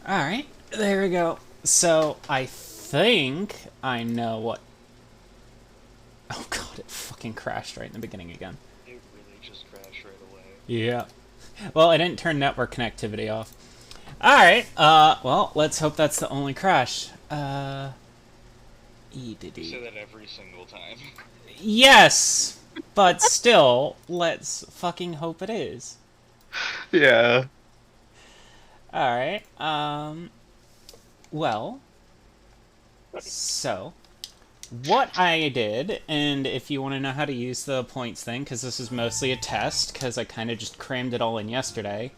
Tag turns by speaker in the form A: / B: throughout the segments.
A: Alright, there we go. So, I think I know what... Oh god, it fucking crashed right in the beginning again.
B: It really just crashed right away.
A: Yeah. Well, I didn't turn network connectivity off. Alright, well, let's hope that's the only crash.
B: You say that every single time.
A: Yes! But still, let's fucking hope it is.
B: Yeah.
A: Alright, well, so, what I did, and if you want to know how to use the points thing, because this is mostly a test, because I kind of just crammed it all in yesterday,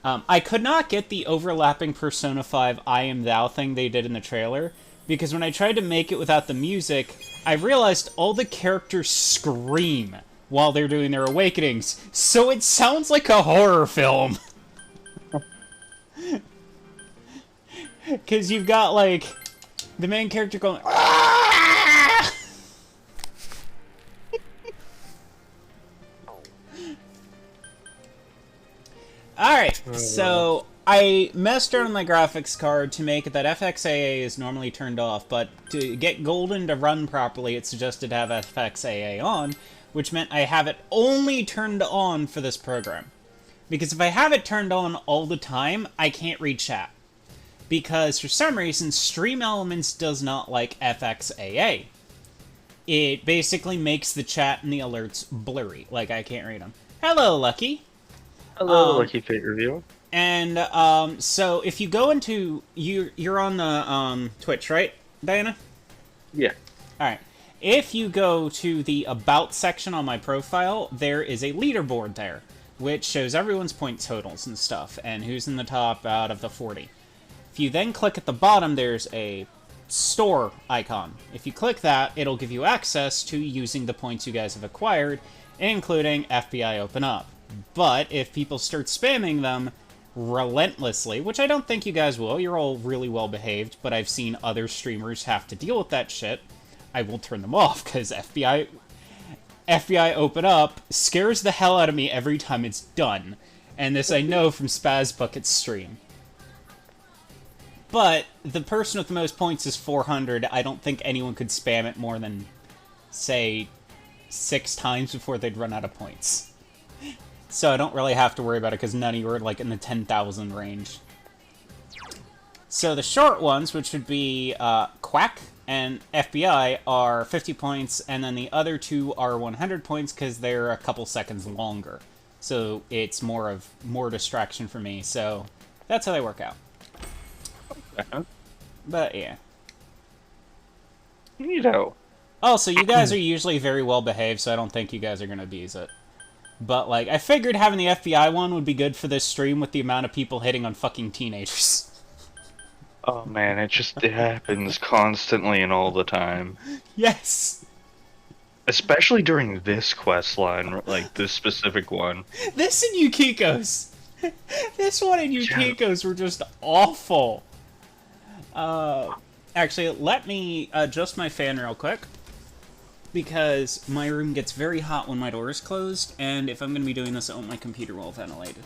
A: I could not get the overlapping Persona 5 I Am Thou thing they did in the trailer, because when I tried to make it without the music, I realized all the characters scream while they're doing their awakenings, so it sounds like a horror film. Because you've got, like, the main character going, "Ah!" Alright, so I messed around on my graphics card to make it that FXAA is normally turned off, but to get Golden to run properly, it suggested to have FXAA on, which meant I have it only turned on for this program. Because if I have it turned on all the time, I can't read chat. Because for some reason, Stream Elements does not like FXAA. It basically makes the chat and the alerts blurry, like I can't read them. Hello, Lucky.
B: Hello, Lucky Fate Review.
A: And so if you go into you're on the Twitch, right, Diana?
B: Yeah.
A: All right. If you go to the About section on my profile, there is a leaderboard there, which shows everyone's point totals and stuff, and who's in the top out of the 40. If you then click at the bottom, there's a store icon. If you click that, it'll give you access to using the points you guys have acquired, including FBI Open Up. But if people start spamming them relentlessly, which I don't think you guys will, you're all really well behaved, but I've seen other streamers have to deal with that shit, I will turn them off, because FBI Open Up scares the hell out of me every time it's done. And this I know from Spaz Bucket's stream. But the person with the most points is 400. I don't think anyone could spam it more than, say, 6 times before they'd run out of points. So I don't really have to worry about it because none of you are like in the 10,000 range. So the short ones, which would be Quack and FBI, are 50 points, and then the other two are 100 points because they're a couple seconds longer. So it's more distraction for me. So that's how they work out. But yeah.
B: Neato.
A: Also, you guys are usually very well behaved, so I don't think you guys are gonna abuse it. But, like, I figured having the FBI one would be good for this stream with the amount of people hitting on fucking teenagers.
B: Oh man, it happens constantly and all the time.
A: Yes!
B: Especially during this quest line, like this specific one.
A: This and Yukiko's! This one and Yukiko's were just awful. Actually, let me adjust my fan real quick. Because my room gets very hot when my door is closed, and if I'm going to be doing this, I want my computer well ventilated.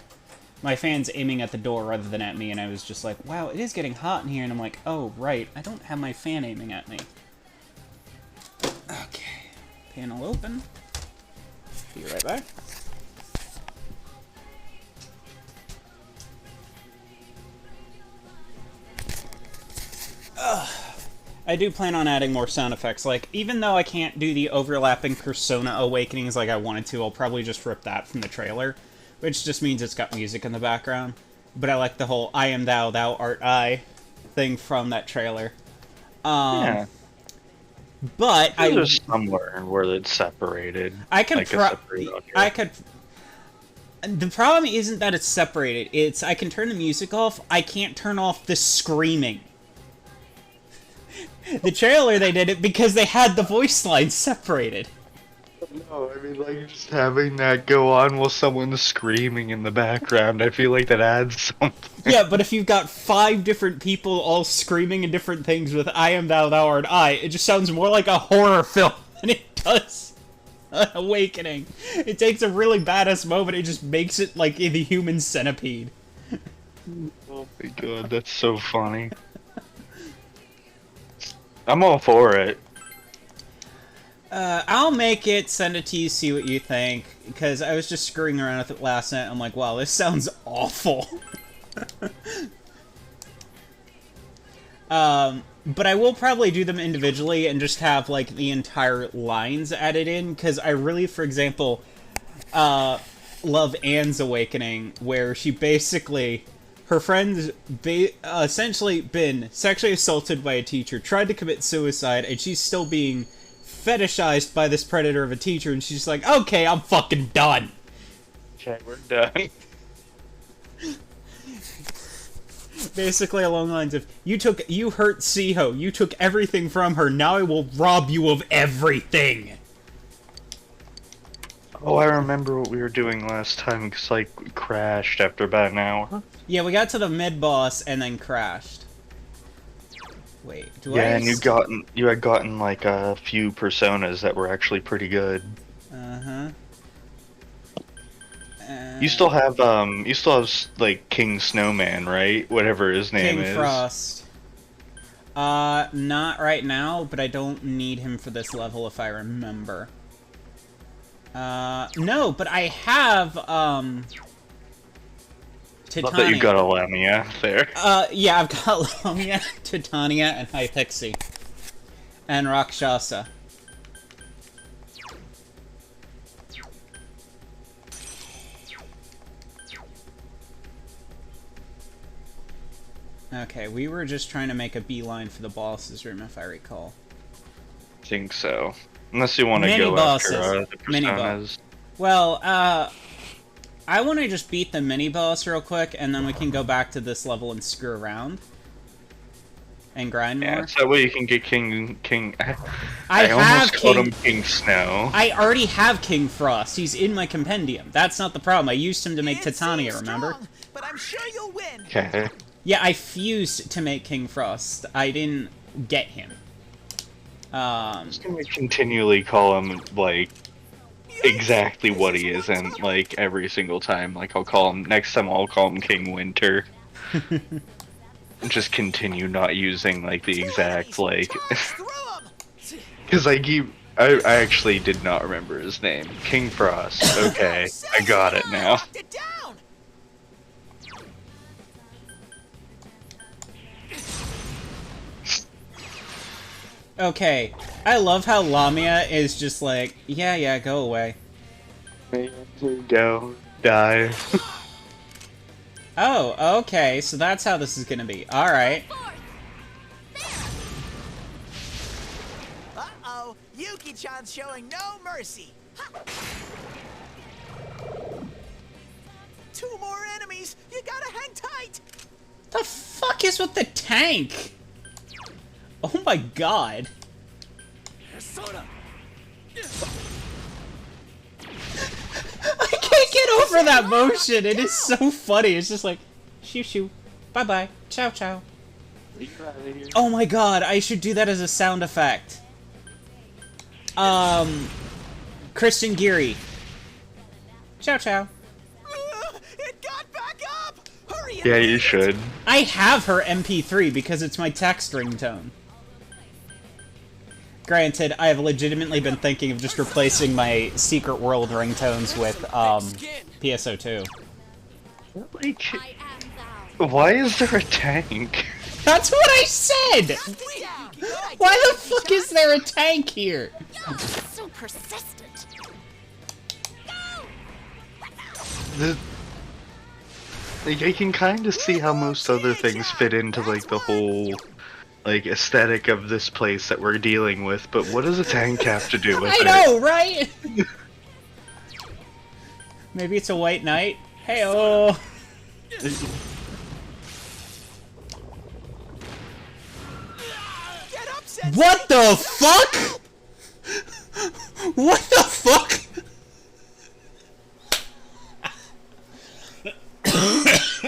A: My fan's aiming at the door rather than at me, and I was just like, wow, it is getting hot in here, and I'm like, oh, right, I don't have my fan aiming at me. Okay, panel open. Be right back. I do plan on adding more sound effects. Like, even though I can't do the overlapping Persona Awakenings like I wanted to, I'll probably just rip that from the trailer. Which just means it's got music in the background. But I like the whole I am thou, thou art I thing from that trailer.
B: Yeah.
A: But
B: there's somewhere where it's separated.
A: I could the problem isn't that it's separated. It's I can turn the music off. I can't turn off the screaming. The trailer, they did it because they had the voice lines separated.
B: No, I mean, like, just having that go on while someone's screaming in the background, I feel like that adds something.
A: Yeah, but if you've got 5 different people all screaming in different things with I am thou, thou art I, it just sounds more like a horror film than it does an Awakening. It takes a really badass moment, it just makes it like the Human Centipede.
B: Oh my god, that's so funny. I'm all for it.
A: I'll make it, send it to you, see what you think, because I was just screwing around with it last night. I'm like, wow, this sounds awful. But I will probably do them individually and just have, like, the entire lines added in, because I really, for example, love Anne's Awakening, where she basically... Her friend's essentially been sexually assaulted by a teacher, tried to commit suicide, and she's still being fetishized by this predator of a teacher, and she's like, okay, I'm fucking done.
B: Okay, we're done.
A: Basically along the lines of, you hurt Siho, you took everything from her, now I will rob you of everything.
B: Oh, I remember what we were doing last time, because, like, we crashed after about an hour.
A: Yeah, we got to the mid-boss and then crashed. Wait,
B: and you had gotten, like, a few personas that were actually pretty good.
A: Uh-huh.
B: You still have, like, King Snowman, right? Whatever his name is.
A: King Frost. Not right now, but I don't need him for this level if I remember. No, but I have, Titania.
B: Not that you got a Lamia there.
A: Yeah, I've got Lamia, Titania, and Hypixie. And Rakshasa. Okay, we were just trying to make a beeline for the boss's room, if I recall.
B: I think so. Unless you want to
A: Mini
B: go
A: bosses.
B: after the
A: Mini
B: personas.
A: Well, I want to just beat the mini-boss real quick, and then we can go back to this level and screw around. And grind more.
B: Yeah, so that way you can get King...
A: I
B: almost called him King Snow.
A: I already have King Frost. He's in my compendium. That's not the problem. I used him to make Titania, remember?
C: Strong, but I'm sure you'll win.
B: Okay.
A: Yeah, I fused to make King Frost. I didn't get him.
B: I'm just gonna continually call him, like, exactly what he isn't, like, every single time. Like, next time I'll call him King Winter. And just continue not using, like, the exact, like... Because, like, I actually did not remember his name. King Frost. Okay, I got it now.
A: Okay, I love how Lamia is just like, yeah, go away.
B: Go. Die.
A: Oh, okay, so that's how this is gonna be. Alright.
C: Uh-oh, Yuki-chan's showing no mercy. Two more enemies, you gotta hang tight.
A: The fuck is with the tank? Oh my god. I can't get over that motion. It is so funny. It's just like, shoo shoo, bye bye, ciao ciao. Oh my god, I should do that as a sound effect. Christian Geary. Ciao ciao.
C: It got back up. Hurry!
B: Yeah, you should.
A: I have her MP3 because it's my text ringtone. Granted, I have legitimately been thinking of just replacing my Secret World ringtones with, PSO2.
B: Like, why is there a tank?
A: That's what I said! Why the fuck is there a tank here?
D: So persistent.
B: Like, I can kind of see how most other things fit into, like, the whole, like, aesthetic of this place that we're dealing with, but what does a tank have to do with it?
A: I know, right? Maybe it's a white knight? Hey-oh! What the fuck?! What the fuck?!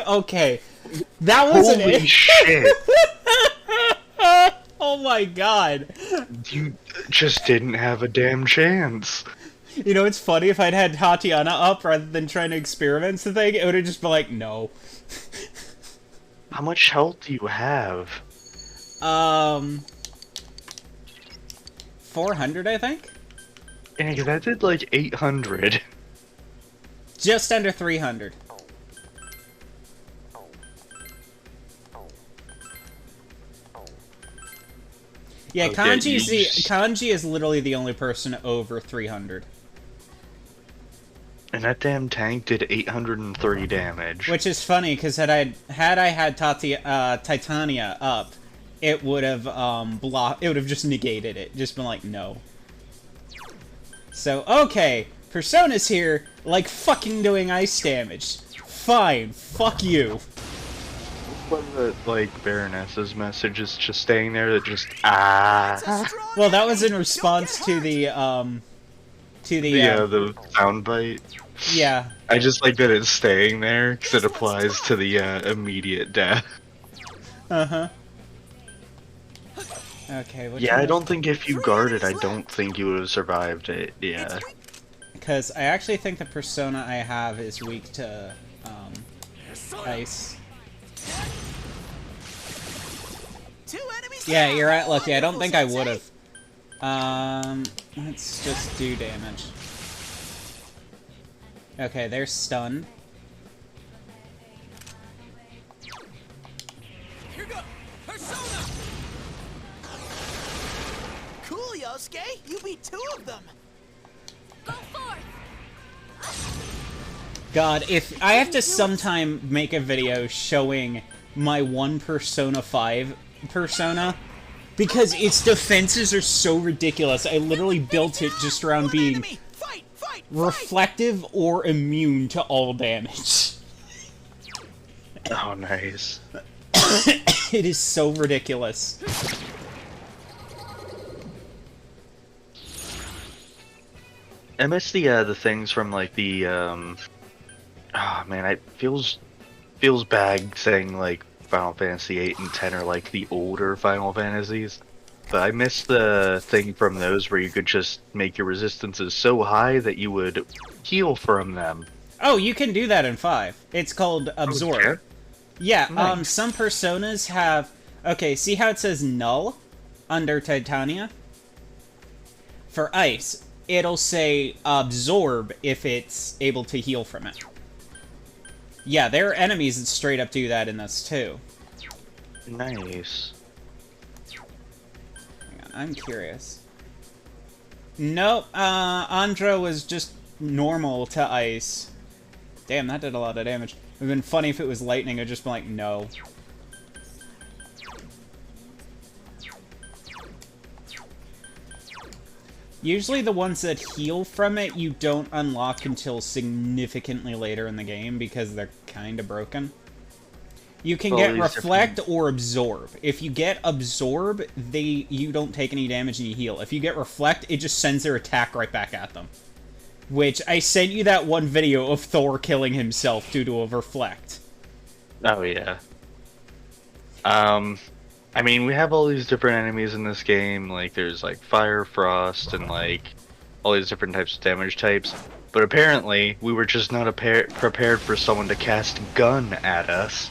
A: Okay. That wasn't
B: Holy
A: it.
B: shit!
A: Oh my god.
B: You just didn't have a damn chance.
A: You know, it's funny if I'd had Tatiana up rather than trying to experiment the thing, it would have just been like, no.
B: How much health do you have?
A: 400, I think?
B: Yeah, 'cause I did like 800.
A: Just under 300. Yeah,
B: Okay,
A: Kanji is literally the only person over 300.
B: And that damn tank did 830 damage.
A: Which is funny, because had I had Titania up, it would have it would have just negated it. Just been like, no. So, okay, Persona's here, like fucking doing ice damage. Fine, fuck you.
B: What the, like, Baroness's message is just staying there that just, ah.
A: Well, that was in response to the
B: The soundbite.
A: yeah.
B: I just like that it's staying there, because it applies to the, immediate death.
A: Uh-huh. Okay,
B: Yeah, I don't think if you guarded, I don't think you would have survived it, yeah.
A: Because I actually think the Persona I have is weak to, ice. Yeah, you're right, Lucky. I don't think I would have. Let's just do damage. Okay, they're stunned.
C: Here go, Persona. Cool, Yosuke. You beat 2 of them.
D: Go forth!
A: God, if I have to sometime make a video showing my one Persona 5 persona, because its defenses are so ridiculous, I literally built it just around being
C: Enemy. Fight, fight,
A: reflective or immune to all damage.
B: Oh, nice.
A: It is so ridiculous.
B: I miss the things from, like, the, oh, man, it feels bad saying, like, Final Fantasy 8 and 10 are, like, the older Final Fantasies. But I miss the thing from those where you could just make your resistances so high that you would heal from them.
A: Oh, you can do that in 5. It's called Absorb.
B: Okay.
A: Yeah,
B: Nice.
A: some personas have... Okay, see how it says Null under Titania? For Ice, it'll say Absorb if it's able to heal from it. Yeah, there are enemies that straight up do that in this, too.
B: Nice.
A: Hang on, I'm curious. Nope, Andra was just normal to Ice. Damn, that did a lot of damage. It would have been funny if it was lightning, I'd just been like, no. Usually the ones that heal from it, you don't unlock until significantly later in the game, because they're kinda broken. You can get Reflect or Absorb. If you get Absorb, you don't take any damage and you heal. If you get Reflect, it just sends their attack right back at them. Which, I sent you that one video of Thor killing himself due to a Reflect.
B: Oh, yeah. I mean, we have all these different enemies in this game, like, there's, like, Fire, Frost, and, like, all these different types of damage types. But apparently, we were just not prepared for someone to cast Gun at us.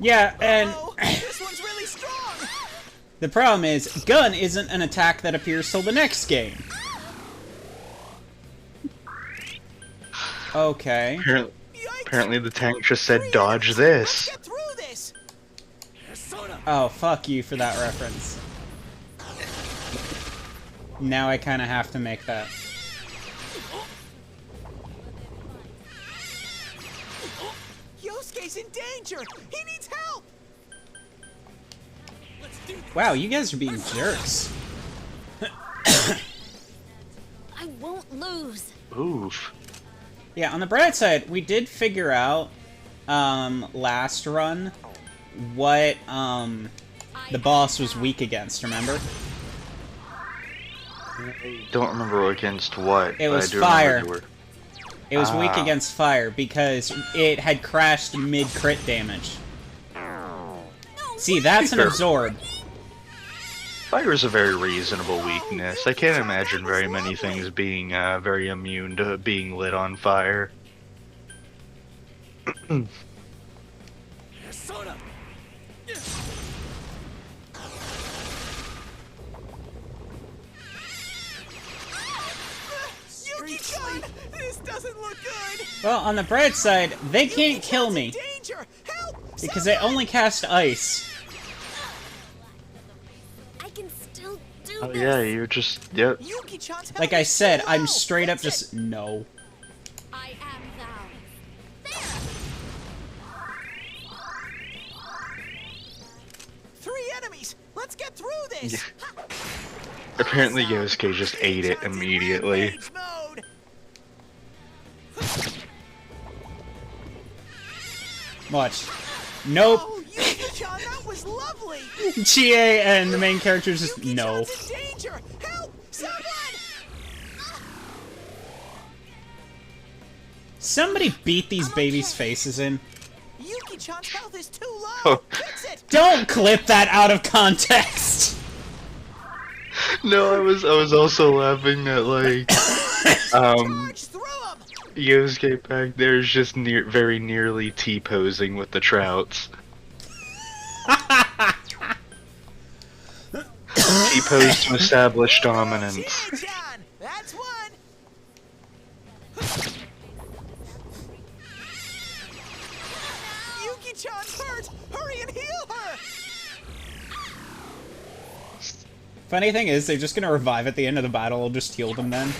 A: Yeah, and
C: This one's really strong.
A: the problem is, Gun isn't an attack that appears till the next game. Okay.
B: Apparently the tank just said, dodge this.
C: Get through this. Persona.
A: Oh, fuck you for that reference. Now I kinda have to make that.
C: Yosuke's in danger. He needs help.
A: Wow, you guys are being jerks.
D: I won't lose.
B: Oof.
A: Yeah, on the bright side, we did figure out, last run, what, the boss was weak against, remember?
B: I don't remember against what.
A: It
B: but
A: was
B: I do
A: fire.
B: remember
A: It was weak against fire, because it had crashed mid-crit damage. See, that's an
B: Fair.
A: Absorb.
B: Fire is a very reasonable weakness. I can't imagine very many things being very immune to being lit on fire.
C: doesn't look good.
A: Well, on the bright side, they can't kill me.
C: Danger! Help!
A: Because I only cast ice.
D: I can still do
B: Oh
D: this.
B: yeah, you're just yep.
C: Yuki-chan's
A: Like
C: health
A: I
C: is
A: said,
C: too
A: I'm
C: low.
A: straight up
C: That's
A: just no.
D: I am thou. There.
C: 3 enemies. Let's get through this.
B: Yeah. Apparently Yosuke just ate it
C: Yuki-chan's in
B: immediately.
C: rampage mode.
A: Watch. Nope.
C: Oh, Yuki-chan, that was lovely.
A: Chie and the main characters just no.
C: Yuki-chan's in danger. Help! Someone!
A: Somebody beat these babies' faces in.
C: Yuki-chan's health is too low.
B: Oh.
C: Fix it.
A: Don't clip that out of context!
B: No, I was also laughing at like
C: Charge through 'em.
B: Yosuke back there is just very nearly T-posing with the trouts. T-pose to establish dominance.
C: Chie-chan, that's one. Yuki-chan's hurt. Hurry and heal her.
A: Funny thing is, they're just gonna revive at the end of the battle, I'll just heal them then.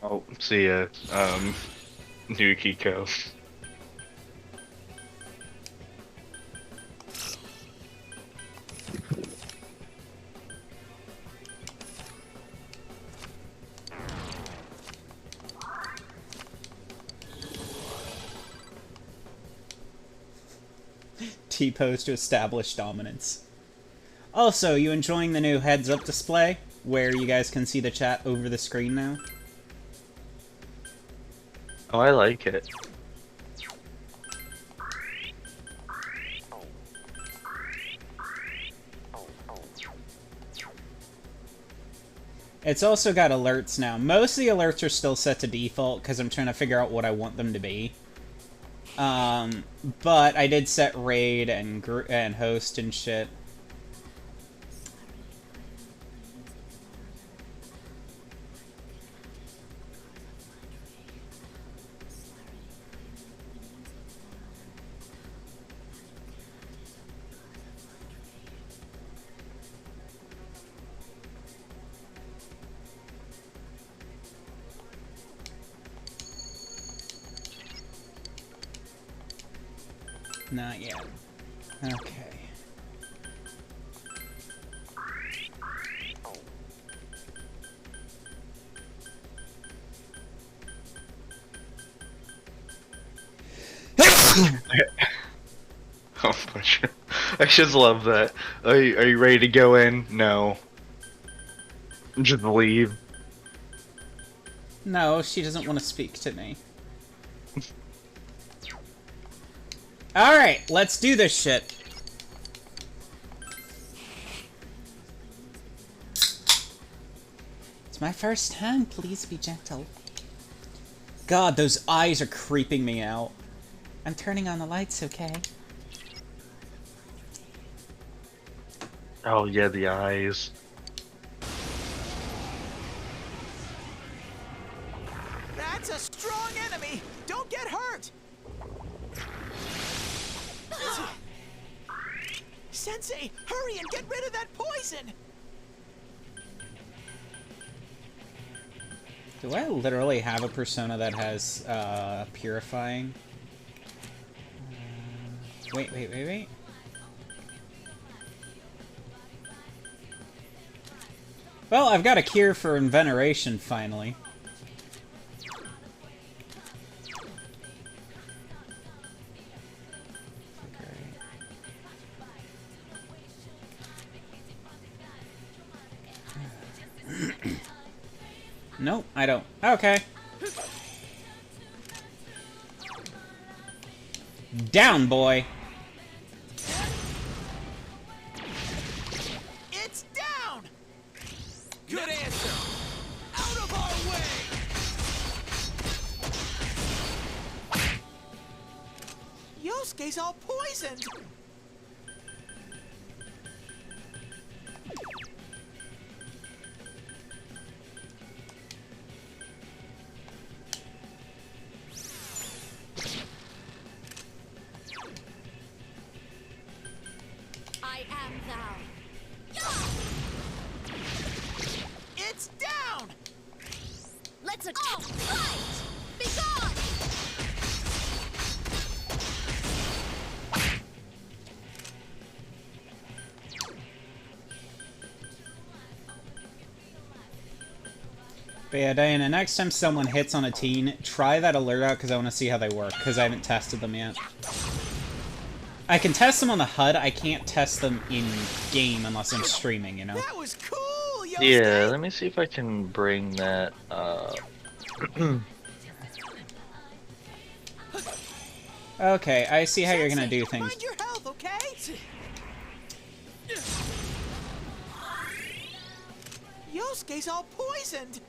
B: Oh, see ya, Yukiko.
A: T-pose to establish dominance. Also, you enjoying the new heads-up display? Where you guys can see the chat over the screen now?
B: Oh, I like it.
A: It's also got alerts now. Most of the alerts are still set to default because I'm trying to figure out what I want them to be. But I did set raid and host and shit. Not yet. Okay.
B: Oh, I just love that. Are you ready to go in? No. Just leave.
A: No, she doesn't want to speak to me. Alright, let's do this shit. It's my first time, please be gentle. God, those eyes are creeping me out. I'm turning on the lights, okay?
B: Oh yeah, the eyes.
C: That's a strong enemy. Don't get hurt. Sensei, hurry and get rid of that poison.
A: Do I literally have a persona that has, purifying? Wait. Well, I've got a cure for Veneration, finally. Nope, I don't. Okay. Down, boy.
C: It's down. Good answer. Out of our way. Yosuke's all poisoned.
A: But yeah, Diana, next time someone hits on a teen, try that alert out, because I want to see how they work, because I haven't tested them yet. I can test them on the HUD, I can't test them in-game unless I'm streaming, you know?
C: That was cool, Yosuke.
B: Yeah, let me see if I can bring that,
A: Okay, I see how you're gonna do things.
C: Mind your health, okay? Yosuke's all poisoned.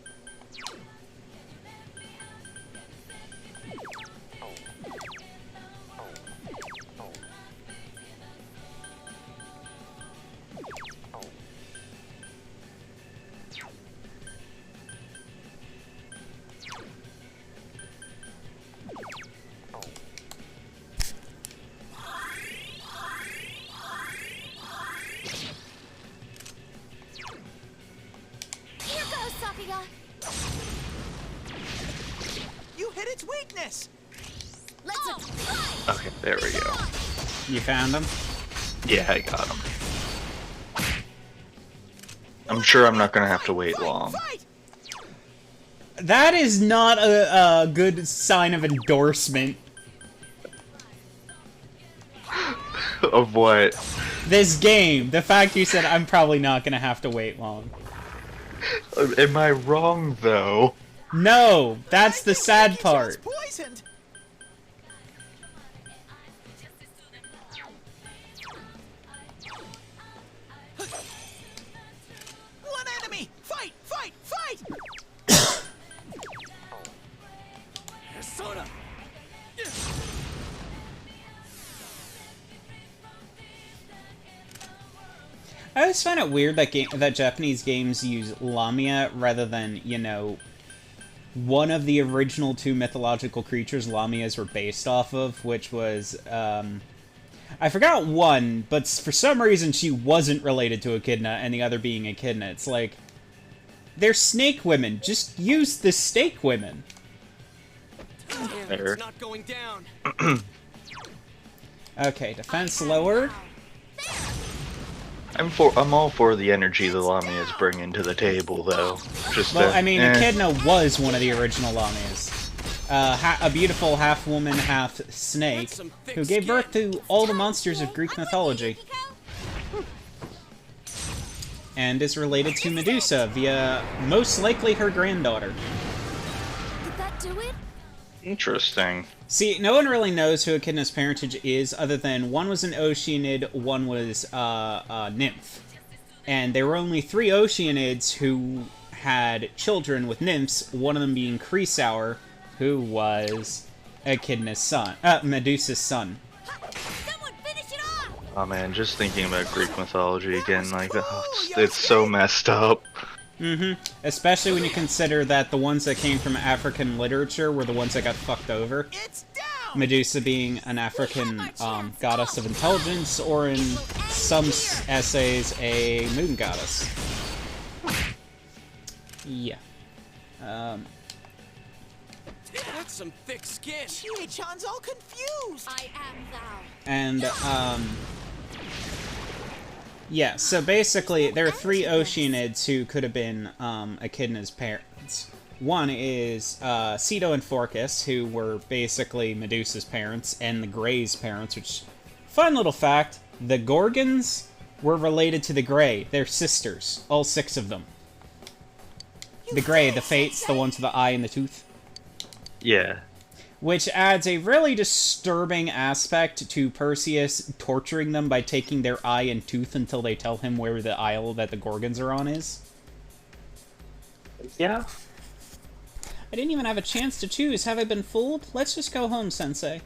D: Here goes, Sakuga.
C: You hit its weakness.
D: Let's
B: okay, there we go.
A: You found them?
B: Yeah, I got him. I'm sure I'm not gonna have to wait long.
C: Fight!
A: That is not a good sign of endorsement.
B: Of what?
A: This game, the fact you said I'm probably not gonna have to wait long.
B: Am I wrong, though?
A: No, that's the
C: I think
A: sad
C: Eki-chan's
A: part.
C: Poisoned. One enemy. Fight! Fight! Fight! Persona.
A: I always find it weird that that Japanese games use Lamia rather than, you know, one of the original two mythological creatures Lamias were based off of, which was, I forgot one, but for some reason she wasn't related to Echidna, and the other being Echidna. It's like, they're snake women. Just use the snake women.
B: There.
C: It's not going down.
A: Okay, defense lowered.
B: I'm all for the energy the Lamias bring into the table, though. Just
A: Well,
B: that,
A: I mean, Echidna was one of the original Lamias. A beautiful half-woman, half-snake,
C: That's some thick
A: who gave birth
C: skin.
A: to all the monsters of Greek mythology, and is related to Medusa via, most likely, her granddaughter.
D: Did that do it?
B: Interesting.
A: See, no one really knows who Echidna's parentage is, other than one was an Oceanid, one was a nymph. And there were only 3 Oceanids who had children with nymphs, one of them being Kreesaur, who was Echidna's son, Medusa's son.
D: Someone finish it off!
B: Oh man, just thinking about Greek mythology again, like, it's so messed up.
A: Especially when you consider that the ones that came from African literature were the ones that got fucked over.
C: It's down.
A: Medusa being an African goddess of intelligence, or in some essays, a moon goddess. Yeah.
C: That's some thick skin. Chie-chan's all confused.
D: I am thou.
A: And, yeah, so basically, there are 3 Oceanids who could have been, Echidna's parents. One is, Ceto and Phorcys, who were basically Medusa's parents, and the Grey's parents, which, fun little fact, the Gorgons were related to the Grey. They're sisters, all 6 of them. The Grey, the Fates, the ones with the eye and the tooth.
B: Yeah.
A: Which adds a really disturbing aspect to Perseus torturing them by taking their eye and tooth until they tell him where the isle that the Gorgons are on is.
B: Yeah.
A: I didn't even have a chance to choose. Have I been fooled? Let's just go home, Sensei.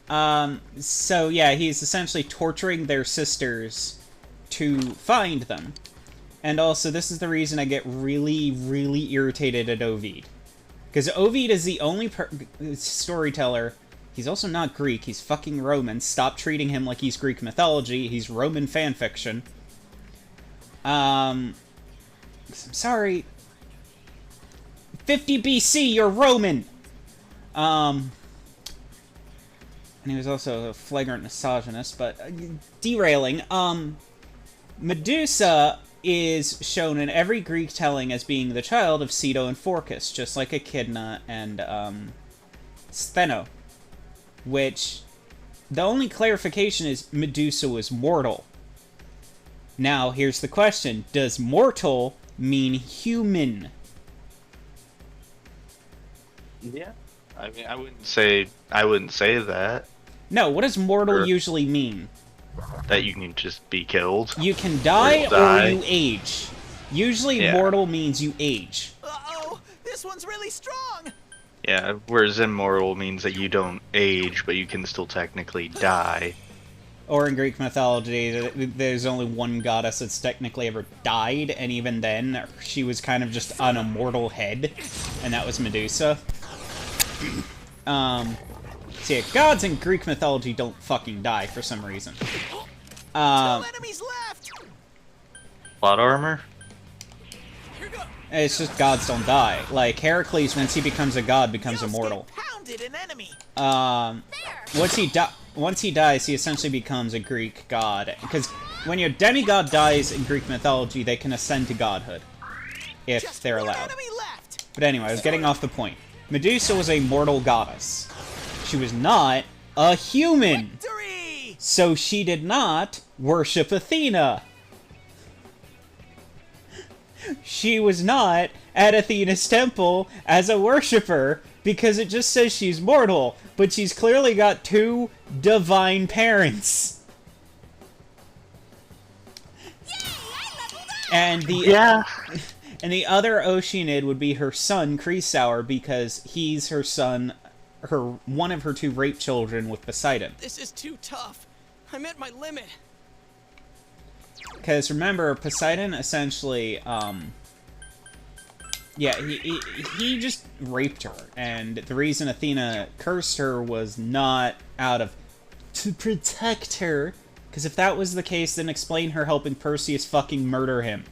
A: So yeah, he's essentially torturing their sisters to find them. And also, this is the reason I get really, really irritated at Ovid. Because Ovid is the only storyteller. He's also not Greek, he's fucking Roman. Stop treating him like he's Greek mythology. He's Roman fanfiction. I'm sorry. 50 BC, you're Roman! And he was also a flagrant misogynist, but derailing. Medusa is shown in every Greek telling as being the child of Ceto and Phorcys, just like Echidna and Stheno. Which, the only clarification is Medusa was mortal. Now, here's the question. Does mortal mean human?
B: Yeah. I mean, I wouldn't say that.
A: No, what does mortal
B: Sure.
A: usually mean?
B: That you can just be killed.
A: You can die
B: Or die.
A: or you age. Usually
B: Yeah.
A: mortal means you age.
C: Uh-oh, this one's really strong.
B: Yeah, whereas immortal means that you don't age, but you can still technically die.
A: Or in Greek mythology, there's only one goddess that's technically ever died, and even then, she was kind of just an immortal head, and that was Medusa. So yeah, gods in Greek mythology don't fucking die for some reason.
C: No enemies left.
B: Plot armor?
C: Here go.
A: It's just gods don't die. Like, Heracles, once he becomes a god, becomes
C: Yosuke
A: immortal.
C: pounded an enemy.
A: Once he dies, he essentially becomes a Greek god. Because when your demigod dies in Greek mythology, they can ascend to godhood. If
C: Just
A: they're
C: one
A: allowed.
C: enemy left.
A: But anyway, I was getting off the point. Medusa was a mortal goddess. She was not a human.
C: Victory.
A: So she did not worship Athena. She was not at Athena's temple as a worshiper because it just says she's mortal, but she's clearly got two divine parents. And the other Oceanid would be her son Chrysaor because he's her son, one of her two rape children with Poseidon.
C: This is too tough. I'm at my limit.
A: Because remember, Poseidon essentially, yeah, he just raped her, and the reason Athena cursed her was not to protect her, because if that was the case, then explain her helping Perseus fucking murder him.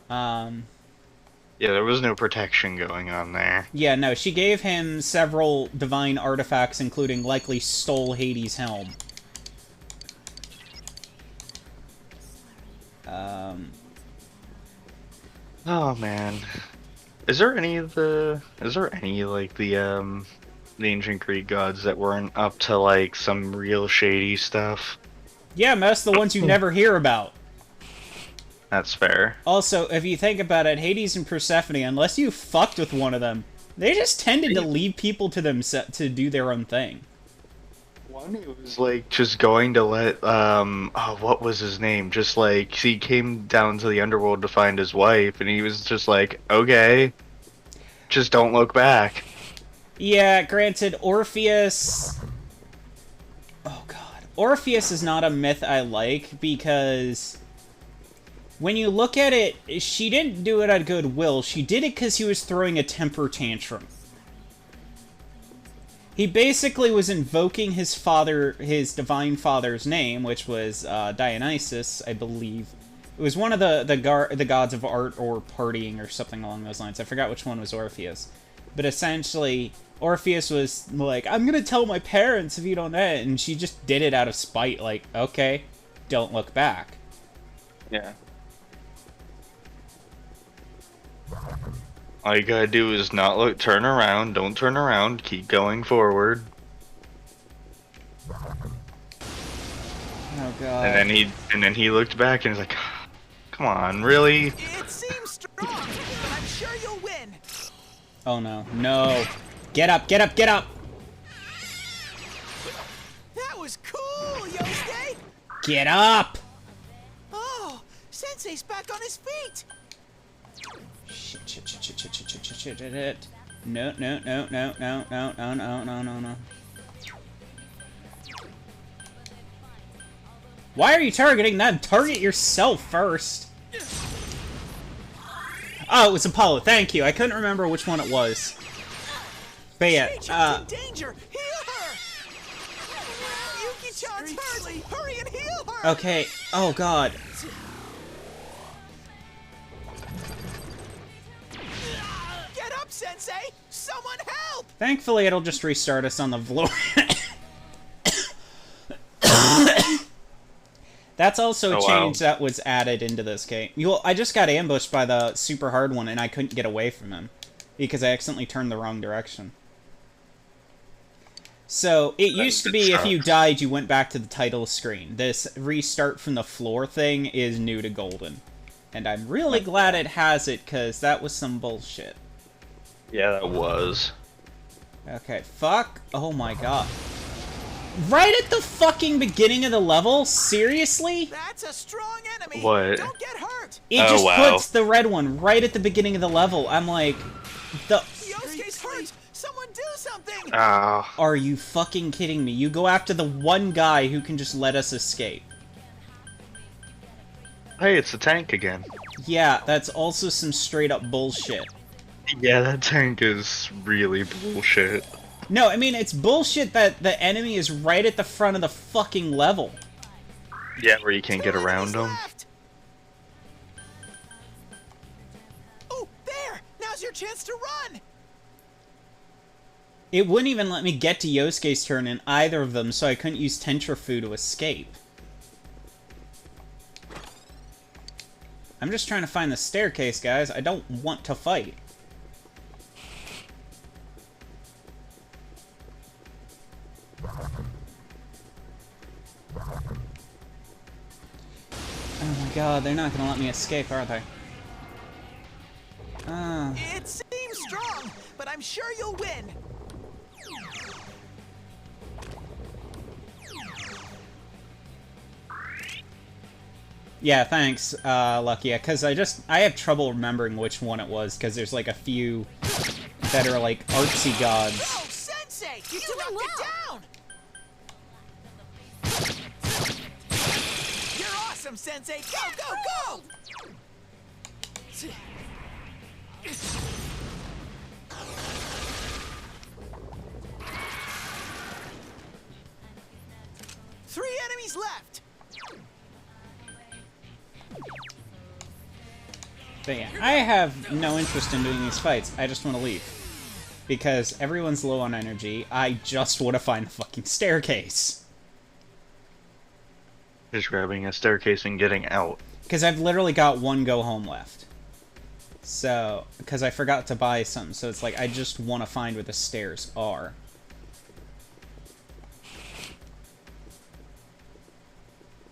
B: Yeah, there was no protection going on there.
A: Yeah, no, she gave him several divine artifacts, including likely stole Hades' helm.
B: Oh man. Is there any like the ancient Greek gods that weren't up to like some real shady stuff?
A: Yeah, most of the ones you never hear about.
B: That's fair.
A: Also, if you think about it, Hades and Persephone, unless you fucked with one of them, they just tended to leave people to do their own thing.
B: One who was like just going to let what was his name? Just like he came down to the underworld to find his wife, and he was just like, okay, just don't look back.
A: Yeah, granted, Orpheus. Oh god, Orpheus is not a myth I like because when you look at it, she didn't do it out of goodwill. She did it because he was throwing a temper tantrum. He basically was invoking his divine father's name, which was Dionysus, I believe. It was one of the gods of art or partying or something along those lines. I forgot which one was Orpheus. But essentially, Orpheus was like, I'm gonna tell my parents if you don't know it, and she just did it out of spite, like, okay, don't look back.
B: Yeah. All you gotta do is not look, turn around, don't turn around, keep going forward.
A: Oh god.
B: And then he looked back and was like, come on, really?
C: It seems strong, but I'm sure you'll win.
A: Oh no, no. Get up, get up, get up!
C: That was cool, Yosuke.
A: Get up!
C: Oh, Sensei's back on his feet.
A: Shit. No. Why are you targeting that? Target yourself first. Oh, it was Apollo. Thank you. I couldn't remember which one it was. But yeah,
C: Yuki-chan's in danger. Heal her. Yuki-chan's hurt. Hurry and heal her.
A: okay. Oh god.
C: Get up, Sensei. Someone help.
A: Thankfully, it'll just restart us on the floor. That's also a
B: Oh, wow.
A: change that was added into this game. I just got ambushed by the super hard one, and I couldn't get away from him because I accidentally turned the wrong direction. So, it used to be if you died, you went back to the title screen. This restart from the floor thing is new to Golden. And I'm really glad it has it, because that was some bullshit.
B: Yeah, that was.
A: Okay, fuck. Oh my god. Right at the fucking beginning of the level? Seriously?
C: That's a strong enemy.
B: What?
C: Don't get hurt.
A: It
B: Oh,
A: just
B: wow.
A: puts the red one right at the beginning of the level. I'm like,
C: Yosuke's hurt. Someone do something.
B: Ah.
A: are you fucking kidding me? You go after the one guy who can just let us escape.
B: Hey, it's the tank again.
A: Yeah, that's also some straight up bullshit.
B: Yeah, that tank is really bullshit.
A: No, I mean, it's bullshit that the enemy is right at the front of the fucking level.
B: Yeah, where you can't get
C: Two
B: around
C: enemies
B: them.
C: left. Oh, there! Now's your chance to run.
A: It wouldn't even let me get to Yosuke's turn in either of them, so I couldn't use Tentrafu to escape. I'm just trying to find the staircase, guys. I don't want to fight. Oh my god, they're not gonna let me escape, are they? Ah.
C: It seems strong, but I'm sure you'll win.
A: Yeah, thanks, Lucky, because I have trouble remembering which one it was, because there's like a few that are like artsy gods.
C: Oh, Sensei! You knocked
D: well.
C: it down! You're awesome, Sensei! Go, go, go! Three enemies left!
A: But yeah, I have no interest in doing these fights. I just want to leave. Because everyone's low on energy. I just want to find the fucking staircase.
B: Just grabbing a staircase and getting out.
A: Because I've literally got one go home left. So, because I forgot to buy something, so it's like I just want to find where the stairs are.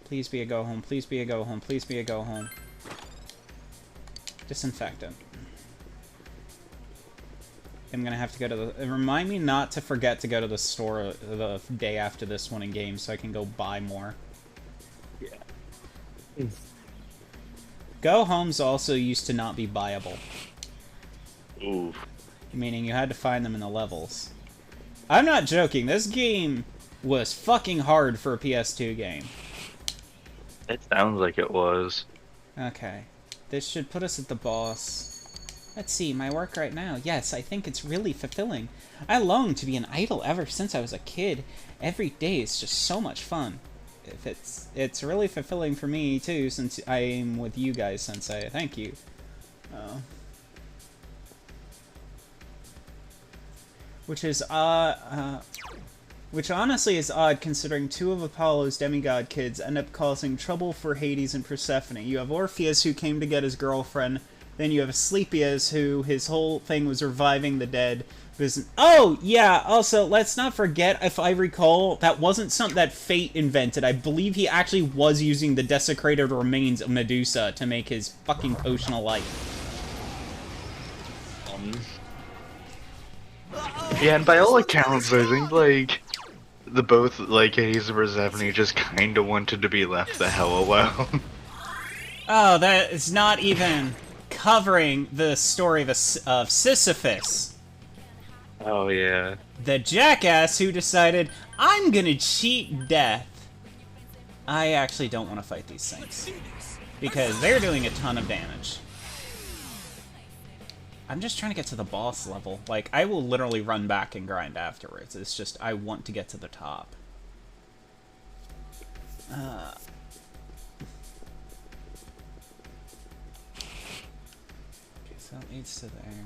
A: Please be a go home, please be a go home, please be a go home. Disinfectant. I'm gonna have to go to the... Remind me not to forget to go to the store the day after this one in game so I can go buy more.
B: Yeah.
A: Go homes also used to not be buyable.
B: Ooh.
A: Meaning you had to find them in the levels. I'm not joking, this game was fucking hard for a PS2 game.
B: It sounds like it was.
A: Okay. This should put us at the boss. Let's see, my work right now. Yes, I think it's really fulfilling. I long to be an idol ever since I was a kid. Every day is just so much fun. If it's really fulfilling for me too, since I'm with you guys, Sensei. Thank you. Which is which honestly is odd, considering two of Apollo's demigod kids end up causing trouble for Hades and Persephone. You have Orpheus, who came to get his girlfriend. Then you have Asclepius, who his whole thing was reviving the dead. Oh, yeah, also, let's not forget, if I recall, that wasn't something that Fate invented. I believe he actually was using the desecrated remains of Medusa to make his fucking potion of life.
B: Yeah, and by all accounts, I think, like, both, like, Hades and Persephone just kinda wanted to be left the hell alone.
A: Oh, that is not even covering the story of Sisyphus.
B: Oh, yeah.
A: The jackass who decided, I'm gonna cheat death. I actually don't want to fight these things. Because they're doing a ton of damage. I'm just trying to get to the boss level. Like, I will literally run back and grind afterwards. It's just, I want to get to the top. Okay, so that leads to there.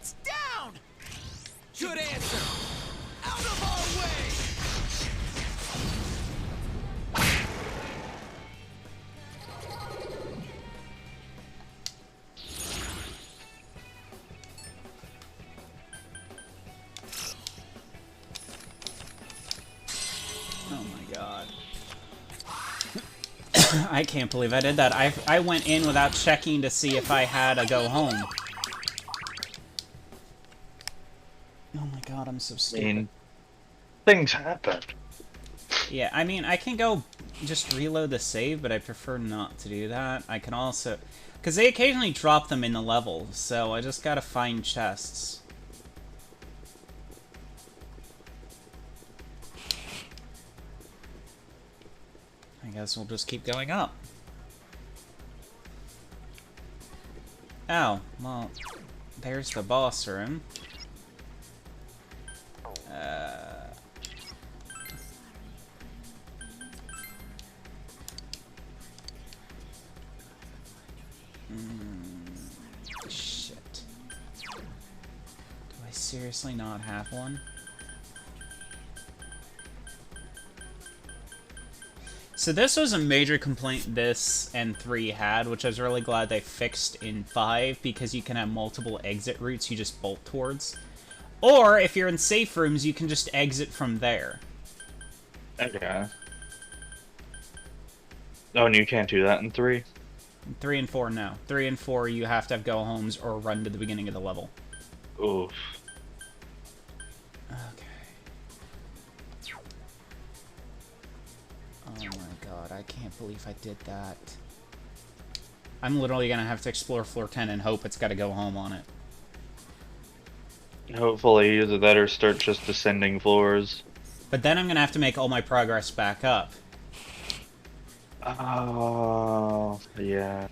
C: It's down! Good answer! Out of our way!
A: Oh my god. I can't believe I did that. I went in without checking to see if I had a go home. Oh my god, I'm so
B: I
A: stupid.
B: mean, things happen.
A: Yeah, I mean, I can go just reload the save, but I prefer not to do that. I can also... Because they occasionally drop them in the level, so I just gotta find chests. I guess we'll just keep going up. Oh, well, there's the boss room. Shit. Do I seriously not have one? So this was a major complaint this and 3 had, which I was really glad they fixed in 5, because you can have multiple exit routes you just bolt towards. Or, if you're in safe rooms, you can just exit from there.
B: Okay. Oh, and you can't do that in 3?
A: 3 and 4, no. 3 and 4, you have to have go-homes or run to the beginning of the level.
B: Oof.
A: Okay. Oh my god, I can't believe I did that. I'm literally gonna have to explore floor 10 and hope it's gotta go home on it.
B: Hopefully, either that or start just descending floors.
A: But then I'm gonna have to make all my progress back up.
B: Oh, yeah.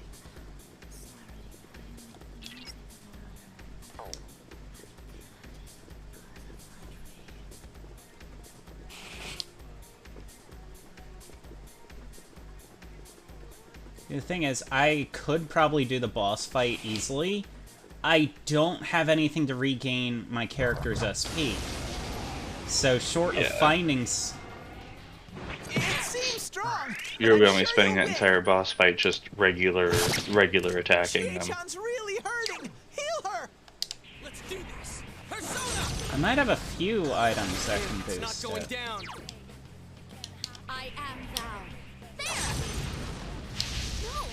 A: The thing is, I could probably do the boss fight easily. I don't have anything to regain my character's SP. So short of finding...
C: It seems strong.
B: You're
C: but I'm
B: only
C: sure
B: spending
C: you'll
B: that
C: win.
B: entire boss fight just regular attacking them.
C: Chi-Chan's really hurting. Heal her. Let's do this. Persona.
A: I might have a few items that can
C: It's
A: boost
C: not going
A: it.
C: down.
D: I am thou. There! No,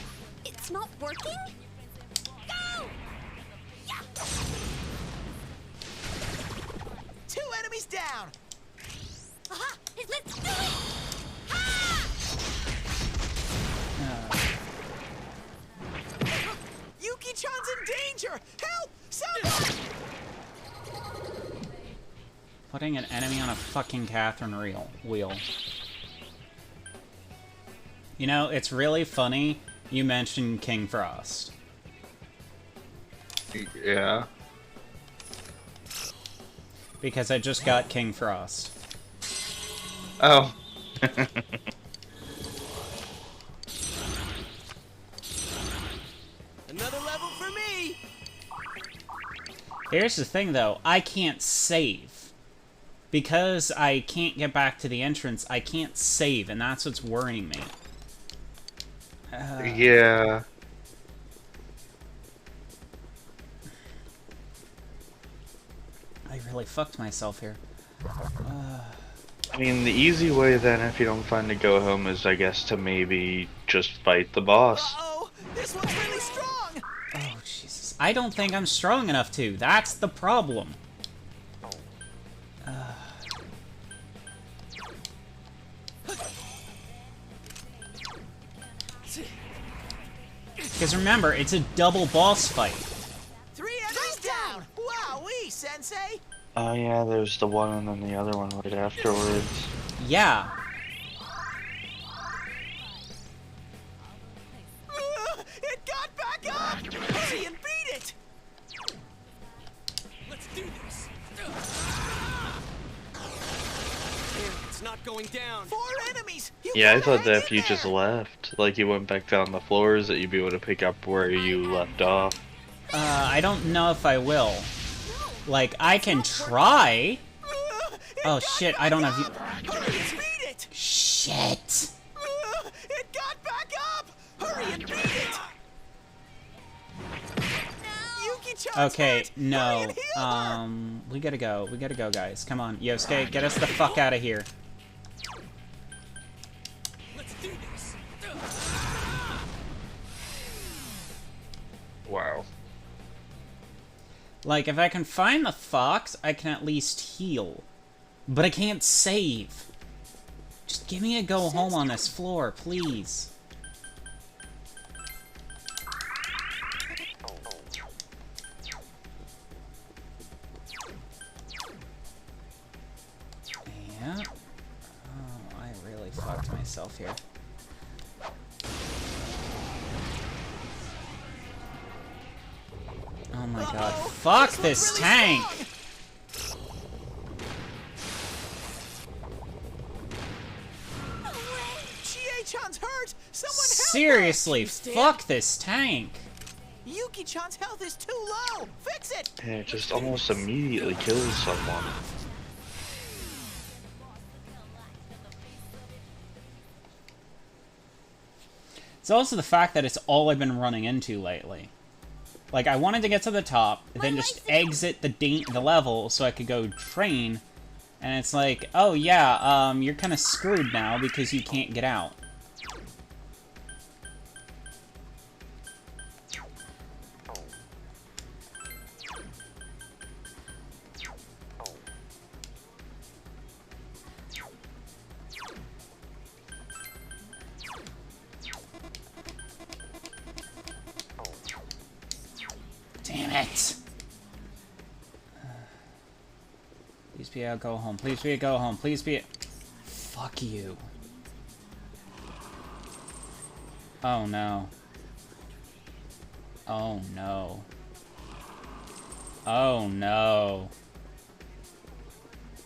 D: it's not working? Go! Yeah!
C: 2 enemies down.
D: Aha! Let's do it! Ha!
C: Yuki-chan's in danger. Help! Someone!
A: Putting an enemy on a fucking Catherine wheel. You know, it's really funny you mentioned King Frost.
B: Yeah.
A: Because I just got King Frost.
B: Oh.
C: Another level for me.
A: Here's the thing, though. I can't save. Because I can't get back to the entrance, I can't save, and that's what's worrying me.
B: Yeah.
A: I really fucked myself here.
B: I mean, the easy way then, if you don't find a go home, is I guess to maybe just fight the boss.
C: Uh-oh. This one's really strong.
A: Oh, Jesus. I don't think I'm strong enough to. That's the problem. Because remember, it's a double boss fight.
C: 3 enemies down. Wowee, Sensei.
B: Oh yeah, there's the one and then the other one right afterwards.
A: Yeah.
C: It got back up. Hurry and beat it. Let's do this. It's not going down. 4 enemies. You
B: Yeah, I
C: gotta
B: thought that
C: hang
B: if
C: in
B: you just
C: there.
B: left, like you went back down the floors, that you'd be able to pick up where you left off.
A: I don't know if I will. Like, I can try. Oh shit, I don't have you.
C: Hurry and beat it!
A: Shit.
C: It got back up! Hurry and beat it! Yuki-chan's
A: Okay,
C: hurt! Hurry
A: no.
C: and heal her!
A: We gotta go. We gotta go, guys. Come on, Yosuke, get us the fuck out of here.
C: Let's do this!
B: Wow.
A: Like, if I can find the fox, I can at least heal. But I can't save. Just give me a go home on this floor, please. Yeah. Oh, I really fucked myself here. Oh my god. Fuck this tank!
C: Chie-chan's hurt! Someone help her!
A: Seriously,
C: You stand-
A: fuck this tank!
C: Yuki-chan's health is too low! Fix it!
B: And it just almost immediately kills someone.
A: It's also the fact that it's all I've been running into lately. Like, I wanted to get to the top, then just exit the level so I could go train, and it's like, oh yeah, you're kind of screwed now because you can't get out. Damn it! Please be a go home. Please be a go home. Please be a... Fuck you. Oh no. Oh no. Oh no.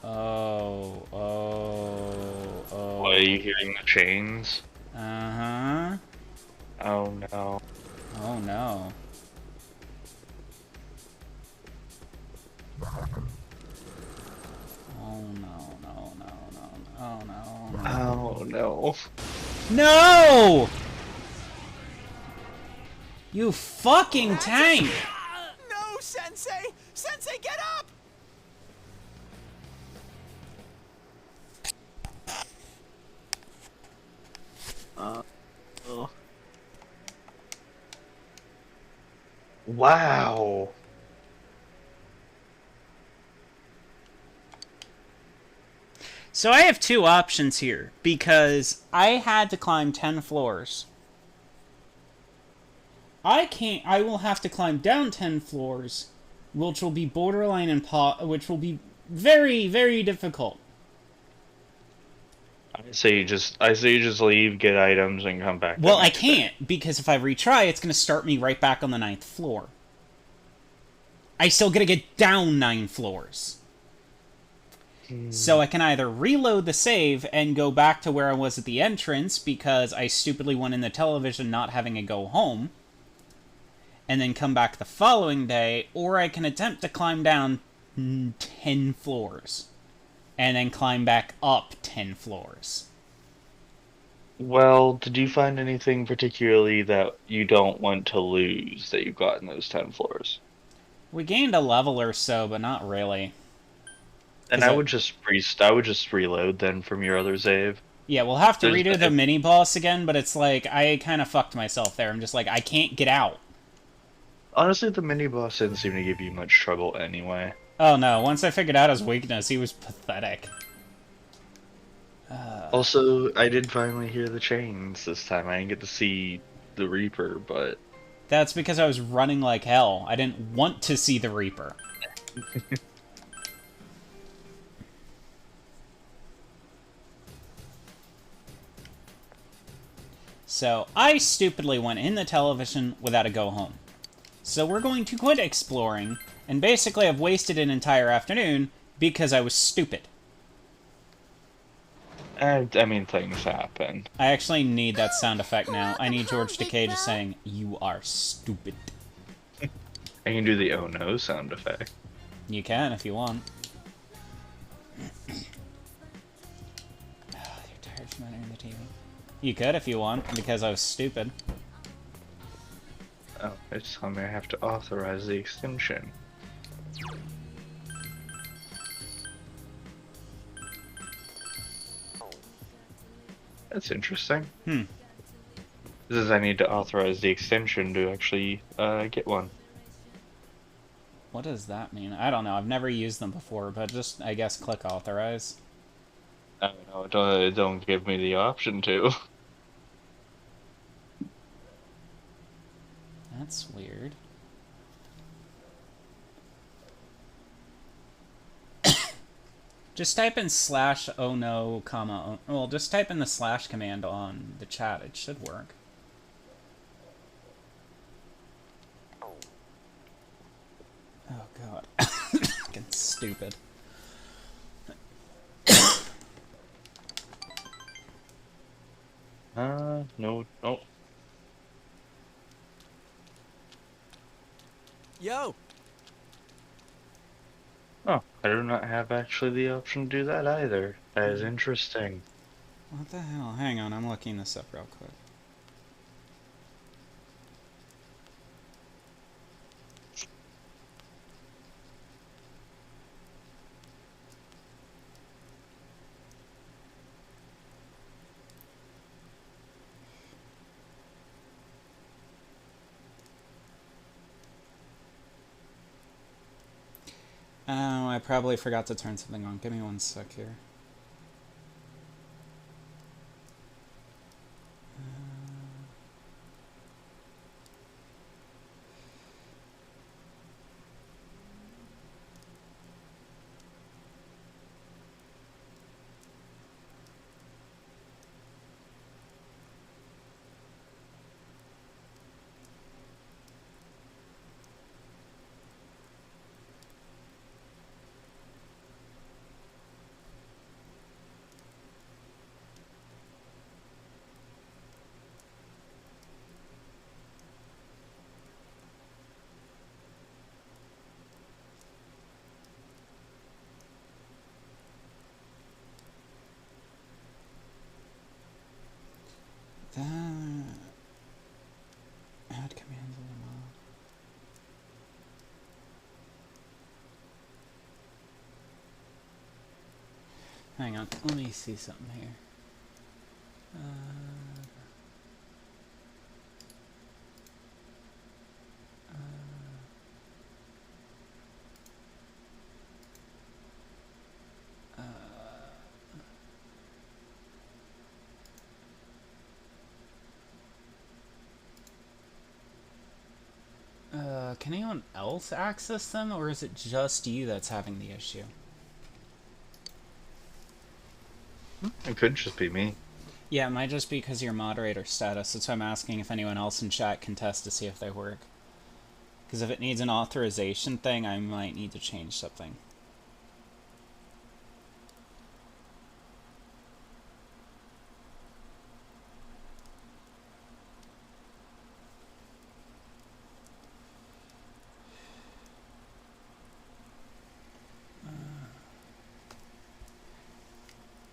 A: Oh, oh.
B: Why are you hearing the chains?
A: Uh-huh.
B: Oh no.
A: Oh no. Oh no, no, no, no, oh no.
B: Oh no.
A: No! You fucking tank!
C: No, Sensei! Sensei, get up!
B: Wow.
A: So I have two options here, because I had to climb 10 floors. I will have to climb down 10 floors, which will be borderline which will be very, very difficult.
B: I say you just leave, get items, and come back.
A: Well, I can't, because if I retry, it's going to start me right back on the 9th floor. I still gotta get down 9 floors. So I can either reload the save and go back to where I was at the entrance because I stupidly went in the television not having a go home, and then come back the following day, or I can attempt to climb down 10 floors, and then climb back up 10 floors.
B: Well, did you find anything particularly that you don't want to lose that you got in those 10 floors?
A: We gained a level or so, but not really.
B: And I would just reload then from your other save.
A: Yeah, we'll have to
B: There's
A: redo the mini-boss again, but it's like, I kind of fucked myself there. I'm just like, I can't get out.
B: Honestly, the mini-boss didn't seem to give you much trouble anyway.
A: Oh no, once I figured out his weakness, he was pathetic.
B: Also, I did finally hear the chains this time. I didn't get to see the Reaper, but...
A: That's because I was running like hell. I didn't want to see the Reaper. So, I stupidly went in the television without a go-home. So we're going to quit exploring, and basically I've wasted an entire afternoon because I was stupid.
B: I mean, things happen.
A: I actually need that sound effect now. I need George Takei just saying, "You are stupid."
B: I can do the oh no sound effect.
A: You can if you want. Oh, you're tired from entering the TV. You could if you want, because I was stupid.
B: Oh, it's telling me I have to authorize the extension. That's interesting.
A: Hmm.
B: This is I need to authorize the extension to actually get one.
A: What does that mean? I don't know. I've never used them before, but just, I guess, click authorize.
B: I don't know, it don't give me the option to.
A: That's weird. Just type in slash oh no comma well, just type in the slash command on the chat. It should work. Oh god. Fucking stupid.
B: No, no.
C: Yo,
B: Oh, I do not have actually the option to do that either. That is interesting.
A: What the hell? Hang on, I'm looking this up real quick. Oh, I probably forgot to turn something on. Give me one sec here. Add commands in the mod. Hang on, let me see something here. Can anyone else access them, or is it just you that's having the issue?
B: It could just be me.
A: Yeah, it might just be because of your moderator status. That's why I'm asking if anyone else in chat can test to see if they work. Because if it needs an authorization thing, I might need to change something.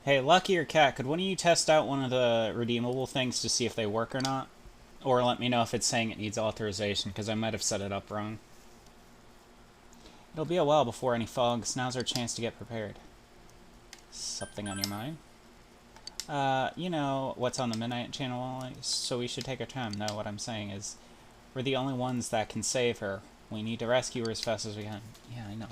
A: Hey, Lucky or Cat, could one of you test out one of the redeemable things to see if they work or not? Or let me know if it's saying it needs authorization, because I might have set it up wrong. It'll be a while before any fogs. Now's our chance to get prepared. Something on your mind? You know what's on the Midnight Channel, so we should take our time. No, what I'm saying is, we're the only ones that can save her. We need to rescue her as fast as we can. Yeah, I know.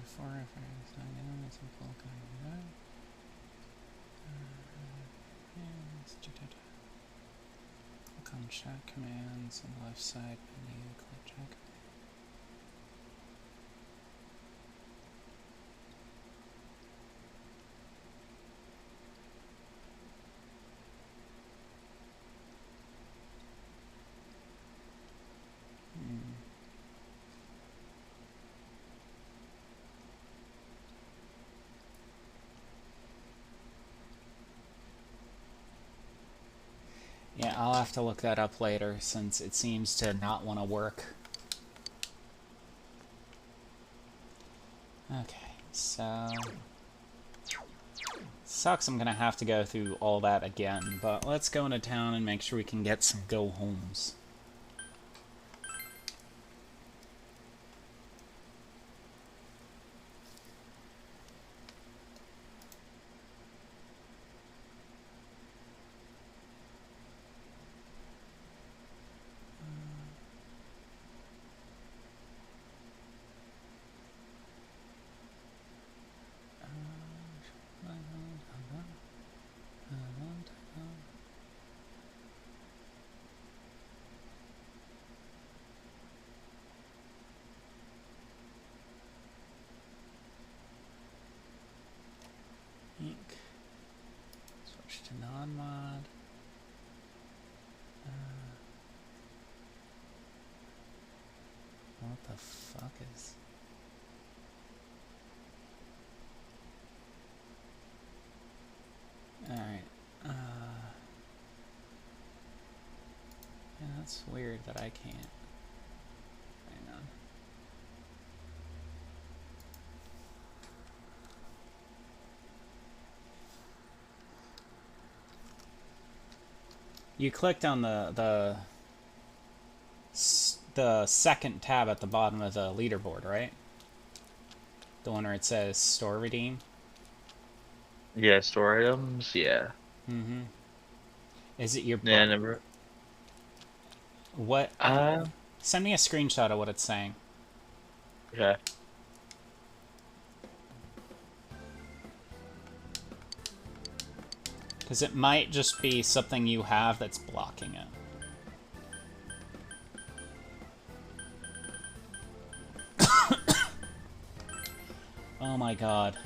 A: Before I sign in, it's a full kind click on chat commands on the left side menu, click chat. I'll have to look that up later since it seems to not want to work. Okay, so... Sucks I'm gonna have to go through all that again, but let's go into town and make sure we can get some go-homes. Switch to non-mod. What the fuck is... Alright, yeah, that's weird that I can't. Hang on. You clicked on the second tab at the bottom of the leaderboard, right? The one where it says store redeem.
B: Yeah, store items. Yeah.
A: Mm-hmm. Is it your?
B: Yeah, never.
A: What? Send me a screenshot of what it's saying.
B: Okay.
A: Because it might just be something you have that's blocking it. Oh my god.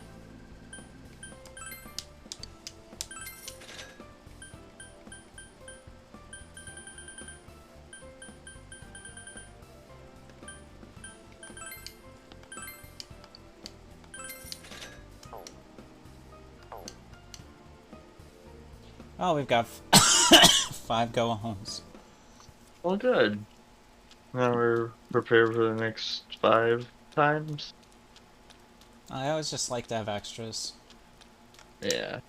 A: Oh, we've got 5 go-homes.
B: Well, good. Now we're prepared for the next 5 times.
A: I always just like to have extras.
B: Yeah.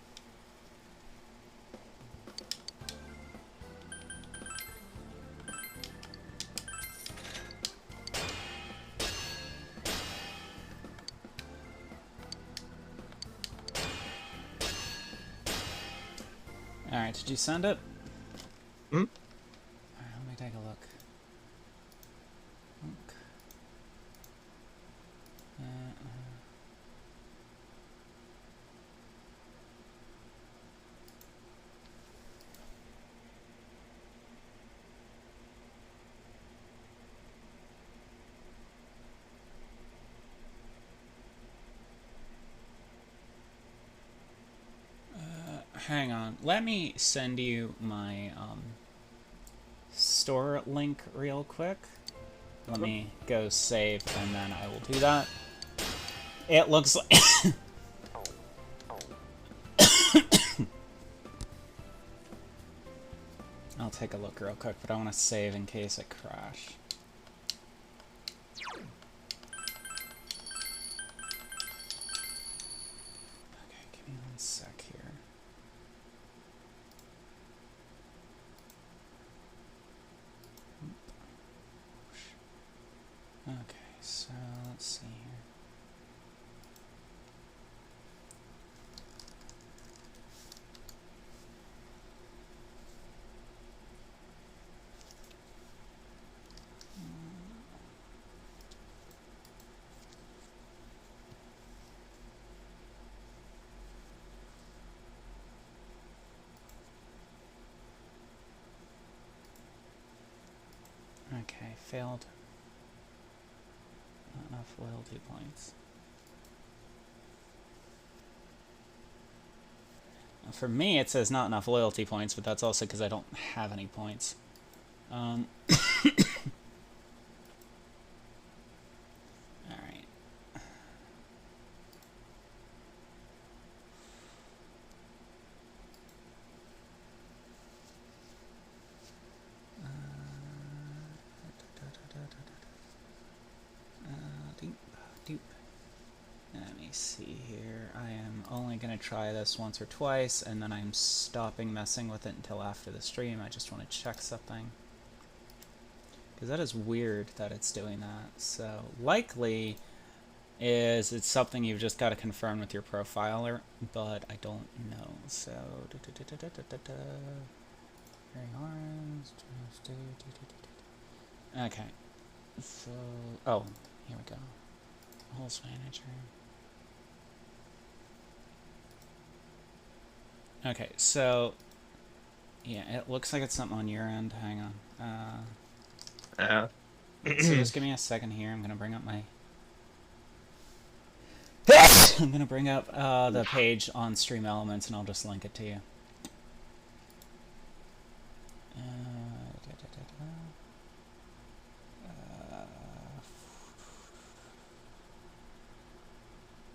A: Alright, did you send it?
B: Hmm?
A: Alright, let me take a look. Look. Hang on. Let me send you my store link real quick. Let me go save, and then I will do that. It looks like... I'll take a look real quick, but I want to save in case I crash. Okay, give me 1 sec here. Okay, so let's see here. Okay, failed. Not enough loyalty points. For me, it says not enough loyalty points, but that's also because I don't have any points. Alright. gonna try this once or twice, and then I'm stopping messing with it until after the stream. I just want to check something. Because that is weird that it's doing that. So, likely is it's something you've just got to confirm with your profiler, but I don't know. So, okay. So, oh, here we go. Holes manager. Okay, so yeah, it looks like it's something on your end. Hang on.
B: Yeah.
A: So just give me a second here. I'm gonna bring up my. I'm gonna bring up the page on Stream Elements, and I'll just link it to you.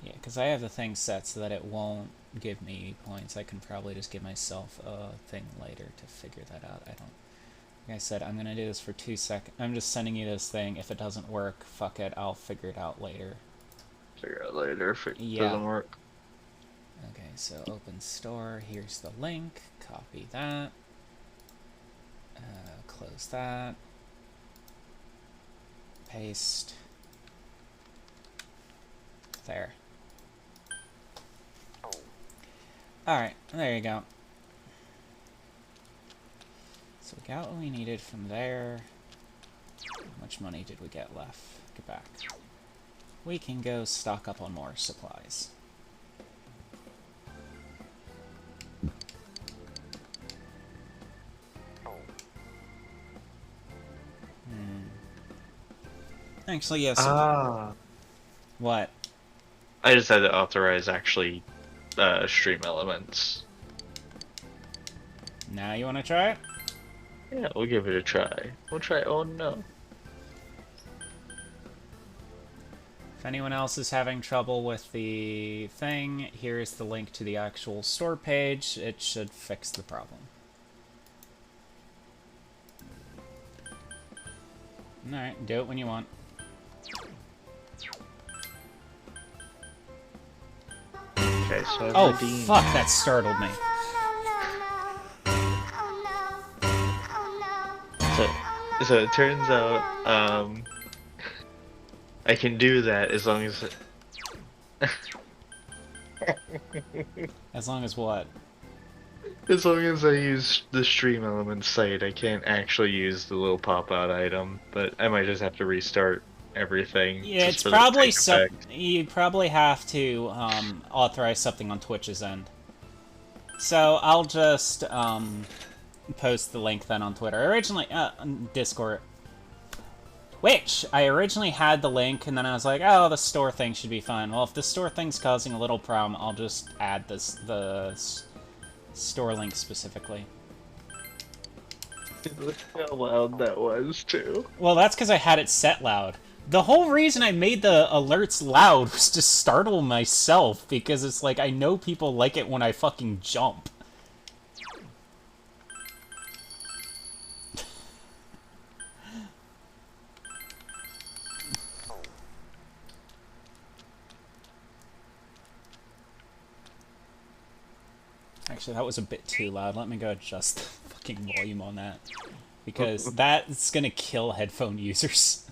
A: Yeah, because I have the thing set so that it won't give me points. I can probably just give myself a thing later to figure that out. I don't. Like I said, I'm gonna do this for 2 seconds. I'm just sending you this thing. If it doesn't work, fuck it. I'll figure it out later.
B: Figure out later if it doesn't work.
A: Okay, so open store. Here's the link. Copy that. Close that. Paste. There. Alright, there you go. So we got what we needed from there. How much money did we get left? Get back. We can go stock up on more supplies. Actually, yes. What?
B: I just had to authorize actually Stream Elements.
A: Now you want to try it?
B: Yeah, we'll give it a try. We'll try. Oh no.
A: If anyone else is having trouble with the thing, here's the link to the actual store page. It should fix the problem. Alright, do it when you want.
B: Okay, so
A: Oh,
B: I've redeemed.
A: fuck, that startled me.
B: So it turns out, I can do that as long as.
A: As long as what?
B: As long as I use the Stream Elements site, I can't actually use the little pop-out item, but I might just have to restart everything.
A: Yeah,
B: just
A: it's
B: for the
A: probably
B: sake of
A: you probably have to authorize something on Twitch's end. So I'll just post the link then on Twitter. Originally, on Discord. Which, I originally had the link, and then I was like, oh, the store thing should be fine. Well, if the store thing's causing a little problem, I'll just add the store link specifically.
B: Look how loud that was, too.
A: Well, that's because I had it set loud. The whole reason I made the alerts loud was to startle myself, because it's like, I know people like it when I fucking jump. Actually, that was a bit too loud. Let me go adjust the fucking volume on that. Because that's gonna kill headphone users.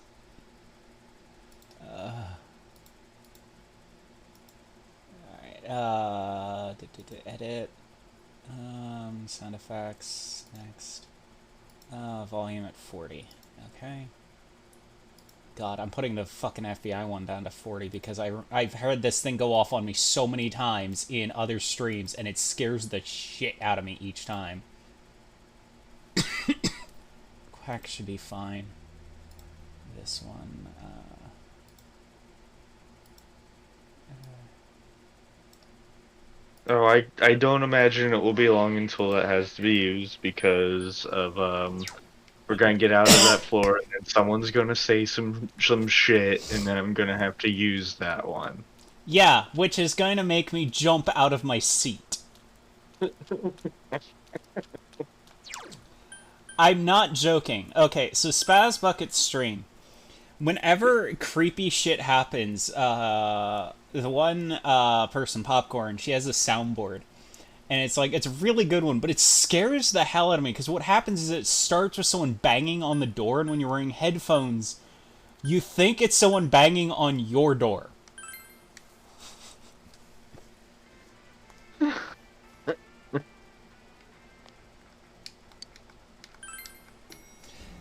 A: Alright, edit. Sound effects, next. Volume at 40. Okay. God, I'm putting the fucking FBI one down to 40 because I've heard this thing go off on me so many times in other streams, and it scares the shit out of me each time. Quack should be fine. This one,
B: Oh, I don't imagine it will be long until it has to be used because of we're gonna get out of that floor and then someone's gonna say some shit and then I'm gonna have to use that one.
A: yeah, which is going to make me jump out of my seat. I'm not joking. Okay, so Spaz Bucket stream. Whenever creepy shit happens, the one person, Popcorn, she has a soundboard. And it's like, it's a really good one, but it scares the hell out of me, because what happens is it starts with someone banging on the door, and when you're wearing headphones, you think it's someone banging on your door.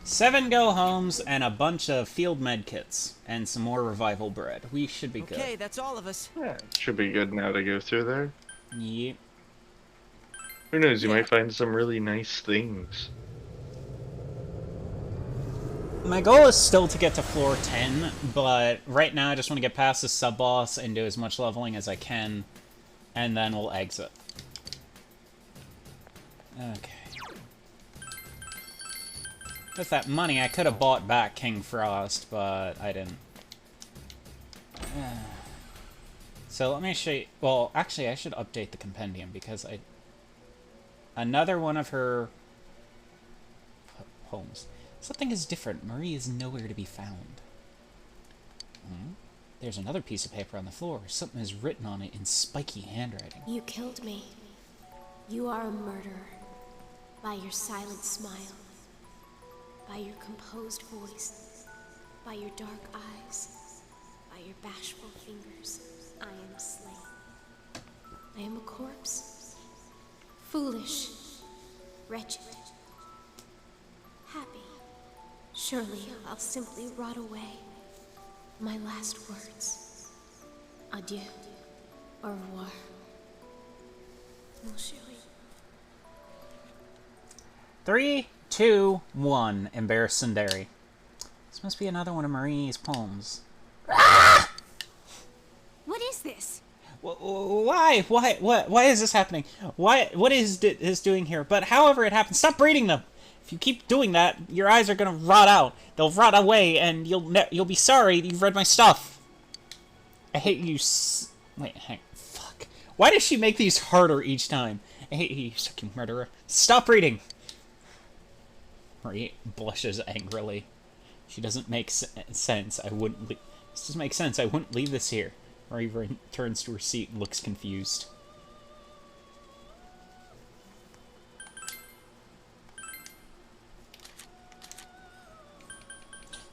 A: Seven go-homes and a bunch of field med kits and some more revival bread. We should be good.
C: Okay, that's all of us.
B: Yeah, should be good now to go through there.
A: Yep.
B: Who knows, you might find some really nice things.
A: My goal is still to get to floor 10, but right now I just want to get past the sub-boss and do as much leveling as I can, and then we'll exit. Okay. With that money, I could have bought back King Frost, but I didn't. So let me show you... Well, actually, I should update the compendium, because I... Another one of her... homes. Something is different. Marie is nowhere to be found. There's another piece of paper on the floor. Something is written on it in spiky handwriting.
D: You killed me. You are a murderer. By your silent smile. By your composed voice. By your dark eyes. By your bashful fingers. I am slain. I am a corpse. Foolish. Wretched. Happy. Surely I'll simply rot away. My last words. Adieu. Au revoir. Mon chéri.
A: 3, 2, 1. Embarrass Sundari. This must be another one of Marie's poems.
D: What is this?
A: Why? Why is this happening? What is this doing here? But however it happens, stop reading them! If you keep doing that, your eyes are gonna rot out. They'll rot away, and you'll be sorry that you've read my stuff. I hate you. Wait, hang. Fuck. Why does she make these harder each time? I hate you, sucking murderer. Stop reading. Marie blushes angrily. She doesn't make sense. I wouldn't. This doesn't make sense. I wouldn't leave this here. Marie returns to her seat and looks confused.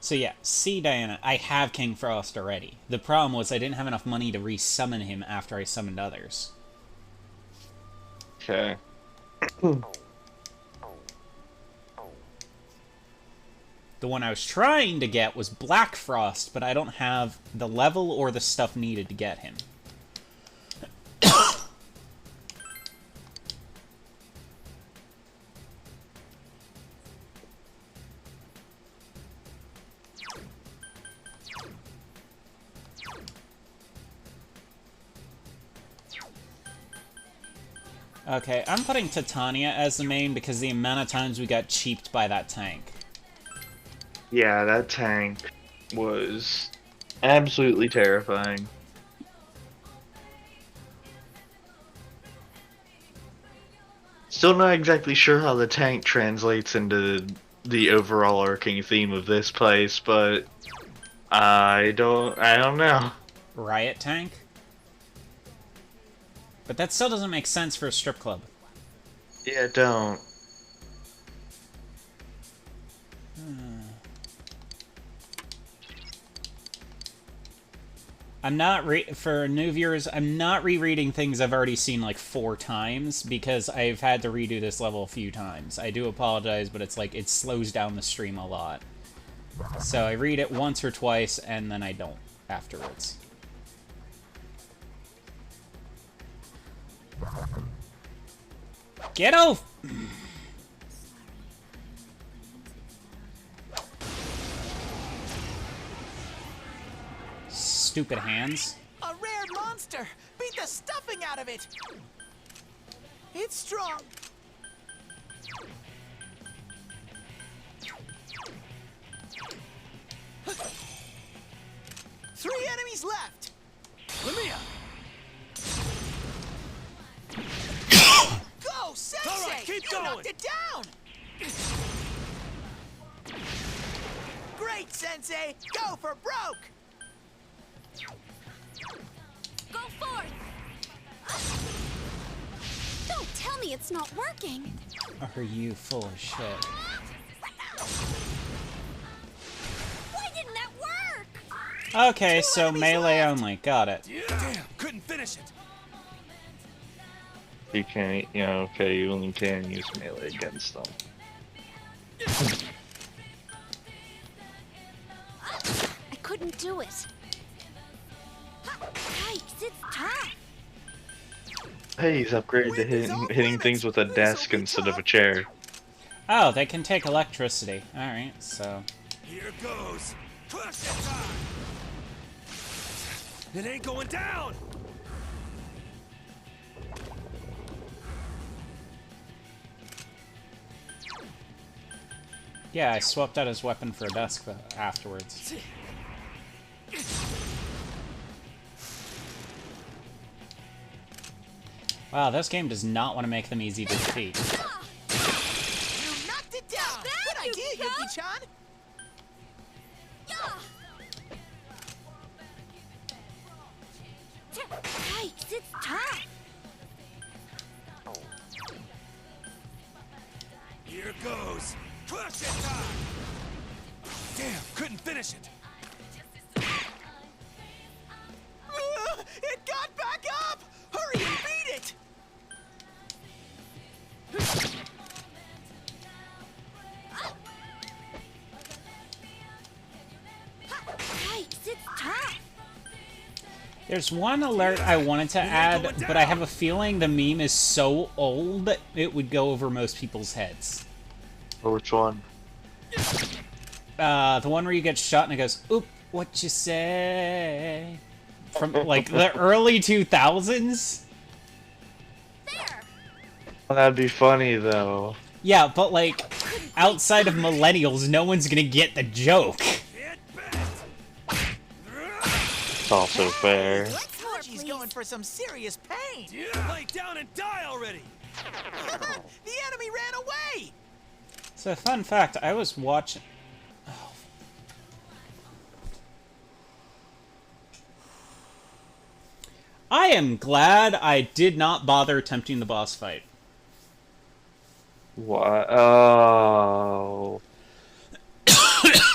A: So yeah, see, Diana, I have King Frost already. The problem was I didn't have enough money to re-summon him after I summoned others.
B: Okay.
A: The one I was trying to get was Black Frost, but I don't have the level or the stuff needed to get him. Okay, I'm putting Titania as the main because the amount of times we got cheaped by that tank.
B: Yeah, that tank was absolutely terrifying. Still not exactly sure how the tank translates into the overall arcing theme of this place, but I don't know.
A: Riot tank? But that still doesn't make sense for a strip club.
B: Yeah, don't.
A: I'm not for new viewers, I'm not rereading things I've already seen like 4 times because I've had to redo this level a few times. I do apologize, but it's like it slows down the stream a lot. So I read it once or twice and then I don't afterwards. Get off! Stupid hands.
C: A rare monster! Beat the stuffing out of it! It's strong! 3 enemies left! Lamia! Go, Sensei!
E: All right, keep
C: you
E: going.
C: knocked it down! Great, Sensei! Go for broke!
E: Go forth! Don't tell me it's not working!
A: Are you full of shit?
E: Why didn't that work?
A: Okay, so melee only. Got it.
C: Damn, couldn't finish it.
B: You can't, okay, you only can use melee against them.
E: I couldn't do it. Yikes, it's tough.
B: Hey, he's upgraded to hitting things with a desk instead of a chair.
A: Oh, they can take electricity. Alright, so...
C: Here goes. Crush it time. It ain't going down.
A: Yeah, I swapped out his weapon for a desk afterwards. Wow, this game does not want to make them easy to defeat.
C: You knocked it down. Good idea, Yuki-chan.
E: Yikes, it's tough.
C: Here goes. Crush it time. Damn, couldn't finish it. It got back up. Hurry and beat it.
E: Yikes, it's tough.
A: There's one alert I wanted to add, but I have a feeling the meme is so old it would go over most people's heads.
B: Which one?
A: The one where you get shot and it goes, "Oop, what you say?" From, like, the early 2000s?
E: There.
B: Well, that'd be funny, though.
A: Yeah, but, like, outside of millennials, no one's gonna get the joke.
C: Get bent.
B: It's also fair.
C: Hachi's going for some serious pain. Lay down and die already. The enemy ran away.
A: So, fun fact, I was watching... I am glad I did not bother attempting the boss fight.
B: What? Oh.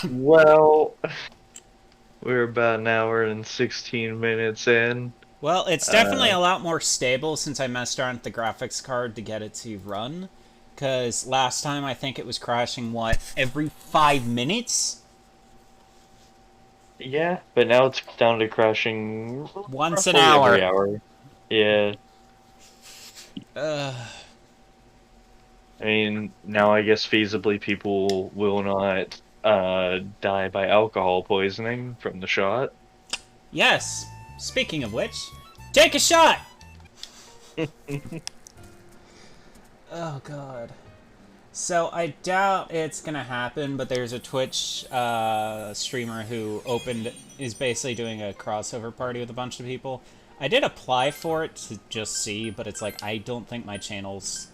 B: Well, we're about an hour and 16 minutes in.
A: Well, it's definitely a lot more stable since I messed around with the graphics card to get it to run. Because last time I think it was crashing, what, every 5 minutes?
B: Yeah, but now it's down to crashing
A: Once an
B: roughly
A: hour.
B: every hour. Yeah. I mean, now I guess feasibly people will not die by alcohol poisoning from the shot.
A: Yes. Speaking of which, take a shot! Oh, God. So, I doubt it's gonna happen, but there's a Twitch streamer who is basically doing a crossover party with a bunch of people. I did apply for it to just see, but it's like, I don't think my channel's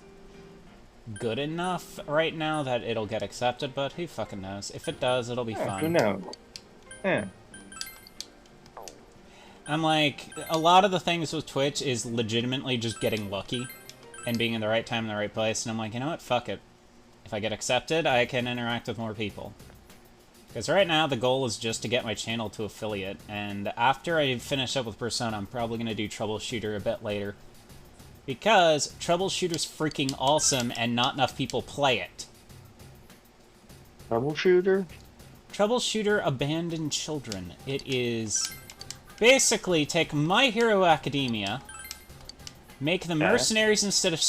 A: good enough right now that it'll get accepted, but who fucking knows. If it does, it'll be fine.
B: Who knows? Yeah.
A: I'm like, a lot of the things with Twitch is legitimately just getting lucky and being in the right time in the right place, and I'm like, you know what, fuck it. If I get accepted, I can interact with more people. Because right now, the goal is just to get my channel to affiliate, and after I finish up with Persona, I'm probably going to do Troubleshooter a bit later. Because Troubleshooter's freaking awesome, and not enough people play it.
B: Troubleshooter?
A: Troubleshooter Abandoned Children. It is... basically, take My Hero Academia, make them mercenaries instead of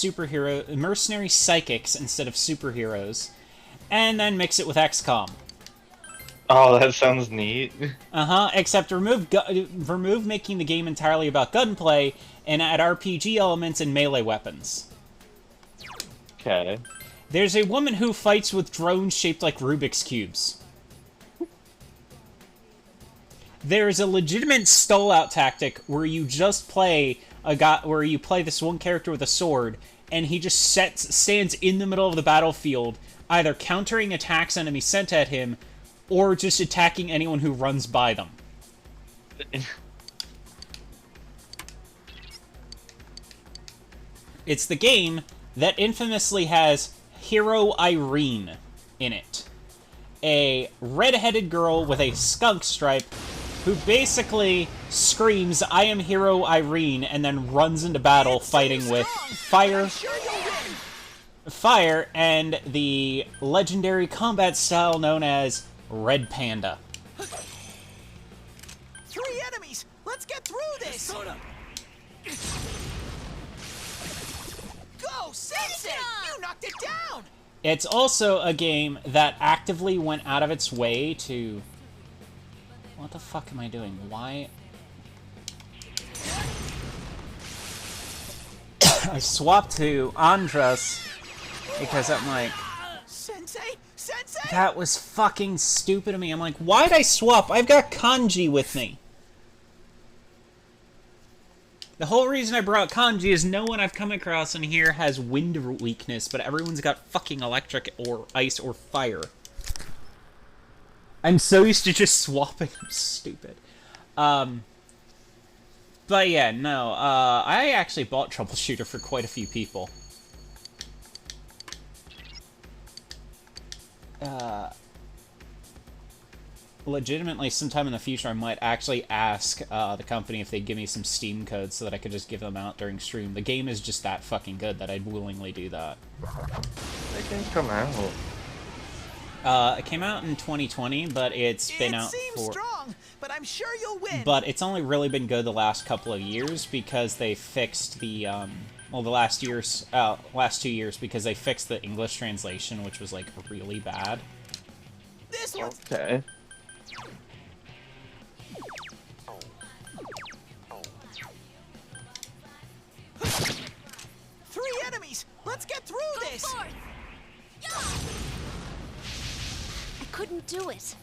A: mercenary psychics instead of superheroes, and then mix it with XCOM.
B: Oh, that sounds neat.
A: Except remove making the game entirely about gunplay, and add RPG elements and melee weapons.
B: Okay.
A: There's a woman who fights with drones shaped like Rubik's Cubes. There is a legitimate stall-out tactic where you just play this one character with a sword, and he just stands in the middle of the battlefield, either countering attacks enemies sent at him, or just attacking anyone who runs by them. It's the game that infamously has Hero Irene in it. A red-headed girl with a skunk stripe who basically screams, "I am Hero Irene," and then runs into battle fighting with fire and the legendary combat style known as Red Panda.
C: 3 enemies! Let's get through this! Go, Sensei! You knocked it down!
A: It's also a game that actively went out of its way to... What the fuck am I doing? Why... I swapped to Andras because I'm like...
C: Sensei? Sensei?
A: That was fucking stupid of me. I'm like, why'd I swap? I've got Kanji with me. The whole reason I brought Kanji is no one I've come across in here has wind weakness, but everyone's got fucking electric or ice or fire. I'm so used to just swapping. I'm stupid. But yeah, no, I actually bought Troubleshooter for quite a few people. Legitimately, sometime in the future, I might actually ask the company if they'd give me some Steam codes so that I could just give them out during stream. The game is just that fucking good that I'd willingly do that.
B: They can come out.
A: It came out in 2020, but it's been out for...
C: strong, but I'm sure you'll win.
A: But it's only really been good the last couple of years because they fixed the, well, the last 2 years because they fixed the English translation, which was, like, really bad.
C: This one's...
B: Okay.
C: Three enemies! Let's get through this!
E: I couldn't do it.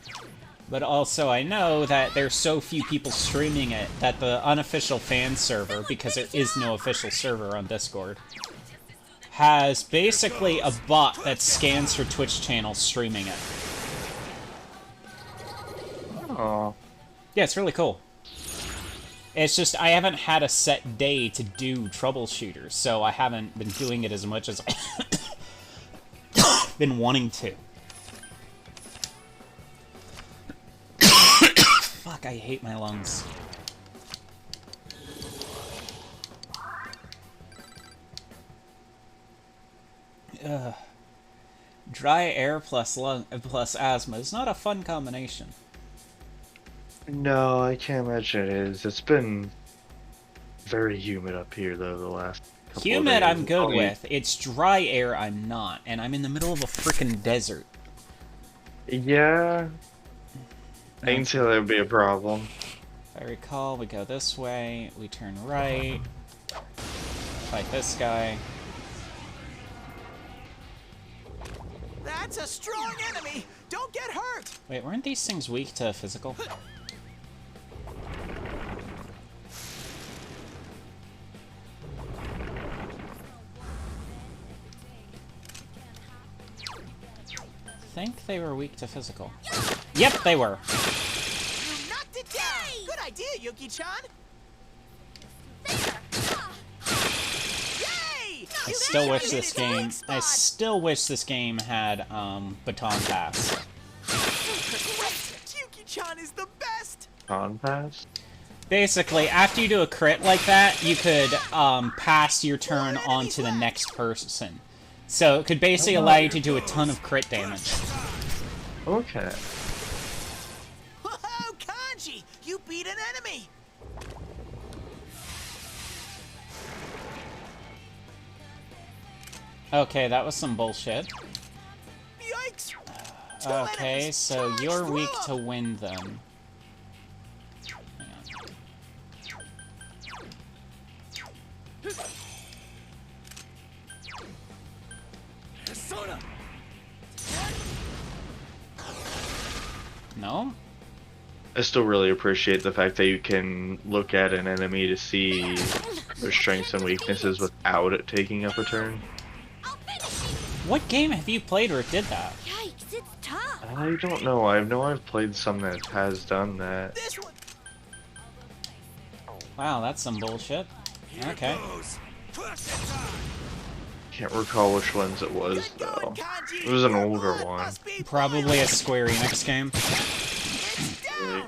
A: But also, I know that there's so few people streaming it that the unofficial fan server, because there is no official server on Discord, has basically a bot that scans for Twitch channels streaming it.
B: Oh.
A: Yeah, it's really cool. It's just, I haven't had a set day to do Troubleshooters, so I haven't been doing it as much as I've been wanting to. Fuck, I hate my lungs. Ugh. Dry air plus asthma is not a fun combination.
B: No, I can't imagine it is. It's been very humid up here, though, the last couple
A: Humid
B: of days.
A: I'm good with. It's dry air I'm not, and I'm in the middle of a frickin' desert.
B: Yeah. I can see that would be a problem.
A: If I recall, we go this way, we turn right, fight this guy.
C: That's a strong enemy! Don't get hurt!
A: Wait, weren't these things weak to physical? I think they were weak to physical. Yep, they were.
C: You knocked it down! Good idea, Yuki-chan! Yay!
A: I still wish this game. I still wish this game had baton pass.
C: Yuki-chan is the best!
B: On pass?
A: Basically, after you do a crit like that, you could pass your turn on to the next person. So it could basically allow you to do a ton of crit damage.
B: Okay.
C: Whoa, Kanji! You beat an enemy!
A: Okay, that was some bullshit.
C: Yikes!
A: Okay,
C: enemies.
A: so
C: Charge
A: you're weak
C: through
A: to
C: 'em.
A: wind then. Hang on. No?
B: I still really appreciate the fact that you can look at an enemy to see their strengths and weaknesses without it taking up a turn.
E: I'll finish it.
A: What game have you played where it did that?
E: Yikes, it's tough.
B: I don't know. I know I've played some that has done that.
C: This one.
A: Wow, that's some bullshit. Okay.
B: Can't recall which ones it was
C: Good going,
B: though.
C: Kanji.
B: It was an
C: Your
B: older
C: blood
B: one.
C: must be
A: Probably
C: boiling.
A: a Square Enix game.
C: It's down.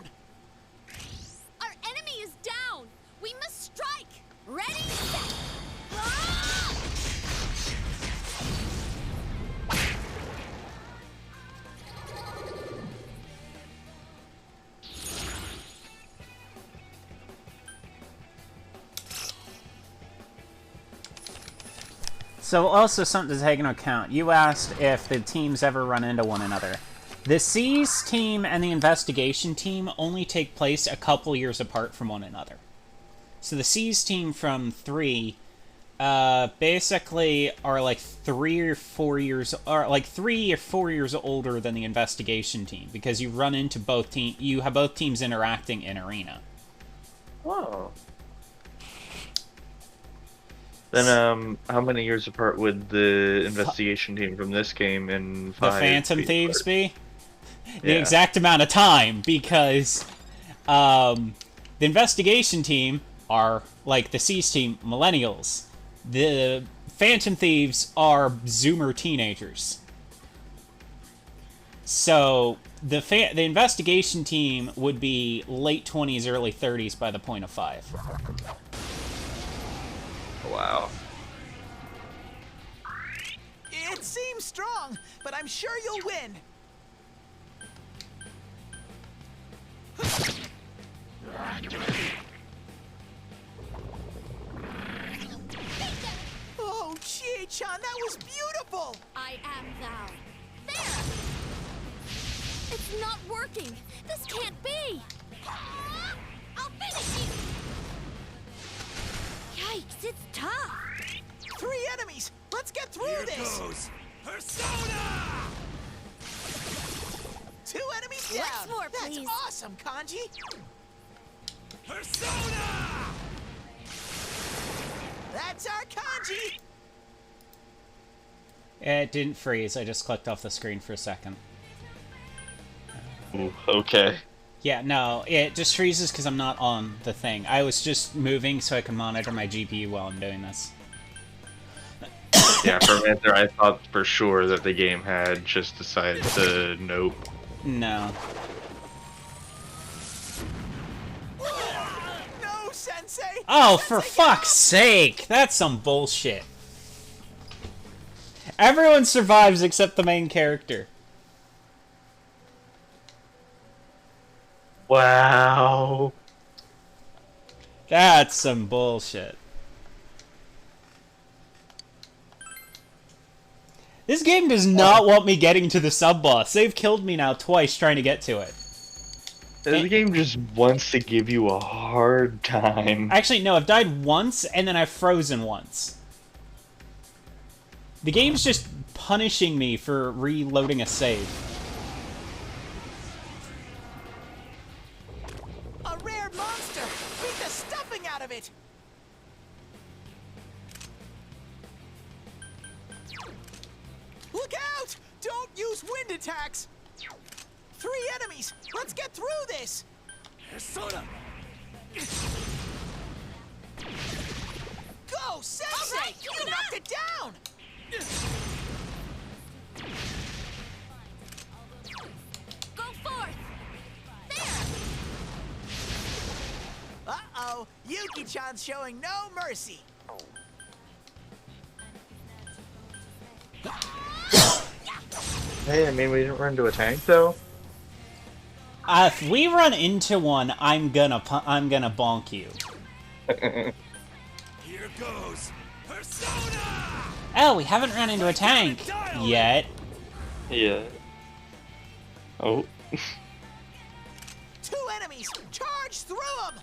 E: Our enemy is down. We must strike. Ready, set. Ah!
A: So also something to take into account. You asked if the teams ever run into one another. The Seize team and the Investigation team only take place a couple years apart from one another. So the Seize team from 3 basically are like 3 or 4 years, or like 3 or 4 years older than the Investigation team, because you run into both teams. You have both teams interacting in Arena.
B: Oh. Then, how many years apart would the investigation team from this game in
A: The
B: 5
A: Phantom
B: be
A: Thieves
B: apart?
A: be? The
B: Yeah.
A: exact amount of time, because the Investigation team are, like the Seize team, millennials. The Phantom Thieves are Zoomer teenagers. So the Investigation team would be late 20s, early 30s by the point of 5.
B: Wow.
C: It seems strong, but I'm sure you'll win. Oh, Chie-chan, that was beautiful!
E: I am thou. There! It's not working! This can't be! Ah! I'll finish you! Yikes, it's tough!
C: 3 enemies! Let's get through this!
F: Goes Persona!
C: 2 enemies
E: Once
C: down!
E: more,
C: That's
E: please.
C: awesome, Kanji!
F: Persona!
C: That's our Kanji!
A: It didn't freeze, I just clicked off the screen for a second.
B: Ooh, okay.
A: Yeah, no, it just freezes because I'm not on the thing. I was just moving so I can monitor my GPU while I'm doing this.
B: Yeah, for a minute there, I thought for sure that the game had just decided to nope.
A: No.
C: No, Sensei!
A: Oh, for
C: Sensei, get
A: fuck's sake! That's some bullshit. Everyone survives except the main character.
B: Wow.
A: That's some bullshit. This game does not want me getting to the sub-boss. They've killed me now twice trying to get to it.
B: This game just wants to give you a hard time.
A: Actually, no, I've died once, and then I've frozen once. The game's just punishing me for reloading a save.
C: A rare monster! Beat the stuffing out of it! Look out! Don't use wind attacks! 3 enemies! Let's get through this!
F: Persona!
C: Go, Sensei!
E: All right,
C: You
E: keep it
C: knocked
E: up!
C: it down!
E: Go forth! There!
C: Uh-oh! Yuki-chan's showing no mercy!
B: Hey, I mean, we didn't run into a tank though.
A: If we run into one, I'm gonna bonk you.
F: Here goes Persona!
A: Oh, we haven't run into a tank yet.
B: Yeah. Oh.
C: 2 enemies! Charge through them!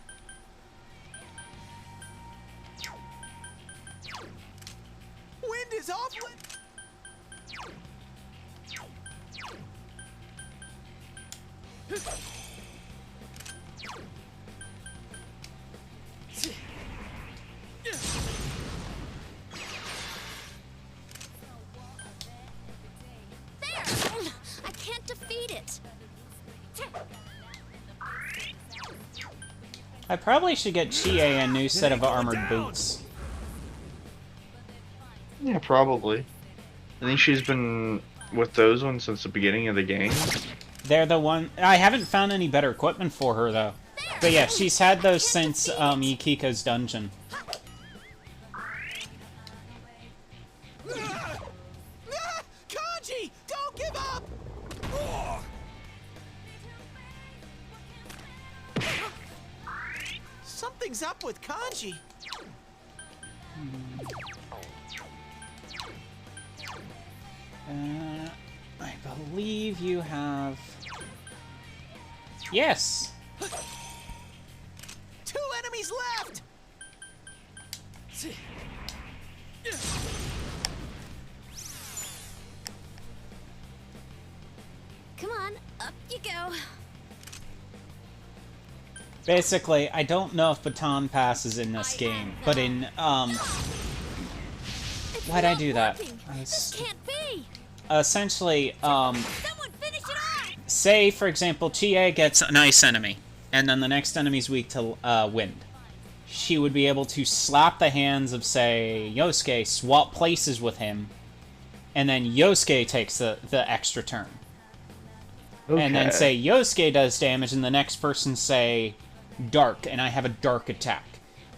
C: Wind is off.
E: There! I can't defeat it! it!
A: I probably should get Chie a new set of armored boots.
B: Yeah, probably. I think she's been with those ones since the beginning of the game.
A: They're the one... I haven't found any better equipment for her, though. But yeah, she's had those since Yukiko's dungeon.
C: Kanji, don't give up! Something's up with Kanji.
A: I believe you have... Yes!
C: 2 enemies left!
E: Come on, up you go.
A: Basically, I don't know if Baton Pass is in this game, but in,
E: It's
A: why'd I
E: not
A: do that?
E: working. This can't be.
A: Essentially,
E: Someone finish it off!
A: say, for example, Chie gets an ice enemy, and then the next enemy's weak to wind. She would be able to slap the hands of, say, Yosuke, swap places with him, and then Yosuke takes the extra turn. And then say Yosuke does damage, and the next person say Dark, and I have a Dark attack.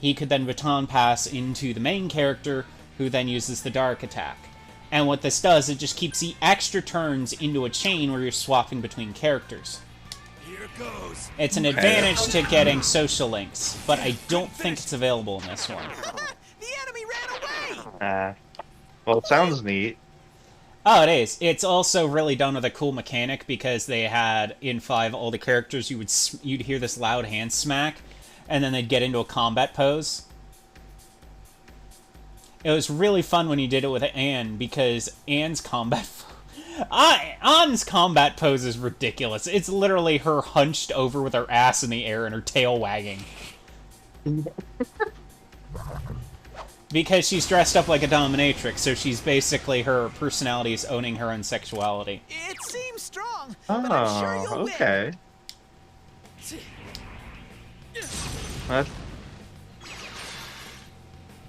A: He could then baton pass into the main character, who then uses the Dark attack. And what this does, it just keeps the extra turns into a chain where you're swapping between characters.
F: Here goes.
A: It's an advantage to getting social links, but I don't think it's available in this one.
C: The enemy ran away!
B: Well, it sounds neat.
A: Oh, it is. It's also really done with a cool mechanic because they had in 5 all the characters you'd hear this loud hand smack, and then they'd get into a combat pose. It was really fun when you did it with Anne because Anne's combat Anne's combat pose is ridiculous. It's literally her hunched over with her ass in the air and her tail wagging. Because she's dressed up like a dominatrix, so she's basically, her personality is owning her own sexuality.
C: It seems strong, but I'm sure
B: Oh,
C: you'll win.
B: okay. That...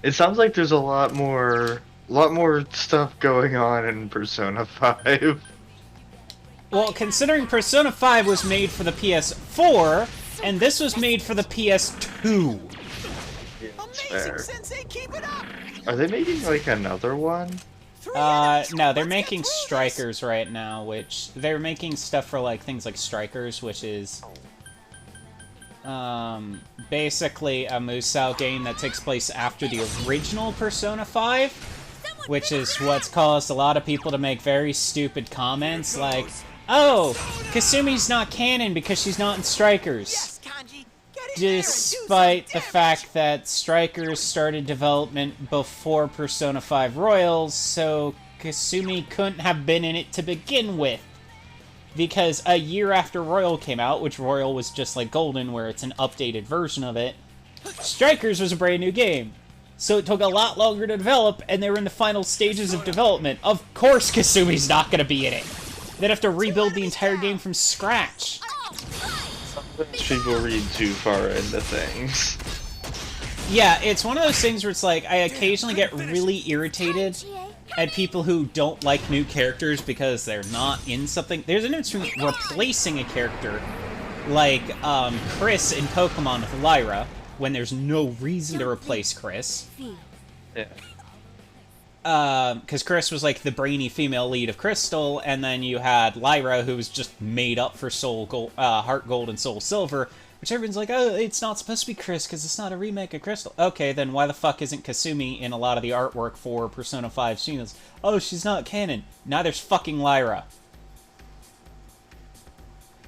B: It sounds like there's a lot more stuff going on in Persona 5.
A: Well, considering Persona 5 was made for the PS4, and this was made for the PS2.
C: Amazing,
B: Fair.
C: Sensei, keep it up!
B: Are they making like another one?
C: 3 enemies.
A: No, they're
C: Let's
A: making
C: get through this.
A: Strikers right now, which... They're making stuff for, like, things like Strikers, which is... basically a Musou game that takes place after the original Persona 5, which is what's caused a lot of people to make very stupid comments like, "Oh, Kasumi's not canon because she's not in Strikers."
C: Yes, Kanji, get in there and do some
A: Despite the
C: damage.
A: fact that Strikers started development before Persona 5 Royals, so Kasumi couldn't have been in it to begin with. Because a year after Royal came out, which Royal was just like Golden, where it's an updated version of it, Strikers was a brand new game. So it took a lot longer to develop, and they were in the final stages of development. Of course Kasumi's not going to be in it. They'd have to rebuild the entire game from scratch.
B: People read too far into things.
A: Yeah, it's one of those things where it's like, I occasionally get really irritated at people who don't like new characters because they're not in something. There's a difference between replacing a character, like Chris in Pokemon with Lyra, when there's no reason to replace Chris.
B: Yeah.
A: Because Chris was like the brainy female lead of Crystal, and then you had Lyra, who was just made up for Soul Gold, Heart Gold and Soul Silver, which everyone's like, oh, it's not supposed to be Chris because it's not a remake of Crystal. Okay, then why the fuck isn't Kasumi in a lot of the artwork for Persona 5 Xenos? Oh, she's not canon. Neither's fucking Lyra.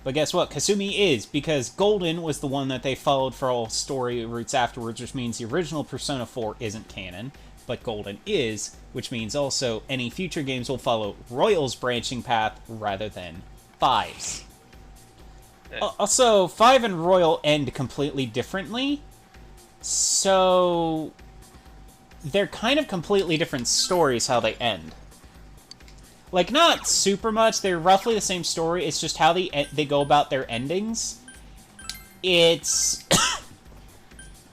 A: But guess what? Kasumi is, because Golden was the one that they followed for all story routes afterwards, which means the original Persona 4 isn't canon, but Golden is, which means also any future games will follow Royal's branching path rather than 5's. Also, 5 and Royal end completely differently, so they're kind of completely different stories how they end. Like, not super much. They're roughly the same story. It's just how they go about their endings. It's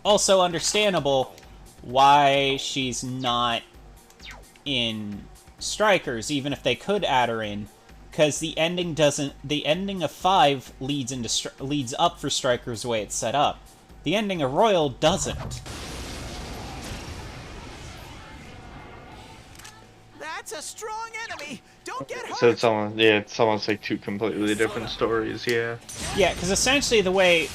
A: also understandable why she's not in Strikers, even if they could add her in, because the ending doesn't. The ending of 5 leads up for Strikers the way it's set up. The ending of Royal doesn't.
C: That's a strong enemy. Don't get hurt.
B: So it's almost like two completely different stories. Yeah.
A: Yeah, because essentially the way,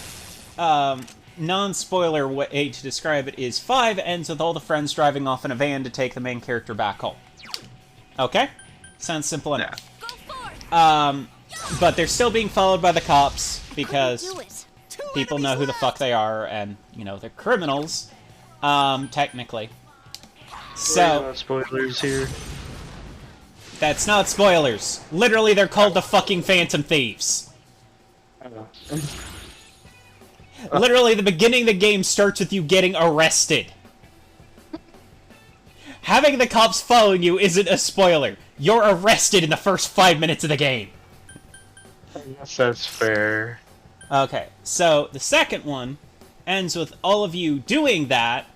A: non-spoiler way to describe it is 5 ends with all the friends driving off in a van to take the main character back home. Okay? Sounds simple enough.
E: Go for it.
A: But they're still being followed by the cops because
E: Do it.
A: people know who the fuck they are, and, you know, they're criminals, technically. So,
B: Spoilers here.
A: that's not spoilers. Literally, they're called the fucking Phantom Thieves. Literally, the beginning of the game starts with you getting arrested. Having the cops following you isn't a spoiler. You're arrested in the first 5 minutes of the game.
B: I guess that's fair.
A: Okay, so the second one ends with all of you doing that,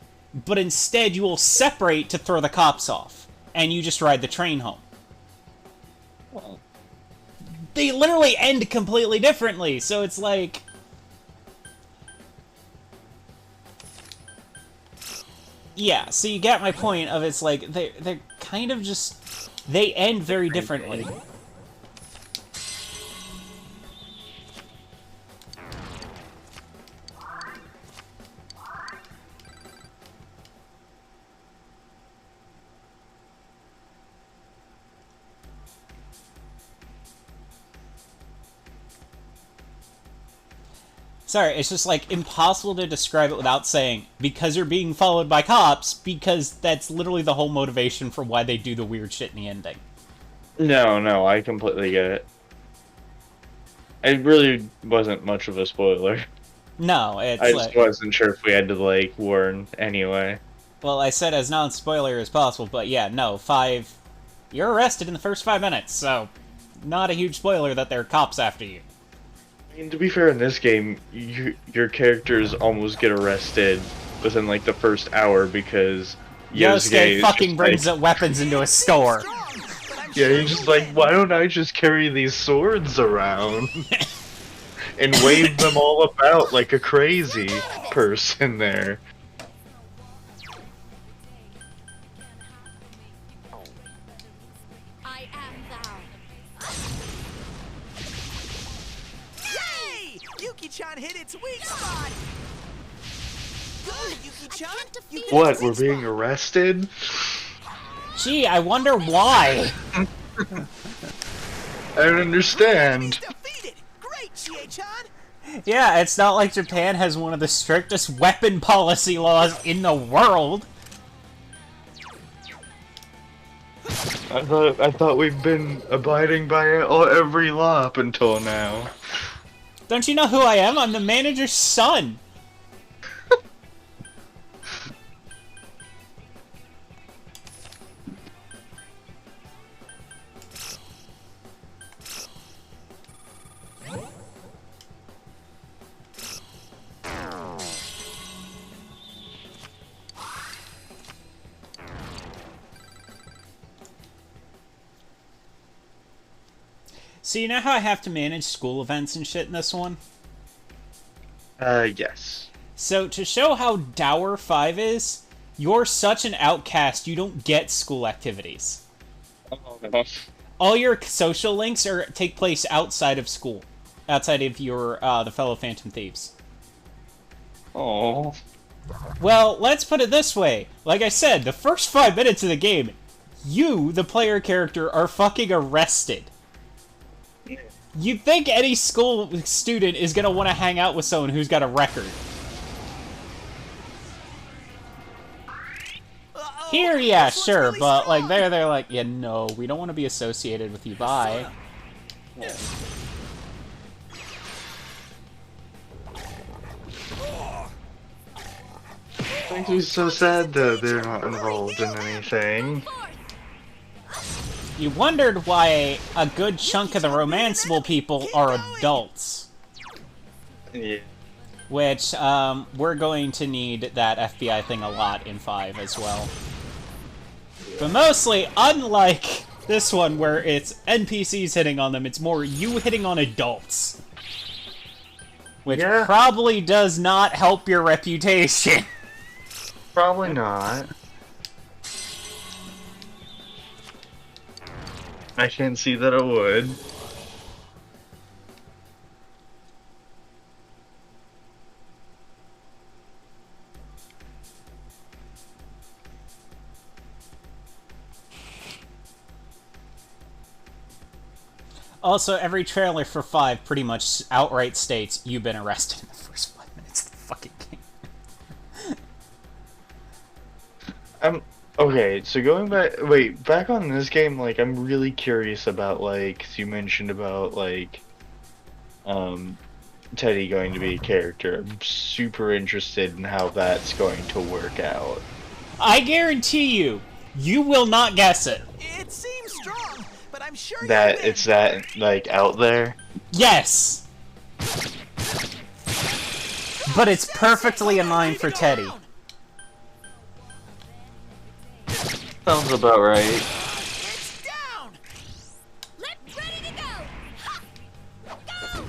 A: but instead you will separate to throw the cops off, and you just ride the train home. They literally end completely differently, so it's like... Yeah, so you get my point of it's like, they're kind of just... They end very differently. Sorry, it's just, like, impossible to describe it without saying, because you're being followed by cops, because that's literally the whole motivation for why they do the weird shit in the ending.
B: No, I completely get it. It really wasn't much of a spoiler.
A: No, it's
B: I
A: like...
B: just wasn't sure if we had to, like, warn anyway.
A: Well, I said as non-spoiler as possible, but yeah, no, 5... You're arrested in the first 5 minutes, so... Not a huge spoiler that there are cops after you.
B: I mean, to be fair, in this game, your characters almost get arrested within, like, the first hour because
A: Yosuke fucking brings up weapons into a store.
B: Yeah, he's just like, why don't I just carry these swords around and wave them all about like a crazy person there?
E: I am thou.
C: Yay! Yuki-chan hit its weak spot. Good, Yuki-chan.
B: What, we're being arrested?
A: Gee, I wonder why.
B: I don't understand.
C: Defeated. Great, Chie-chan.
A: Yeah, it's not like Japan has one of the strictest weapon policy laws in the world.
B: I thought we've been abiding by every law up until now.
A: Don't you know who I am? I'm the manager's son. So you know how I have to manage school events and shit in this one?
B: Yes.
A: So to show how dour 5 is, you're such an outcast you don't get school activities.
B: Oh.
A: All your social links take place outside of school. Outside of your, the fellow Phantom Thieves.
B: Oh.
A: Well, let's put it this way. Like I said, the first 5 minutes of the game, you, the player character, are fucking arrested. You'd think any school student is gonna want to hang out with someone who's got a record. Here, yeah, sure,
C: really
A: but,
C: strong.
A: like, they're like, yeah, no, we don't want to be associated with you, bye.
B: Makes me so sad though they're not involved in anything.
A: You wondered why a good chunk of the romanceable people are adults.
B: Yeah.
A: Which, we're going to need that FBI thing a lot in 5 as well. But mostly, unlike this one where it's NPCs hitting on them, it's more you hitting on adults. Which probably does not help your reputation.
B: Probably not. I can see that it would.
A: Also, every trailer for 5 pretty much outright states you've been arrested in the first 5 minutes of the fucking game.
B: Okay, so going back on this game, like, I'm really curious about, like, you mentioned about, like, Teddy going to be a character. I'm super interested in how that's going to work out.
A: I guarantee you, you will not guess it.
C: It seems strong, but I'm sure
B: That
C: you'll win.
B: it's that, like, out there?
A: Yes! But it's perfectly in line for Teddy.
B: Sounds about right.
C: It's down.
E: Let's ready to go. Ha! Go!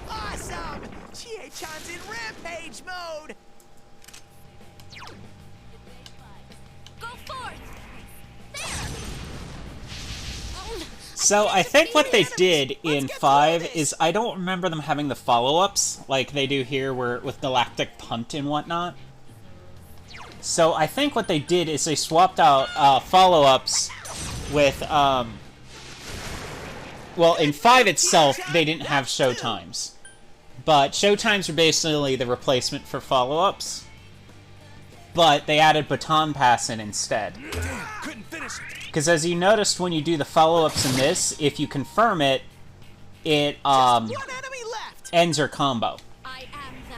C: Awesome. Chie-chan's in rampage mode.
E: Go forth. There. Oh,
A: So I think what they did in 5 is I don't remember them having the follow-ups like they do here where with Galactic Punt and whatnot. So I think what they did is they swapped out follow-ups with, well, in 5 itself, they didn't have showtimes. But showtimes are basically the replacement for follow-ups. But they added baton pass in instead.
F: Couldn't finish it.
A: Because as you noticed when you do the follow-ups in this, if you confirm it, it,
C: One enemy left.
A: ends your combo.
E: I am thou.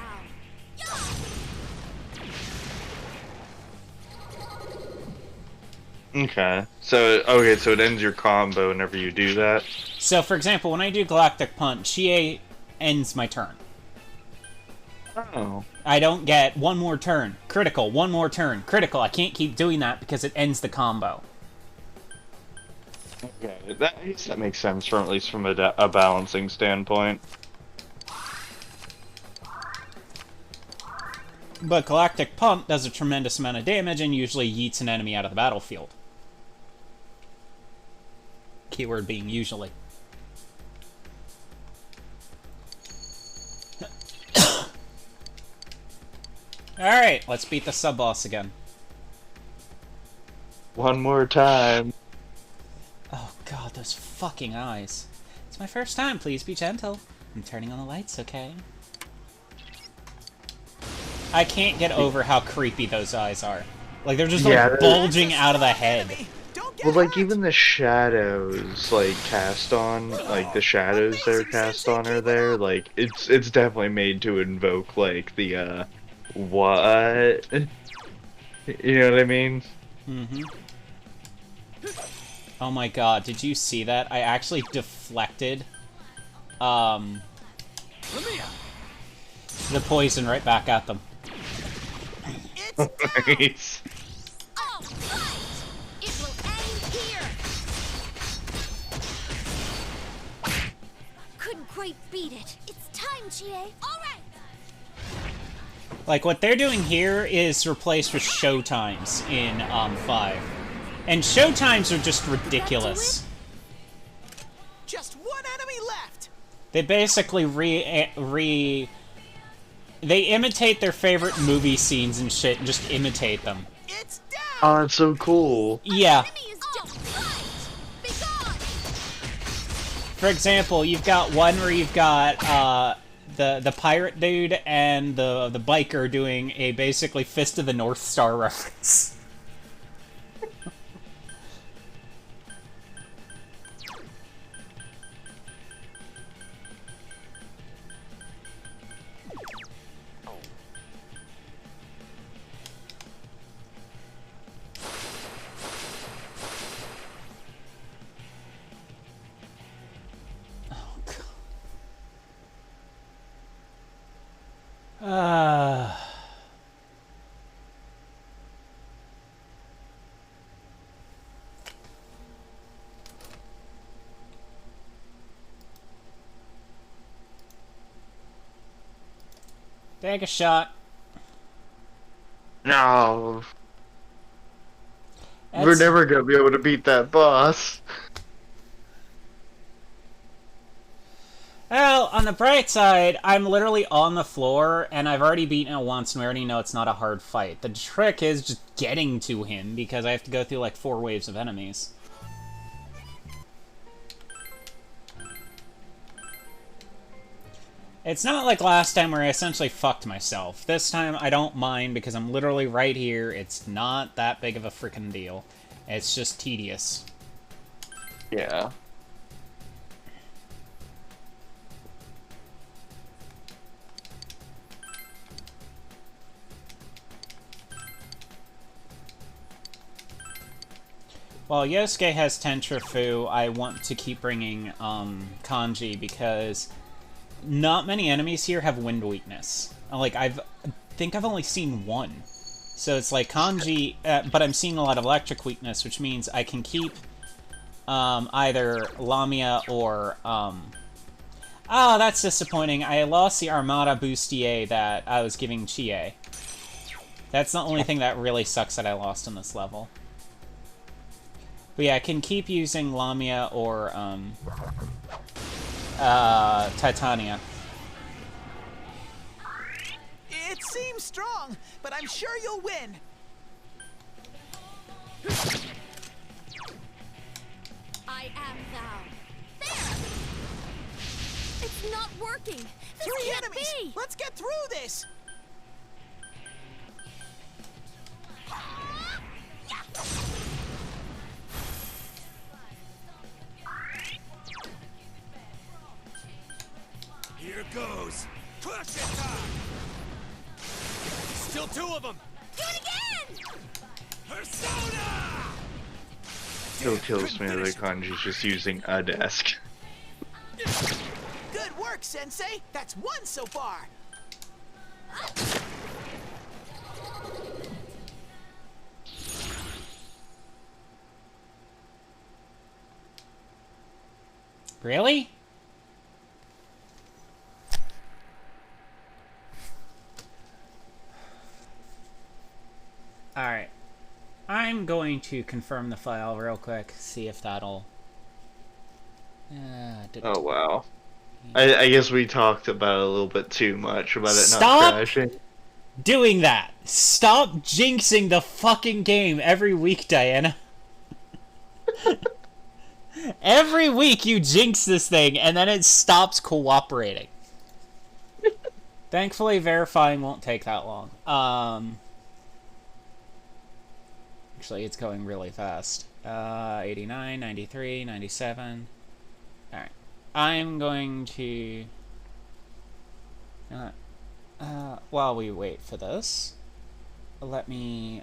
B: Okay. So it ends your combo whenever you do that.
A: So, for example, when I do Galactic Punt, Chie ends my turn.
B: Oh.
A: I don't get one more turn, critical, one more turn, critical. I can't keep doing that because it ends the combo.
B: Okay. I guess that makes sense from at least from a balancing standpoint.
A: But Galactic Punt does a tremendous amount of damage and usually yeets an enemy out of the battlefield. Keyword being usually. Alright, let's beat the sub-boss again.
B: One more time.
A: Oh god, those fucking eyes. It's my first time, please be gentle. I'm turning on the lights, okay? I can't get over how creepy those eyes are. Like, they're just
B: Yeah,
A: like
B: they're-
A: bulging out of the head.
C: Don't get
B: Well, like,
C: hurt.
B: even the shadows, like, cast on, like, the shadows they're cast on are there, like, it's definitely made to invoke, like, the, what? You know what I mean?
A: Mm-hmm. Oh my god, did you see that? I actually deflected, the poison right back at them.
C: It's down.
B: Nice.
E: All right. It will end here. Couldn't quite beat it. It's time, Chie. All right.
A: Like, what they're doing here is replaced with showtimes in, 5. And showtimes are just ridiculous.
C: Just one enemy left.
A: They basically they imitate their favorite movie scenes and shit and just imitate them.
C: It's down.
B: Oh, that's so cool.
A: Yeah.
E: Enemy is all right. Be gone.
A: For example, you've got one where you've got, the pirate dude and the biker doing a basically Fist of the North Star reference. Take a shot.
B: No. We're
A: That's-
B: never gonna be able to beat that boss.
A: Well, on the bright side, I'm literally on the floor, and I've already beaten it once, and we already know it's not a hard fight. The trick is just getting to him, because I have to go through like 4 waves of enemies. It's not like last time where I essentially fucked myself. This time, I don't mind, because I'm literally right here. It's not that big of a freaking deal. It's just tedious.
B: Yeah.
A: While Yosuke has Tentrifu, I want to keep bringing Kanji because not many enemies here have wind weakness. Like, I think I've only seen one. So it's like Kanji, but I'm seeing a lot of electric weakness, which means I can keep either Lamia or... Oh, that's disappointing. I lost the Armada Bustier that I was giving Chie. That's the only thing that really sucks that I lost in this level. But yeah, I can keep using Lamia or, Titania.
C: It seems strong, but I'm sure you'll win.
E: I am thou. There! It's not working! This
C: 3
E: can't
C: enemies!
E: be!
C: Let's get through this!
F: Here goes. Crush it time. Still 2 of them.
E: Do it again!
F: Persona!
B: Still kills me that Kanji's just using a desk.
C: Good work, Sensei! That's 1 so far!
A: Really? Alright. I'm going to confirm the file real quick, see if that'll...
B: Oh wow. I guess we talked about it a little bit too much about it
A: Stop
B: not crashing.
A: doing that! Stop jinxing the fucking game every week, Diana. Every week you jinx this thing, and then it stops cooperating. Thankfully, verifying won't take that long. Actually, it's going really fast. 89, 93, 97. Alright. I'm going to... while we wait for this, let me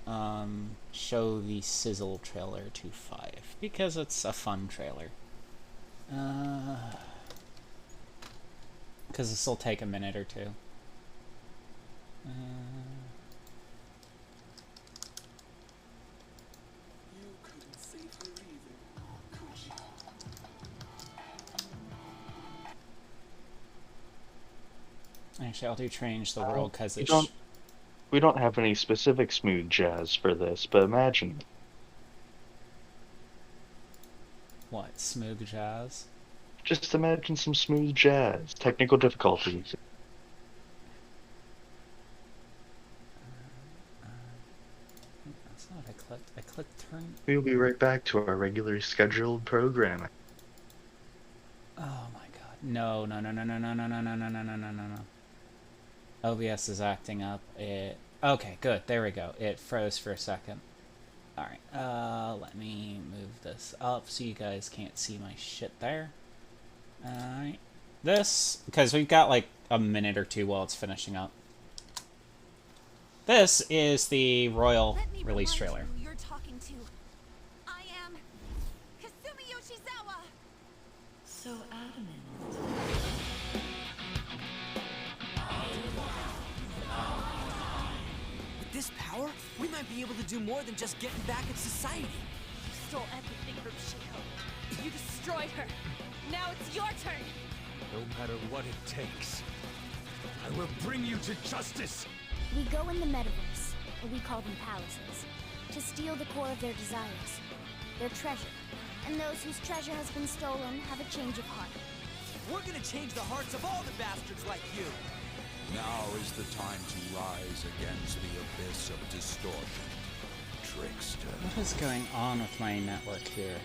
A: show the Sizzle trailer to 5, because it's a fun trailer. Because this will take a minute or 2. Actually, I'll do Change the World because it's...
B: We don't have any specific smooth jazz for this, but imagine.
A: What, smooth jazz?
B: Just imagine some smooth jazz. Technical difficulties.
A: That's not what I clicked. I clicked turn...
B: We'll be right back to our regularly scheduled programming.
A: Oh my god. No, no, no, no, no, no, no, no, no, no, no, no, no, no, no. OBS is acting up. It... Okay, good. There we go. It froze for a second. Alright, let me move this up so you guys can't see my shit there. Alright. This, because we've got like a minute or 2 while it's finishing up. This is the Royal release trailer.
E: Who you're talking to. I am Kasumi Yoshizawa.
G: So adamant.
C: With this power, we might be able to do more than just getting back at society.
E: You stole everything from Shiko. You destroyed her. Now it's your turn.
F: No matter what it takes. I will bring you to justice.
E: We go in the metaverse, or we call them palaces, to steal the core of their desires, their treasure. And those whose treasure has been stolen have a change of heart.
C: We're gonna change the hearts of all the bastards like you.
H: Now is the time to rise against the abyss of distortion, trickster.
A: What is going on with my network here?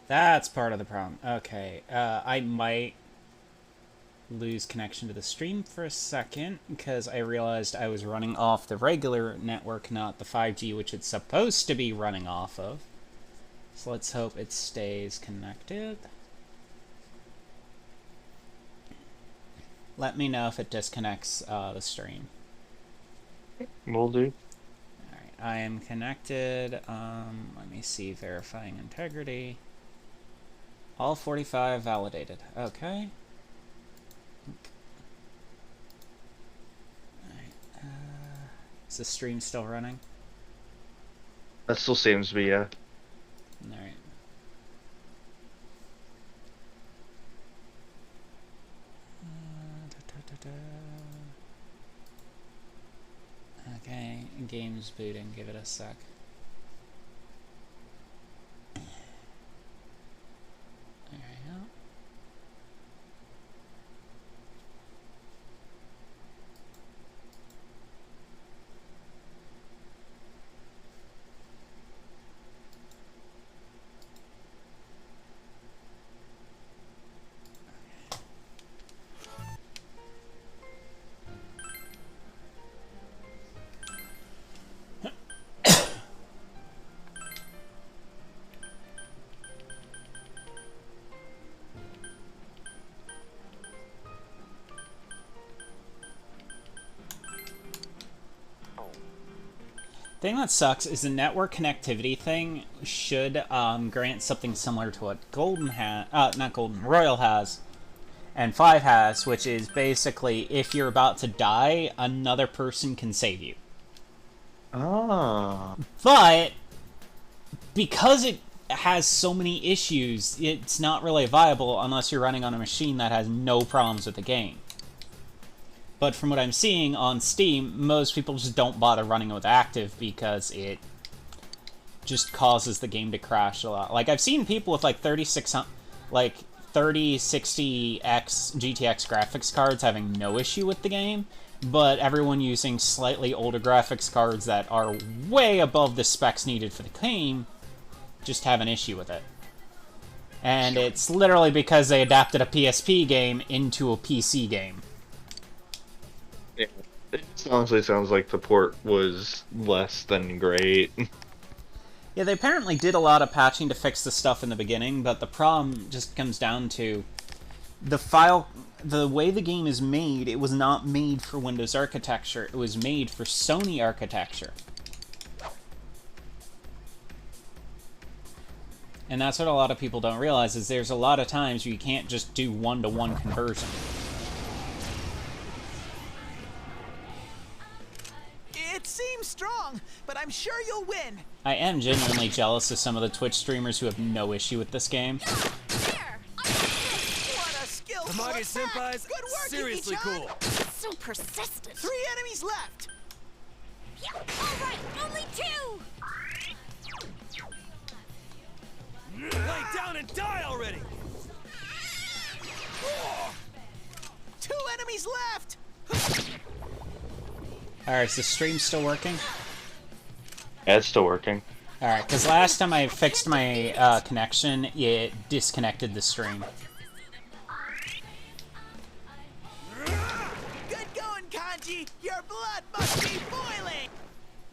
A: That's part of the problem. Okay, I might lose connection to the stream for a second because I realized I was running off the regular network, not the 5G, which it's supposed to be running off of. So let's hope it stays connected. Let me know if it disconnects the stream.
B: Will do.
A: Alright, I am connected. Let me see, verifying integrity. All 45 validated. Okay. Alright, is the stream still running?
B: That still seems to be, yeah.
A: Alright. Okay, game's booting. Give it a sec. There we go. Thing that sucks is the network connectivity thing should grant something similar to what Royal has, and 5 has, which is basically if you're about to die, another person can save you.
B: Ah.
A: But because it has so many issues, it's not really viable unless you're running on a machine that has no problems with the game. But from what I'm seeing on Steam, most people just don't bother running with active because it just causes the game to crash a lot. Like, I've seen people with like 3060X GTX graphics cards having no issue with the game, but everyone using slightly older graphics cards that are way above the specs needed for the game just have an issue with it. And it's literally because they adapted a PSP game into a PC game.
B: Yeah. It honestly sounds like the port was less than great.
A: Yeah, they apparently did a lot of patching to fix the stuff in the beginning, but the problem just comes down to the way the game is made. It was not made for Windows architecture. It was made for Sony architecture. And that's what a lot of people don't realize, is there's a lot of times where you can't just do one-to-one conversion.
C: It seems strong, but I'm sure you'll win.
A: I am genuinely jealous of some of the Twitch streamers who have no issue with this game.
E: There!
C: What a skillful
F: Tamage
C: attack.
F: Senpai's
C: Good work,
F: seriously
C: Yuki-chan.
F: cool.
E: So persistent.
C: 3 enemies left.
E: Yeah, all right, only 2.
F: Lay down and die already.
C: 2 enemies left.
A: Alright, is the stream still working?
B: Yeah, it's still working.
A: Alright, because last time I fixed my connection, it disconnected the stream.
C: Good going, Kanji. Your blood must be boiling.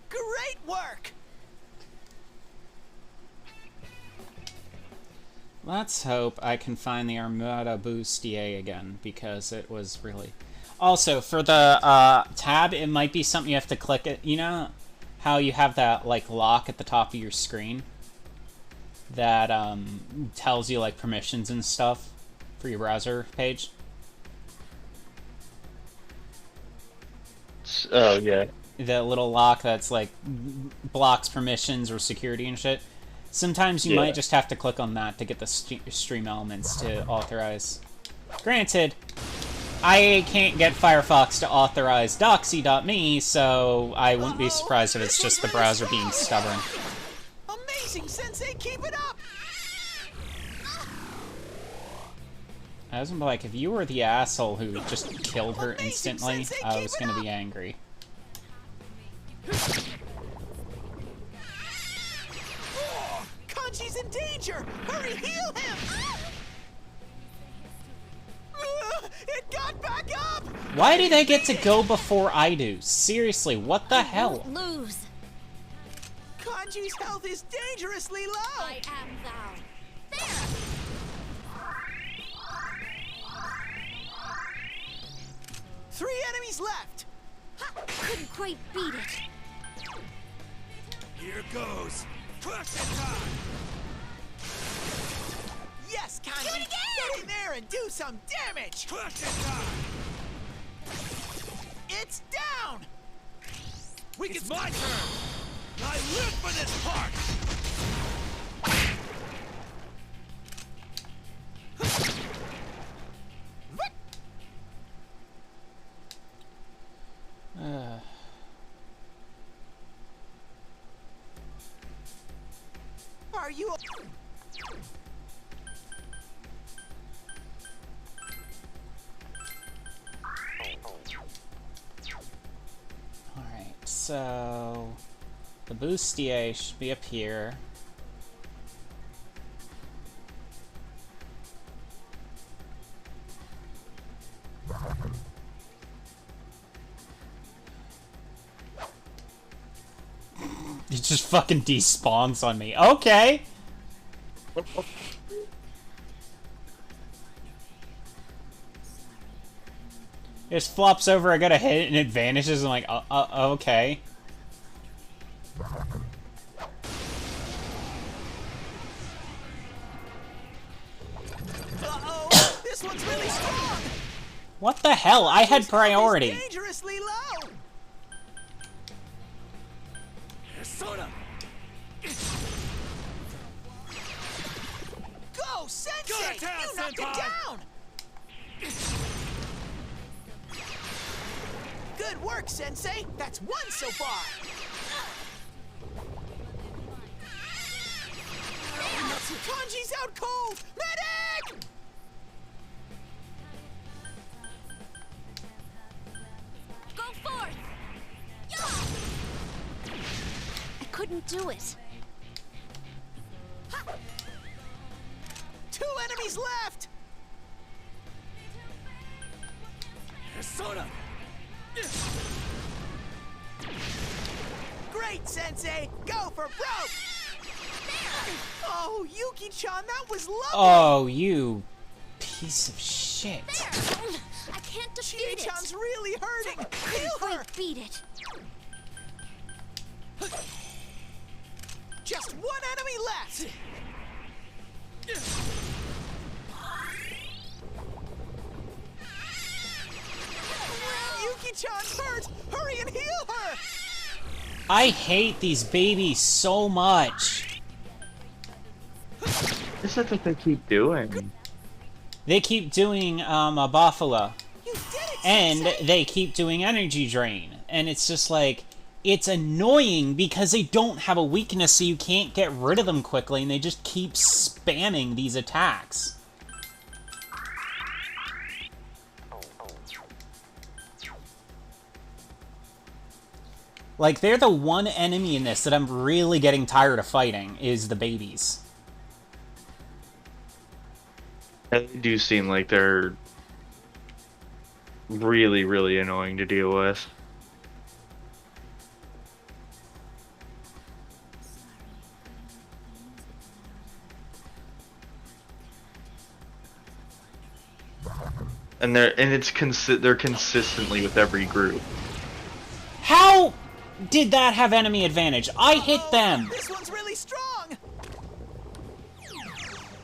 C: Great work.
A: Let's hope I can find the Armada Bustier again, because it was really... Also, for the tab, it might be something you have to click it. You know how you have that, like, lock at the top of your screen? That tells you, like, permissions and stuff for your browser page?
B: Oh, yeah.
A: The little lock that's, like, blocks permissions or security and shit. Sometimes you
B: Yeah.
A: might just have to click on that to get the stream elements to authorize. Granted, I can't get Firefox to authorize Doxy.me, so I wouldn't be surprised if it's just the browser being stubborn.
C: Amazing, Sensei! Keep it up!
A: I was gonna be like, if you were the asshole who just killed her
C: Amazing,
A: instantly,
C: Sensei,
A: I
C: keep
A: was
C: it
A: gonna
C: up!
A: be angry.
C: Kanji's in danger! Hurry, heal him! It got back up!
A: Why do they get to go before I do? Seriously, what the hell?
E: Won't lose.
C: Kanji's health is dangerously low!
E: I am thou. There!
C: 3 enemies left!
E: Ha! Couldn't quite beat it.
F: Here goes. Crush it time.
C: Yes, Kanji!
E: Do it again!
C: Get in there and do some damage!
F: Crush it time.
C: It's down!
F: It's my turn. I live for this part.
C: Are you...
A: Alright, so... The bustier should be up here. He just fucking despawns on me. Okay! It just flops over, I gotta hit it, and it vanishes. I'm like, okay.
C: Uh-oh! This one's really strong!
A: What the hell? I had
C: Kanji's health is
A: priority.
C: dangerously low!
F: Sona.
C: Go, Sensei!
F: Good attack,
C: You knocked
F: Senpai!
C: it down! Good work, Sensei! That's 1 so far! Kanji's out cold! Medic!
E: Go forth! Yeah! I couldn't do it.
C: 2 enemies left!
F: Sona.
C: Great, Sensei! Go for broke! Oh, Yuki-chan, that was lovely!
A: Oh, you piece of shit.
E: I can't defeat it.
C: Chie-chan's really hurting!
E: Couldn't
C: Heal her!
E: quite beat it.
C: Just 1 enemy left! Yuki-chan's hurt! Hurry and heal her!
A: I hate these babies so much.
B: This is what they keep doing.
A: They keep doing a Buffalo,
C: You did it,
A: and
C: Sensei!
A: they keep doing energy drain, and it's just like, it's annoying because they don't have a weakness, so you can't get rid of them quickly, and they just keep spamming these attacks. Like, they're the one enemy in this that I'm really getting tired of fighting, is the babies.
B: They do seem like they're really, really annoying to deal with. And they're consistently with every group.
A: How did that have enemy advantage? I hit them!
C: This one's really strong!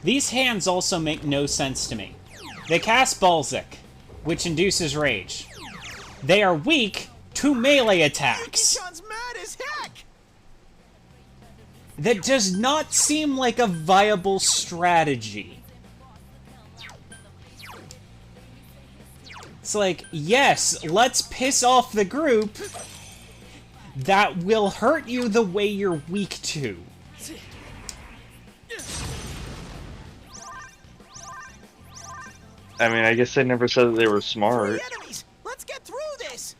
A: These hands also make no sense to me. They cast Balzac, which induces rage. They are weak to melee attacks.
C: Yuki-chan's mad as heck!
A: That does not seem like a viable strategy. It's like, yes, let's piss off the group that will hurt you the way you're weak to.
B: I mean, I guess I never said that they were smart.
C: Three enemies! Let's get through this!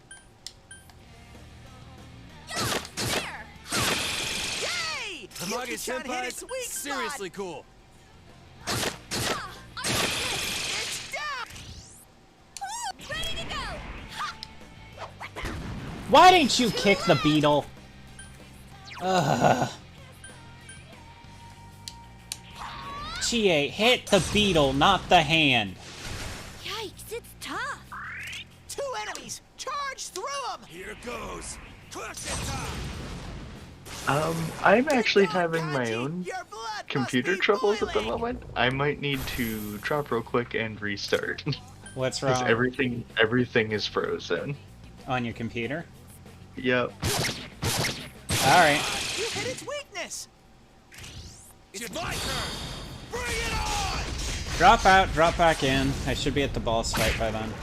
C: Yay!
F: Tamage
C: Yuki-chan hit its
F: Senpai's
C: weak
F: seriously
C: spot.
F: cool.
C: It's down!
E: Ready to go!
A: Why didn't you kick the beetle? Ugh. Chie, hit the beetle, not the hand.
E: Yikes, it's tough.
C: 2 enemies! Charge through them!
F: Here goes. Crush it time.
B: I'm actually having my
C: Kanji,
B: own
C: your blood must
B: computer
C: be
B: troubles at the
C: boiling.
B: moment. I might need to drop real quick and restart.
A: What's
B: Because
A: wrong?
B: everything is frozen.
A: On your computer?
B: Yep.
A: Alright.
C: You hit its weakness!
F: It's my turn. Bring it on.
A: Drop out, drop back in. I should be at the boss fight by then.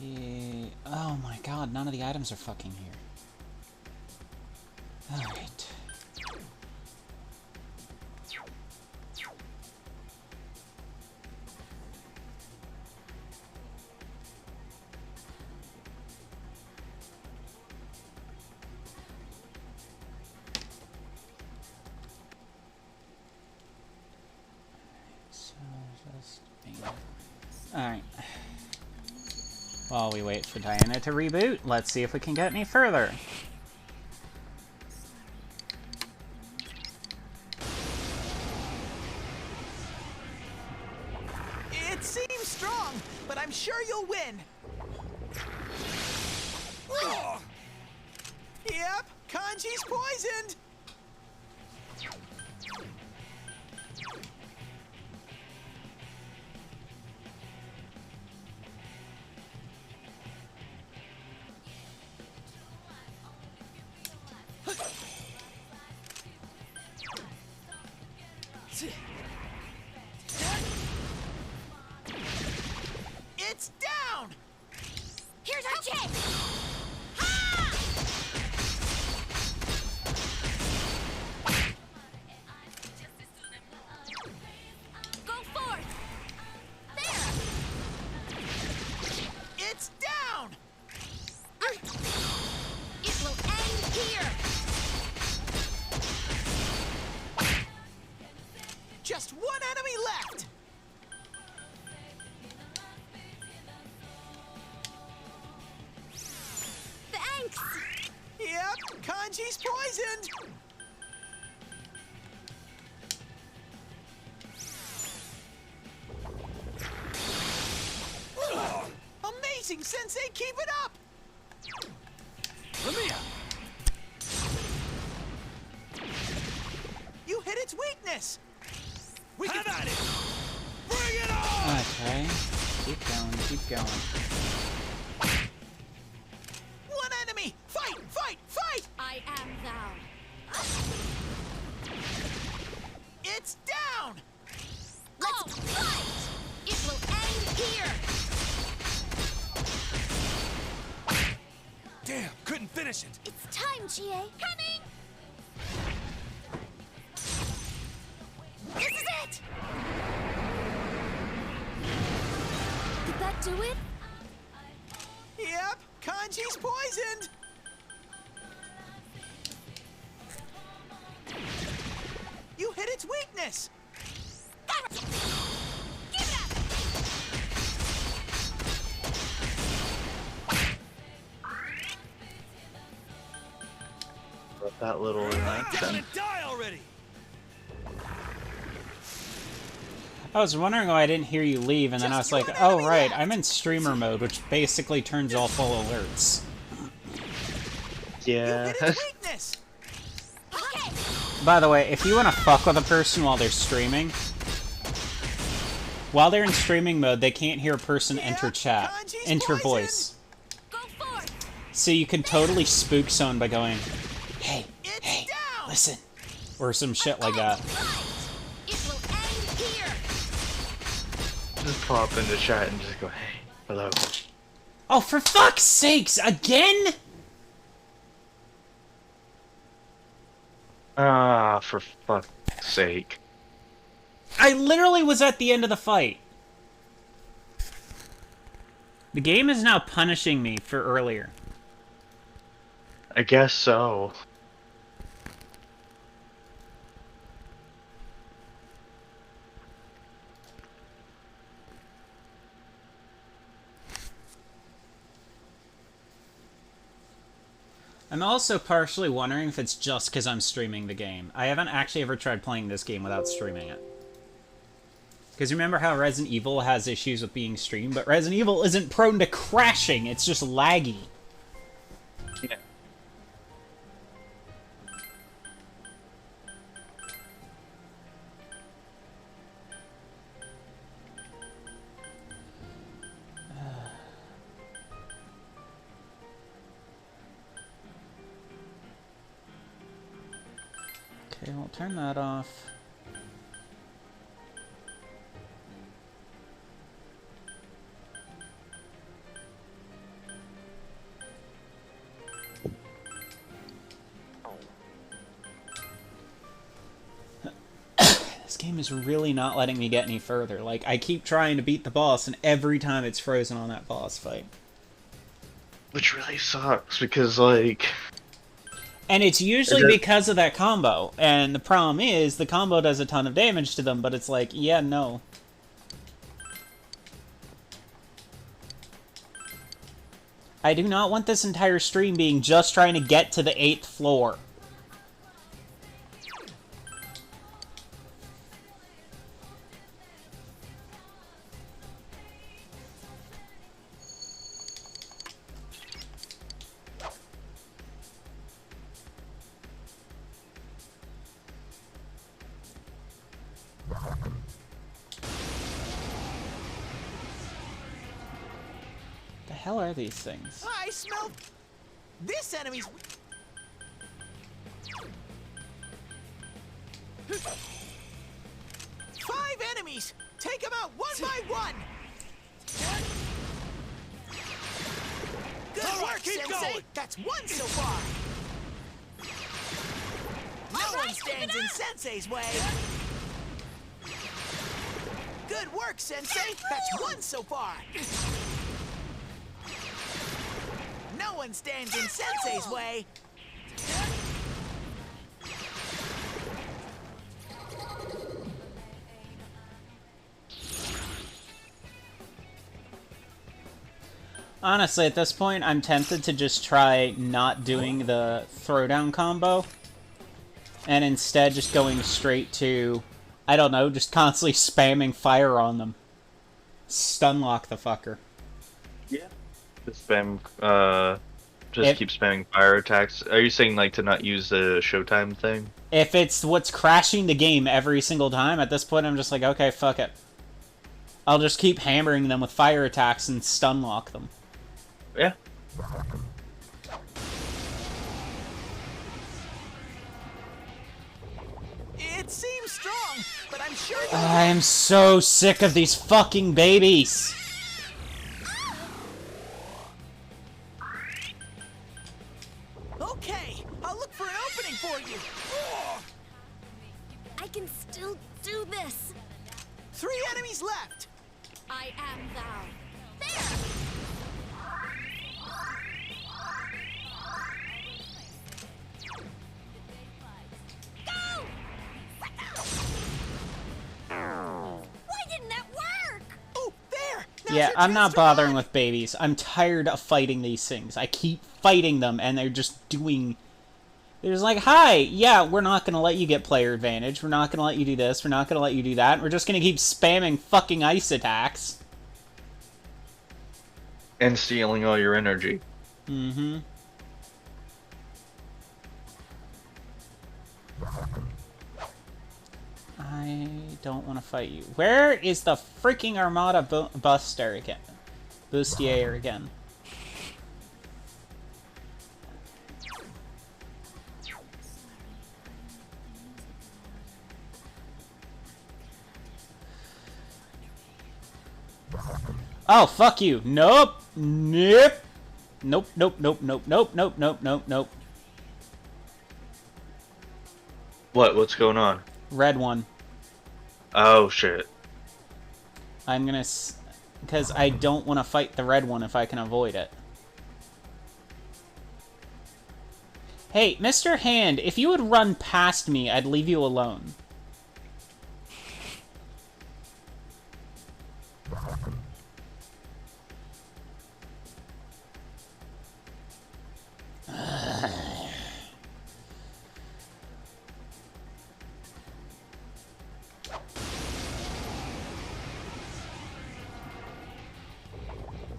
A: Yeah. Oh my god, none of the items are fucking here. Alright. Alright. While we wait for Diana to reboot, let's see if we can get any further.
C: It seems strong, but I'm sure you'll win. Yep, Kanji's poisoned. It's down!
E: Here's our chance! Go forth! There!
C: It's down!
E: It will end here!
C: Just 1 enemy left!
E: Thanks!
C: Yep, Kanji's poisoned! Amazing, Sensei! Keep it up!
F: Lamia.
C: You hit its weakness!
F: We have at it. Bring it on.
A: Okay. Keep going, keep going.
C: 1 enemy! Fight! Fight! Fight!
E: I am thou.
C: It's down!
E: Let's fight! It will end here!
F: Damn, couldn't finish it.
E: It's time, Chie. Coming! This is it! Did that do it?
C: Yep, Kanji's poisoned! You hit its weakness!
E: Gotcha! Give it up!
B: Let that little
F: Lay down and die already.
A: I was wondering why I didn't hear you leave, and then I was like, oh right, I'm in streamer mode, which basically turns off all alerts.
B: Yeah.
C: Weakness.
A: By the way, if you want to fuck with a person while they're streaming, while they're in streaming mode, they can't hear a person enter chat, enter voice. So you can totally spook someone by going, hey, hey, listen, or some shit like that.
B: Just pop into chat and just go, hey, hello.
A: Oh, for fuck's sakes, again?
B: Ah, for fuck's sake.
A: I literally was at the end of the fight. The game is now punishing me for earlier.
B: I guess so.
A: I'm also partially wondering if it's just because I'm streaming the game. I haven't actually ever tried playing this game without streaming it. Because remember how Resident Evil has issues with being streamed, but Resident Evil isn't prone to crashing, it's just laggy.
B: Yeah.
A: Okay, we'll turn that off. This game is really not letting me get any further. Like, I keep trying to beat the boss, and every time it's frozen on that boss fight.
B: Which really sucks, because, like...
A: And it's usually because of that combo. And the problem is, the combo does a ton of damage to them, but it's like, yeah, no. I do not want this entire stream being just trying to get to the 8th floor. The hell are these things?
C: I smell. This enemy's. Five enemies. Take them out one by one. Good work,
F: keep
C: Sensei.
F: going.
C: That's one so far. No one stands in Sensei's way. Good work, Sensei. That's one so far. No one stands in Sensei's way.
A: Honestly, at this point, I'm tempted to just try not doing the throwdown combo. And instead just going straight to, I don't know, just constantly spamming fire on them. Stunlock the fucker.
B: Yeah. Just spam, keep spamming fire attacks. Are you saying, like, to not use the Showtime thing?
A: If it's what's crashing the game every single time, at this point I'm just like, okay, fuck it. I'll just keep hammering them with fire attacks and stunlock them.
B: Yeah.
C: It seems strong, but I'm sure
A: I am so sick of these fucking babies.
C: Okay, I'll look for an opening for you.
E: I can still do this.
C: 3 enemies left.
E: I am thou. There! Why didn't that work?
C: Oh, there. Now's
A: Yeah,
C: your
A: I'm
C: chance
A: not
C: to
A: bothering
C: run.
A: with babies. I'm tired of fighting these things. I keep fighting them and they're just doing... They're just like, hi, yeah, we're not gonna let you get player advantage. We're not gonna let you do this. We're not gonna let you do that. We're just gonna keep spamming fucking ice attacks.
B: And stealing all your energy.
A: Mm-hmm. I don't want to fight you. Where is the freaking Armada Buster again? Bustier again. Oh, fuck you. Nope. Nope. Nope, nope, nope, nope, nope, nope, nope, nope, nope.
B: What? What's going on?
A: Red one.
B: Oh, shit.
A: I'm gonna... Because I don't want to fight the red one if I can avoid it. Hey, Mr. Hand, if you would run past me, I'd leave you alone.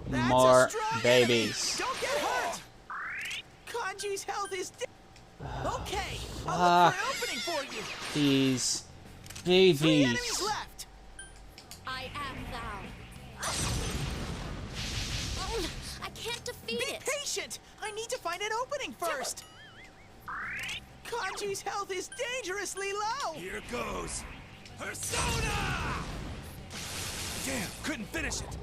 C: That's
A: More
C: a strong
A: babies.
C: enemy. Don't get hurt. Kanji's health is okay.
A: Fuck.
C: I'll look for an opening for you.
A: These
C: 3
A: babies.
C: enemies left.
E: I am thou. Oh, I can't defeat
C: Be
E: it.
C: patient. I need to find an opening first. Kanji's health is dangerously low.
F: Here goes. Persona! Damn, couldn't finish it.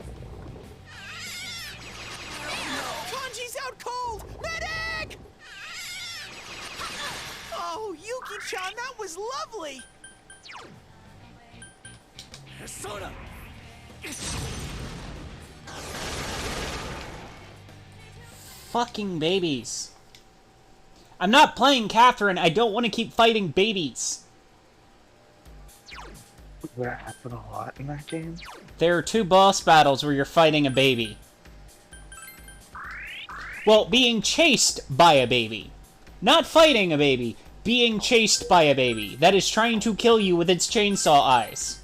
C: Kanji's out cold. Medic! Oh, Yuki-chan, that was lovely.
F: Persona!
A: Fucking babies. I'm not playing Catherine. I don't want to keep fighting babies.
B: That happened a lot in that game?
A: There are 2 boss battles where you're fighting a baby. Well, being chased by a baby. Not fighting a baby. Being chased by a baby. That is trying to kill you with its chainsaw eyes.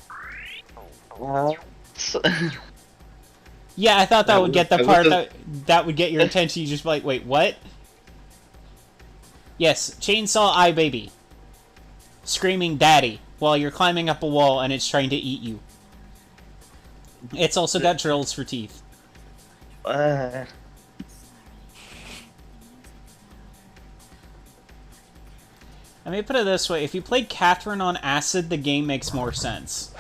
A: Yeah, I thought that would get the part that would get your attention. You just be like, wait, what? Yes, chainsaw eye baby. Screaming daddy while you're climbing up a wall and it's trying to eat you. It's also got drills for teeth. Let me put it this way, if you played Catherine on acid, the game makes more sense.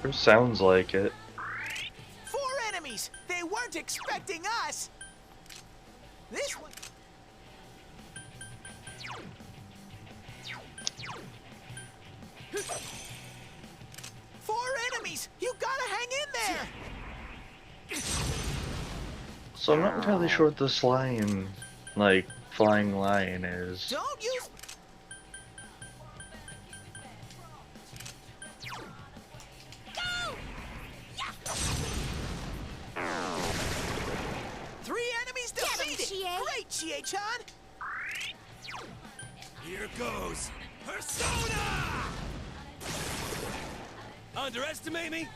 B: It sounds like it.
C: 4 enemies. They weren't expecting us. This one. 4 enemies. You gotta hang in there.
B: So I'm not entirely sure what this lion, like, flying lion is.
C: Don't use. Go! Yeah. 3 enemies defeated.
E: Chie.
C: Great, Chie-chan.
F: Here goes. Persona! Underestimate me?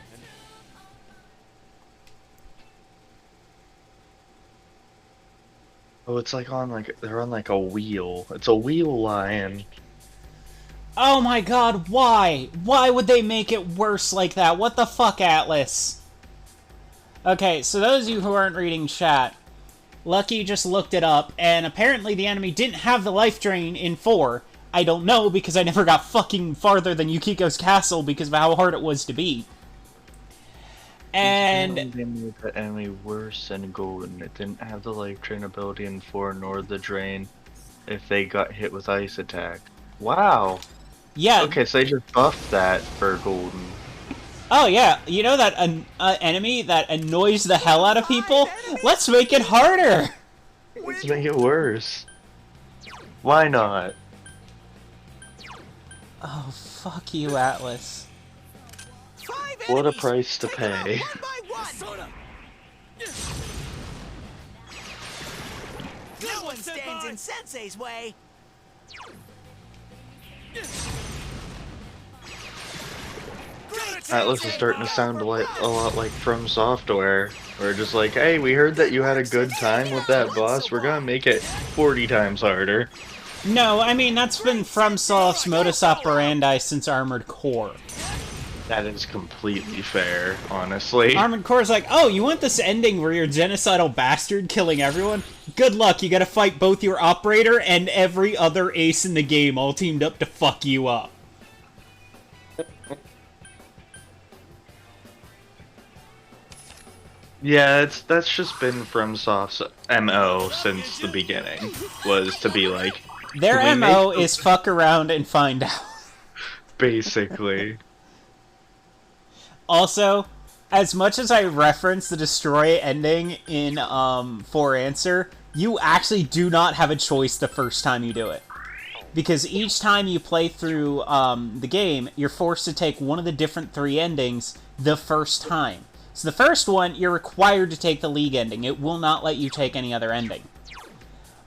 B: Oh, it's like on like they're on like a wheel. It's a wheel lion.
A: Oh my god, why? Why would they make it worse like that? What the fuck, Atlas? Okay, so those of you who aren't reading chat, Lucky just looked it up, and apparently the enemy didn't have the life drain in 4. I don't know, because I never got fucking farther than Yukiko's castle because of how hard it was to beat. And
B: They made the enemy worse than Golden. It didn't have the life drain ability in 4 nor the drain if they got hit with ice attack. Wow.
A: yeah,
B: Okay, so they just buffed that for Golden.
A: oh yeah, you know that enemy that annoys the hell out of people? Let's make it harder!
B: Let's make it worse. Why not?
A: Oh, fuck you, Atlas.
C: 5
B: What a
C: enemies.
B: price to
C: Take them out
B: pay.
C: one by one.
F: Persona!
C: No one stands in Sensei's way.
B: Atlas is starting to sound a lot like From Software. We're just like, hey, we heard that you had a good time with that boss. We're gonna make it 40 times harder.
A: No, I mean, that's been FromSoft's modus operandi since Armored Core.
B: That is completely fair, honestly.
A: Armored Core's like, oh, you want this ending where you're a genocidal bastard killing everyone? Good luck, you gotta fight both your operator and every other ace in the game all teamed up to fuck you up.
B: Yeah, that's just been FromSoft's MO since the beginning, was to be like...
A: Their MO is fuck around and find out.
B: Basically.
A: Also, as much as I reference the Destroy ending in For Answer, you actually do not have a choice the first time you do it. Because each time you play through the game, you're forced to take one of the different 3 endings the first time. So the first one, you're required to take the League ending. It will not let you take any other ending.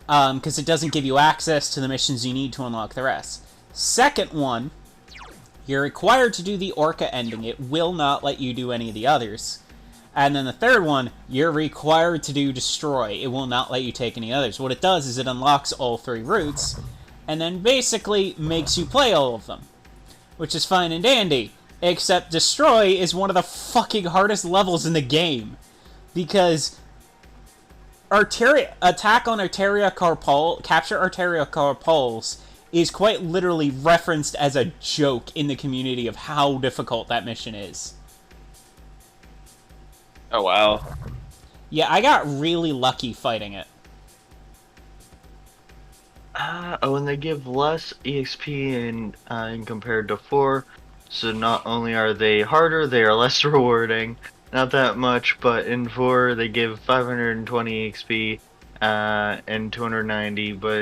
A: Because it doesn't give you access to the missions you need to unlock the rest. Second one, you're required to do the Orca ending. It will not let you do any of the others. And then the third one, you're required to do Destroy. It will not let you take any others. What it does is it unlocks all 3 routes, and then basically makes you play all of them. Which is fine and dandy. Except Destroy is one of the fucking hardest levels in the game. Because attack on Arteria Carpal, capture Arteria Carpals, is quite literally referenced as a joke in the community of how difficult that mission is.
B: Oh, wow.
A: Yeah, I got really lucky fighting it.
B: Oh, and they give less EXP in compared to 4, so not only are they harder, they are less rewarding. Not that much, but in 4 they give 520 EXP and 290, but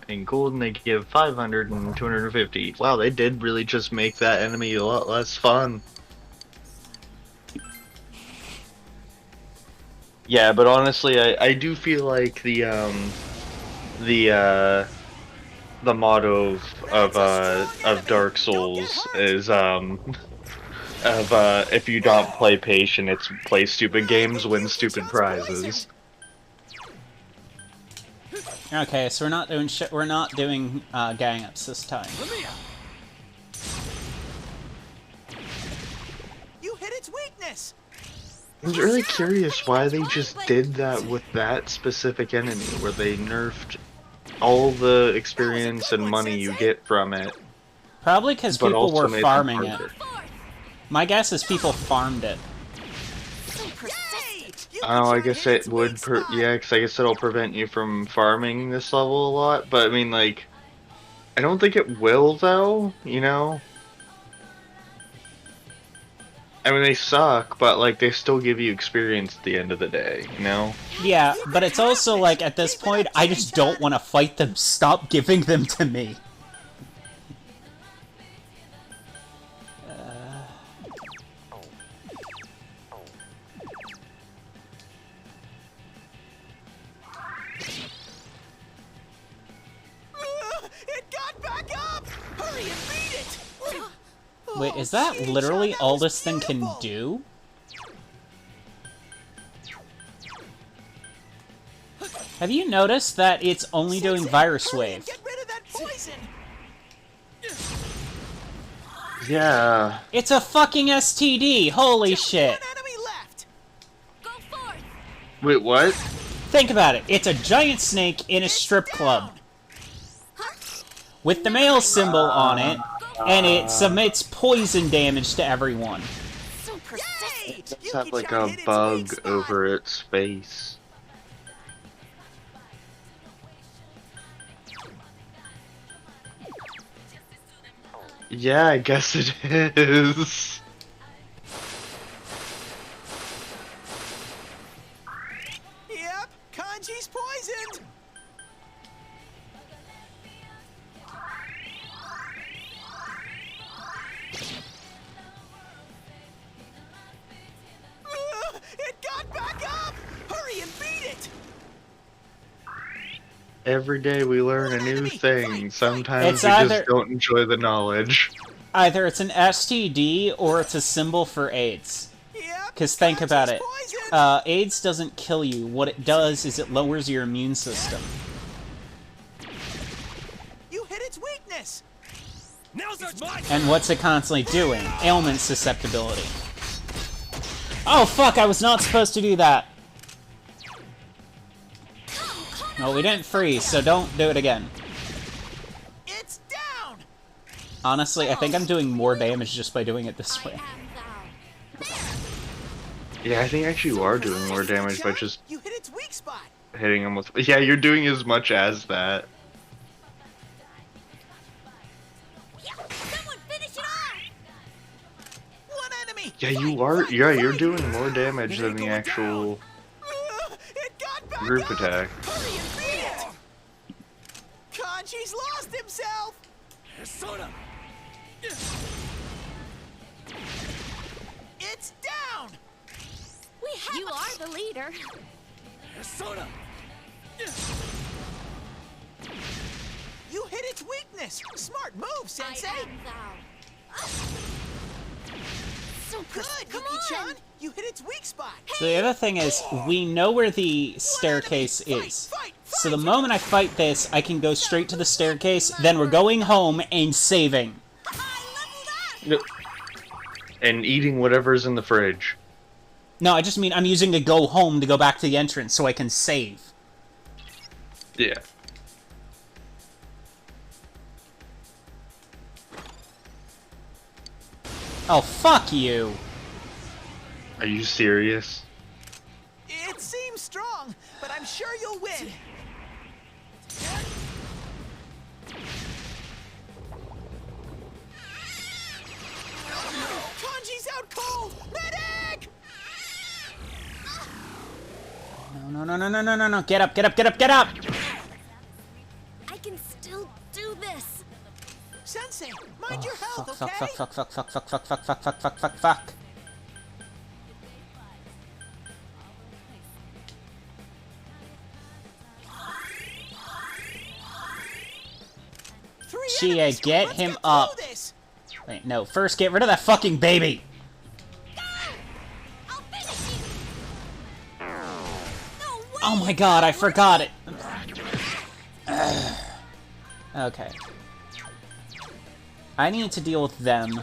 B: in Golden they give 500 and 250. Wow, they did really just make that enemy a lot less fun. Yeah, but honestly, I do feel like the motto of Dark Souls is if you don't play patient, it's play stupid games, win stupid prizes.
A: Okay, so we're not doing gang ups this time.
C: You hit its weakness.
B: I was really curious why they just did that with that specific enemy, where they nerfed all the experience and money you get from it.
A: Probably because
B: but
A: people
B: also
A: were
B: made them
A: farming it.
B: harder.
A: My guess is people farmed it.
B: Oh, I guess it would, yeah, because I guess it'll prevent you from farming this level a lot, but I mean, like, I don't think it will, though, you know? I mean, they suck, but, like, they still give you experience at the end of the day, you know?
A: Yeah, but it's also like, at this point, I just don't want to fight them. Stop giving them to me.
C: It got back up! Hurry and beat it!
A: Wait, is that literally all this thing can do? Have you noticed that it's only doing Virus Wave?
C: Get rid of that poison!
B: Yeah.
A: It's a fucking STD! Holy shit!
C: One enemy left!
E: Go forth!
B: Wait, what?
A: Think about it. It's a giant snake in a strip club. With the male symbol on it, and it submits poison damage to everyone.
E: So persistent.
B: It's have like a bug over its face. Yeah, I guess it is.
C: Yep, Kanji's poisoned! It got back up! Hurry and beat it!
B: Every day we learn a new thing. Sometimes
A: It's
B: we
A: either-
B: just don't enjoy the knowledge.
A: Either it's an STD or it's a symbol for AIDS.
C: Yep.
A: Because think about it.
C: Poison.
A: AIDS doesn't kill you. What it does is it lowers your immune system.
C: You hit its weakness.
F: Now's our time.
A: And what's it constantly doing? Ailment susceptibility. Oh fuck, I was not supposed to do that. No, we didn't freeze, so don't do it again.
C: It's down.
A: Honestly, I think I'm doing more damage just by doing it this way.
B: Yeah, I think actually you are doing more damage by just
C: You hit its weak spot.
B: hitting him with. Yeah, you're doing as much as that.
E: Someone finish it off!
C: One enemy.
B: Yeah, you are. Yeah, you're doing more damage than the actual
C: It got back
B: group
C: up.
B: attack.
C: Hurry and beat it. Kanji's lost himself.
F: Persona.
C: It's down.
E: We have you are the leader.
F: Persona.
C: You hit its weakness. Smart move, Sensei.
E: So
C: Good,
E: come
C: Yuki-chan.
E: on.
C: You hit its weak spot.
A: So the other thing is, we know where the staircase is. So the moment I fight this, I can go straight to the staircase, then we're going home and saving.
B: And eating whatever's in the fridge.
A: No, I just mean I'm using a go home to go back to the entrance so I can save.
B: Yeah.
A: Oh, fuck you.
B: Are you serious?
C: It seems strong, but I'm sure you'll win. Kanji's out cold. Medic!
A: No, no, no, no, no, no, no. Get up, get up, get up, get up!
E: I can still do this.
C: Sensei, mind your health,
A: Fuck,
C: okay?
A: fuck, fuck, fuck, fuck, fuck, fuck, fuck, fuck, fuck, fuck, fuck, fuck.
C: Three
A: Chia,
C: enemies.
A: get
C: Let's
A: him
C: through
A: up.
C: this.
A: Wait, no. First, get rid of that fucking baby.
E: I'll finish you. No way.
A: Oh my god, I forgot it. Okay. I need to deal with them.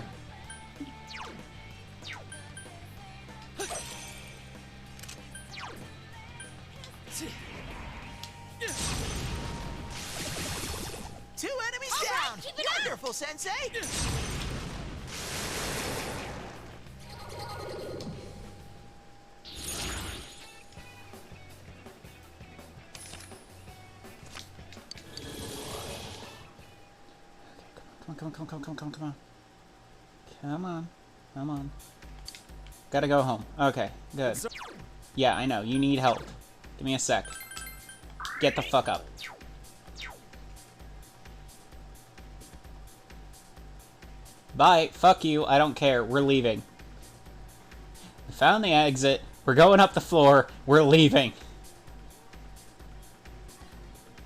C: Two enemies
E: All right,
C: down.
E: keep it up.
C: Wonderful, Sensei.
A: Come on, come on, come on, come on, come on, come on. Come on. Come on. Gotta go home. Okay, good. Yeah, I know. You need help. Give me a sec. Get the fuck up. Bye. Fuck you. I don't care. We're leaving. We found the exit. We're going up the floor. We're leaving.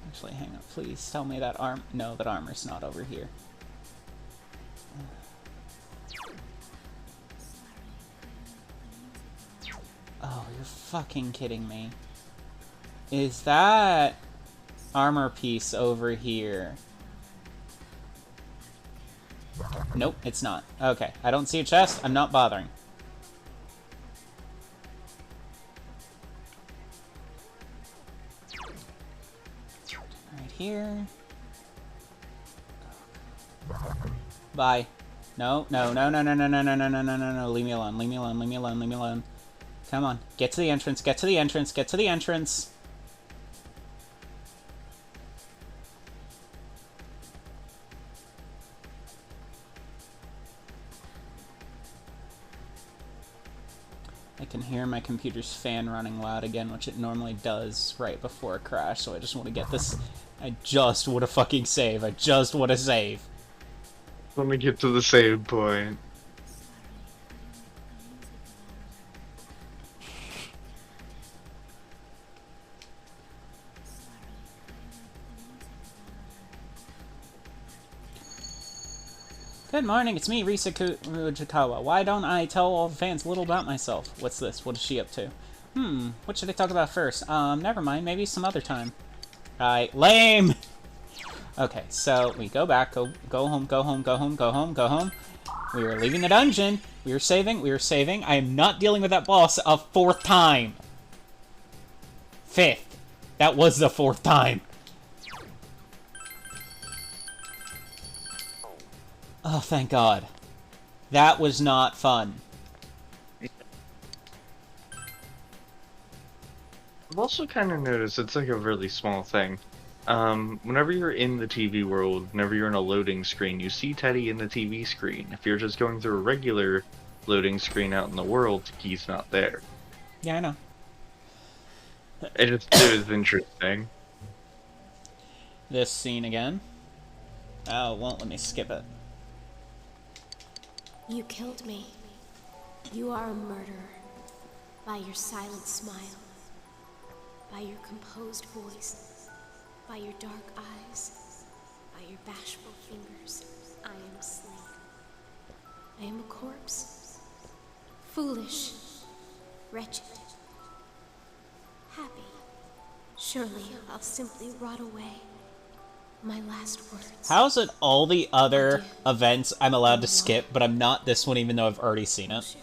A: Actually, hang on. Please tell me that arm... No, that armor's not over here. Oh, you're fucking kidding me. Is that armor piece over here? Nope, it's not. Okay, I don't see a chest. I'm not bothering. Right here. Bye. No, no, no, no, no, no, no, no, no, no, no, no, no. Leave me alone, leave me alone, leave me alone, leave me alone. Come on, get to the entrance, get to the entrance, get to the entrance. I can hear my computer's fan running loud again, which it normally does right before a crash, so I just want to get this... I just want to fucking save. I just want to save.
B: Let me get to the save point.
A: Good morning, it's me, Risa Fujikawa. Why don't I tell all the fans a little about myself? What's this? What is she up to? What should I talk about first? Never mind, maybe some other time. Alright, lame! Okay, so we go back, go home, go home, go home, go home, go home. We were leaving the dungeon. We were saving. I am not dealing with that boss a 4th time. 5th. That was the 4th time. Oh, thank God. That was not fun.
B: I've also kind of noticed it's like a really small thing. Whenever you're in the TV world, whenever you're in a loading screen, you see Teddy in the TV screen. If you're just going through a regular loading screen out in the world, he's not there.
A: Yeah, I know.
B: It is interesting.
A: This scene again. Oh, it won't let me skip it.
D: You killed me. You are a murderer. By your silent smile. By your composed voice. By your dark eyes. By your bashful fingers. I am slain. I am a corpse. Foolish. Wretched. Happy. Surely I'll simply rot away. My last words.
A: How is it all the other events I'm allowed to skip, but I'm not this one even though I've already seen it?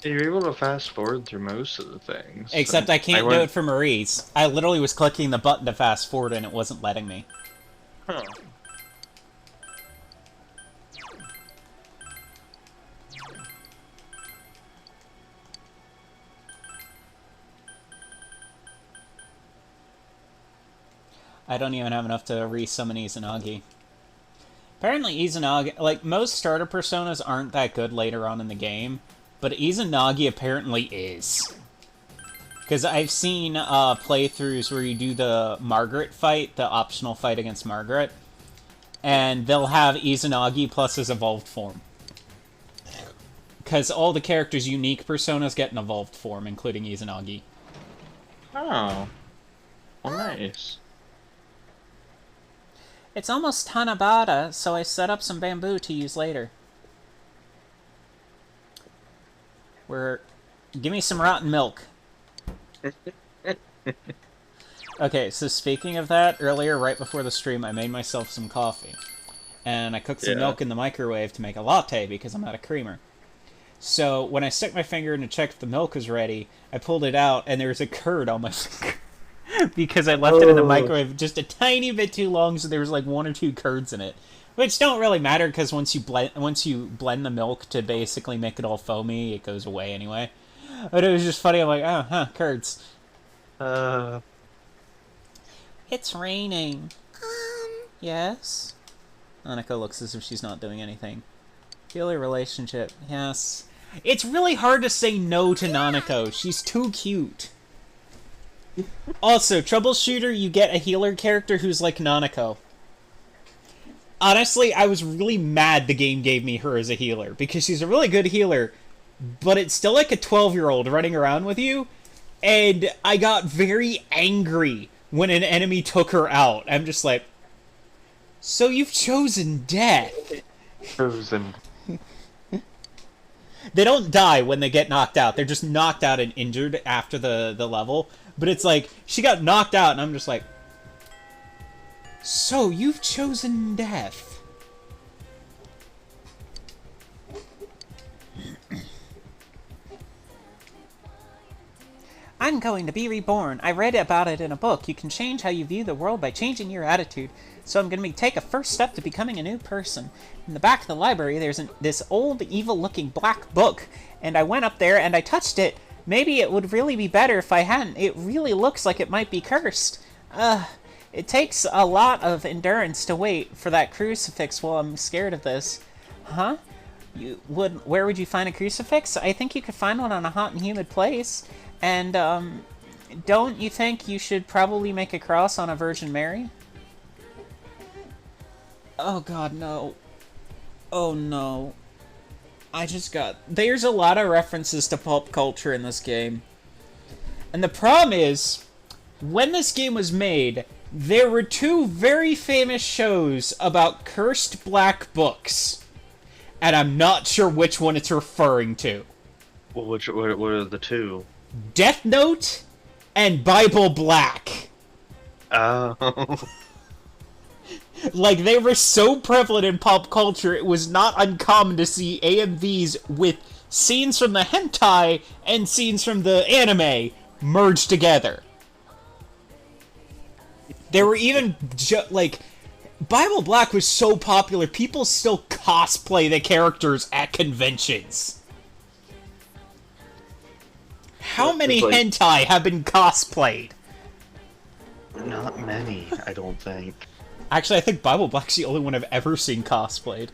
B: You're able to fast forward through most of the things.
A: Except I can't do it for Maurice. I literally was clicking the button to fast forward and it wasn't letting me.
B: Huh.
A: I don't even have enough to re-summon Izanagi. Apparently Izanagi, like, most starter personas aren't that good later on in the game, but Izanagi apparently is. Because I've seen playthroughs where you do the Margaret fight, the optional fight against Margaret, and they'll have Izanagi plus his evolved form. Because all the characters' unique personas get an evolved form, including Izanagi.
B: Oh. Well, nice.
A: It's almost Tanabata, so I set up some bamboo to use later. Give me some rotten milk. Okay, so speaking of that, earlier, right before the stream, I made myself some coffee. And I cooked some milk in the microwave to make a latte because I'm out of creamer. So, when I stuck my finger in to check if the milk was ready, I pulled it out, and there was a curd on my finger. Because I left it in the microwave just a tiny bit too long, so there was like 1 or 2 curds in it. Which don't really matter, because once you blend the milk to basically make it all foamy, it goes away anyway. But it was just funny, I'm like, oh, huh, curds. It's raining. Yes? Nanako looks as if she's not doing anything. Feel your relationship. Yes. It's really hard to say no to Nanako. She's too cute. Also, Troubleshooter, you get a healer character who's like Nanako. Honestly, I was really mad the game gave me her as a healer, because she's a really good healer, but it's still like a 12-year-old running around with you, and I got very angry when an enemy took her out. I'm just like, so you've chosen death.
B: Chosen.
A: They don't die when they get knocked out. They're just knocked out and injured after the level. But it's like, she got knocked out, and I'm just like, so you've chosen death. I'm going to be reborn. I read about it in a book. You can change how you view the world by changing your attitude. So I'm going to take a first step to becoming a new person. In the back of the library, there's this old, evil-looking black book. And I went up there and I touched it. Maybe it would really be better if I hadn't. It really looks like it might be cursed. It takes a lot of endurance to wait for that crucifix while I'm scared of this. Huh? Where would you find a crucifix? I think you could find one on a hot and humid place. And, don't you think you should probably make a cross on a Virgin Mary? Oh god, no. Oh no. There's a lot of references to pop culture in this game. And the problem is, when this game was made, There were two very famous shows about cursed black books, and I'm not sure which one it's referring to.
B: Well, what are the two?
A: Death Note and Bible Black.
B: Oh.
A: Like, they were so prevalent in pop culture, it was not uncommon to see AMVs with scenes from the hentai and scenes from the anime merged together. There were even, like, Bible Black was so popular, people still cosplay the characters at conventions. How many hentai have been cosplayed?
B: Not many, I don't think.
A: Actually, I think Bible Black's the only one I've ever seen cosplayed.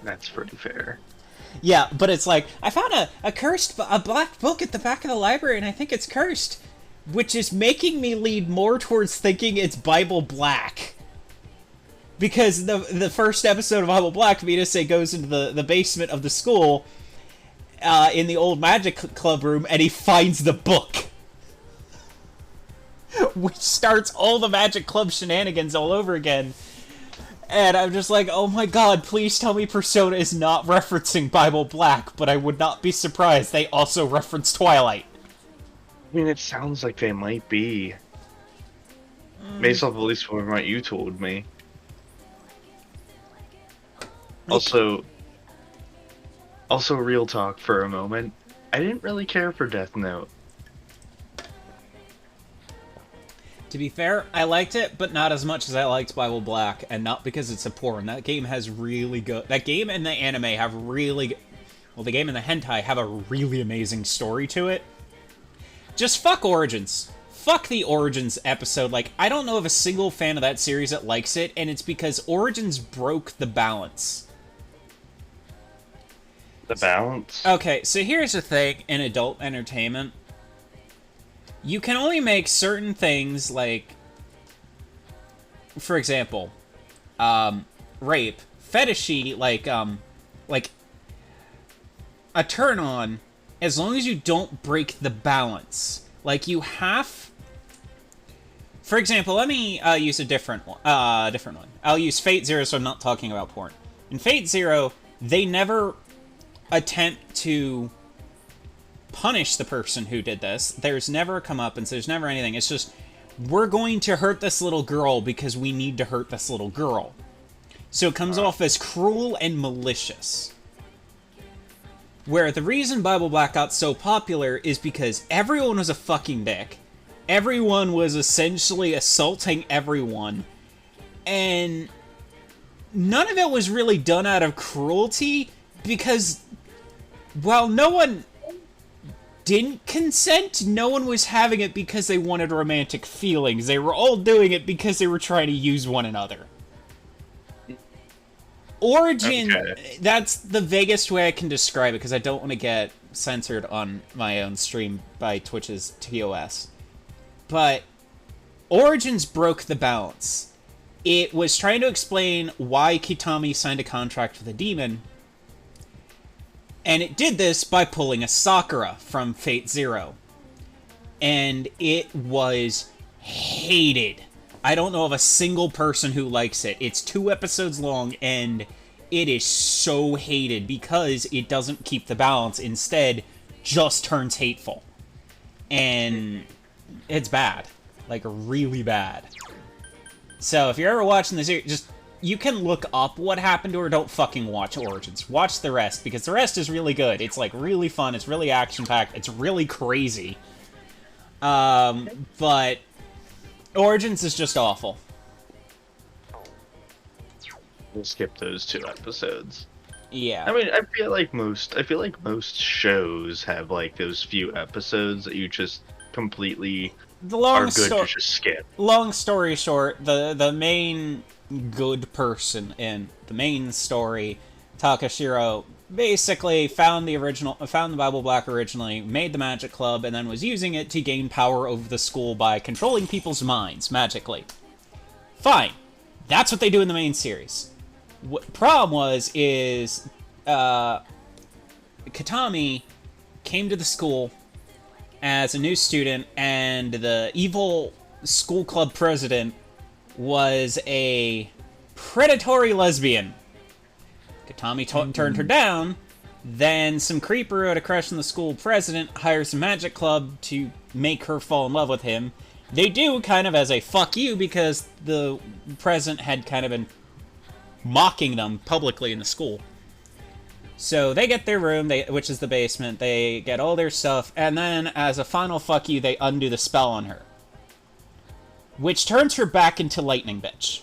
B: That's pretty fair.
A: Yeah, but it's like, I found a black book at the back of the library, and I think it's cursed. Which is making me lean more towards thinking it's Bible Black. Because the first episode of Bible Black, Venus goes into the basement of the school, in the old Magic Club room, and he finds the book. Which starts all the Magic Club shenanigans all over again. And I'm just like, oh my god, please tell me Persona is not referencing Bible Black, but I would not be surprised they also reference Twilight.
B: I mean, it sounds like they might be. Based off at least from what you told me. Also, real talk for a moment. I didn't really care for Death Note.
A: To be fair, I liked it, but not as much as I liked Bible Black, and not because it's a porn. That game has really good... That game and the anime have really... Well, the game and the hentai have a really amazing story to it. Just fuck Origins. Fuck the Origins episode. Like, I don't know of a single fan of that series that likes it, and it's because Origins broke the balance.
B: The balance?
A: Okay, so here's the thing in adult entertainment. You can only make certain things, like, for example, rape, fetishy, like a turn-on, as long as you don't break the balance. Like, you have... For example, let me use a different one. I'll use Fate Zero, so I'm not talking about porn. In Fate Zero, they never attempt to punish the person who did this. There's never a comeuppance, there's never anything. It's just, we're going to hurt this little girl because we need to hurt this little girl. So it comes off as cruel and malicious. Where the reason Bible Black got so popular is because everyone was a fucking dick. Everyone was essentially assaulting everyone. And none of it was really done out of cruelty, because while no one didn't consent, no one was having it because they wanted romantic feelings. They were all doing it because they were trying to use one another. Origin, okay. That's the vaguest way I can describe it, because I don't want to get censored on my own stream by Twitch's TOS. But Origins broke the balance. It was trying to explain why Kitami signed a contract with a demon, and it did this by pulling a Sakura from Fate Zero. And it was hated. I don't know of a single person who likes it. It's 2 episodes long, and it is so hated because it doesn't keep the balance. Instead, just turns hateful. And it's bad. Like, really bad. So, if you're ever watching the series, just... You can look up what happened to her, don't fucking watch Origins. Watch the rest, because the rest is really good. It's, like, really fun, it's really action-packed, it's really crazy. But... Origins is just awful.
B: We'll skip those 2 episodes.
A: Yeah.
B: I mean, I feel like most shows have, like, those few episodes that you just completely are good to just skip.
A: Long story short, the main good person in the main story, Takashiro, basically found the Bible Black originally, made the Magic Club, and then was using it to gain power over the school by controlling people's minds magically. Fine. That's what they do in the main series. What the problem is Kitami came to the school as a new student, and the evil school club president was a predatory lesbian. Katami turned her down. Then some creeper who had a crush on the school president hires a magic club to make her fall in love with him. They do kind of as a fuck you because the president had kind of been mocking them publicly in the school. So they get their room, which is the basement. They get all their stuff, and then as a final fuck you, they undo the spell on her, which turns her back into Lightning Bitch.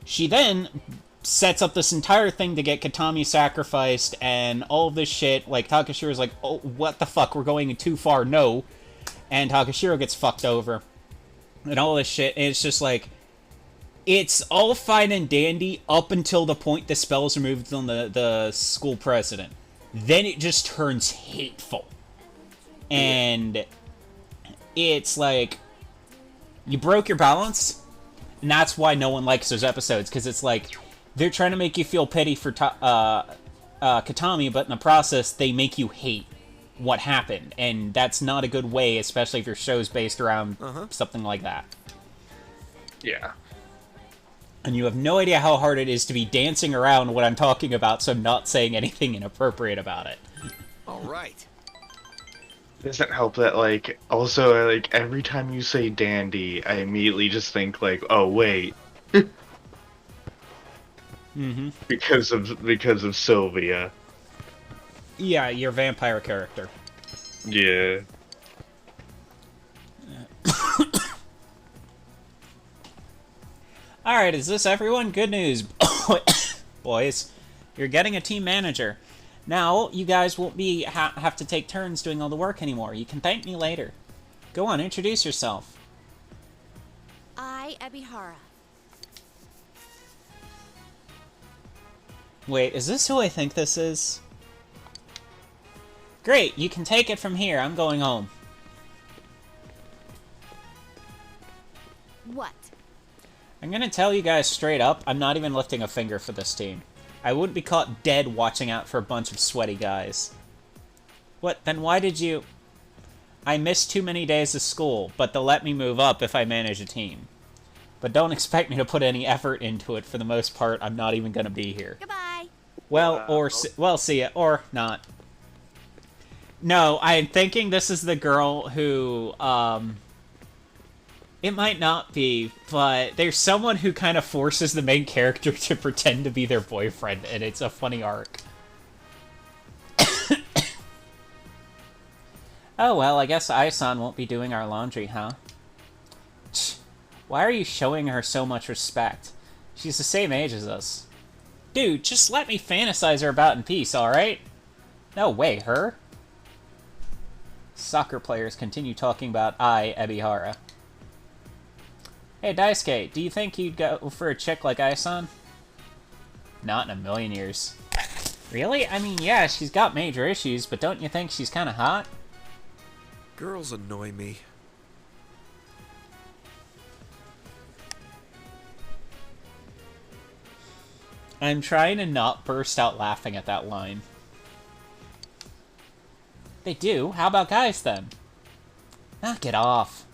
A: She then sets up this entire thing to get Katami sacrificed and all of this shit. Like, Takashiro's like, oh, what the fuck, we're going too far, no. And Takashiro gets fucked over. And all this shit, and it's just like, it's all fine and dandy up until the point the spell is removed on the school president. Then it just turns hateful. And it's like, you broke your balance, and that's why no one likes those episodes, because it's like, they're trying to make you feel pity for Katami, but in the process, they make you hate what happened, and that's not a good way, especially if your show's based around something like that.
B: Yeah.
A: And you have no idea how hard it is to be dancing around what I'm talking about, so I'm not saying anything inappropriate about it.
F: All right.
B: Doesn't help that, like, also, like, every time you say dandy, I immediately just think, like, oh, wait. Because of Sylvia.
A: Yeah, your vampire character.
B: Yeah.
A: Alright, is this everyone? Good news, boys. You're getting a team manager. Now, you guys won't be have to take turns doing all the work anymore. You can thank me later. Go on, introduce yourself.
E: I, Ebihara.
A: Wait, is this who I think this is? Great, you can take it from here. I'm going home.
E: What?
A: I'm gonna tell you guys straight up, I'm not even lifting a finger for this team. I wouldn't be caught dead watching out for a bunch of sweaty guys. What? Then why did you... I missed too many days of school, but they'll let me move up if I manage a team. But don't expect me to put any effort into it. For the most part, I'm not even gonna be here.
E: Goodbye.
A: Well, see ya, or not. No, I'm thinking this is the girl who, it might not be, but there's someone who kind of forces the main character to pretend to be their boyfriend, and it's a funny arc. Oh well, I guess Ai-san won't be doing our laundry, huh? Why are you showing her so much respect? She's the same age as us. Dude, just let me fantasize her about in peace, alright? No way, her? Soccer players continue talking about Ebihara. Hey, Daisuke, do you think you'd go for a chick like Ai-san? Not in a million years. Really? I mean, yeah, she's got major issues, but don't you think she's kinda hot?
F: Girls annoy me.
A: I'm trying to not burst out laughing at that line. They do? How about guys, then? Knock it off.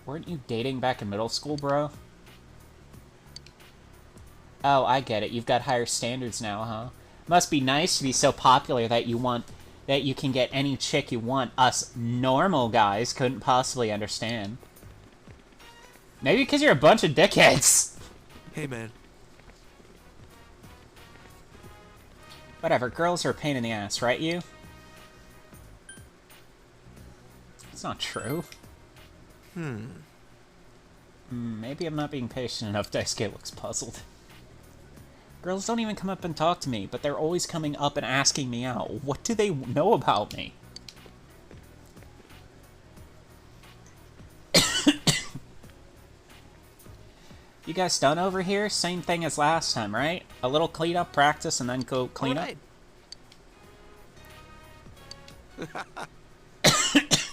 A: Weren't you dating back in middle school, bro? Oh, I get it. You've got higher standards now, huh? Must be nice to be so popular that you can get any chick you want. Us normal guys couldn't possibly understand. Maybe because you're a bunch of dickheads.
F: Hey, man.
A: Whatever, girls are a pain in the ass, right, you? It's not true. Maybe I'm not being patient enough. Daisuke looks puzzled. Girls don't even come up and talk to me, but they're always coming up and asking me out. What do they know about me? You guys done over here? Same thing as last time, right? A little cleanup practice and then go clean up?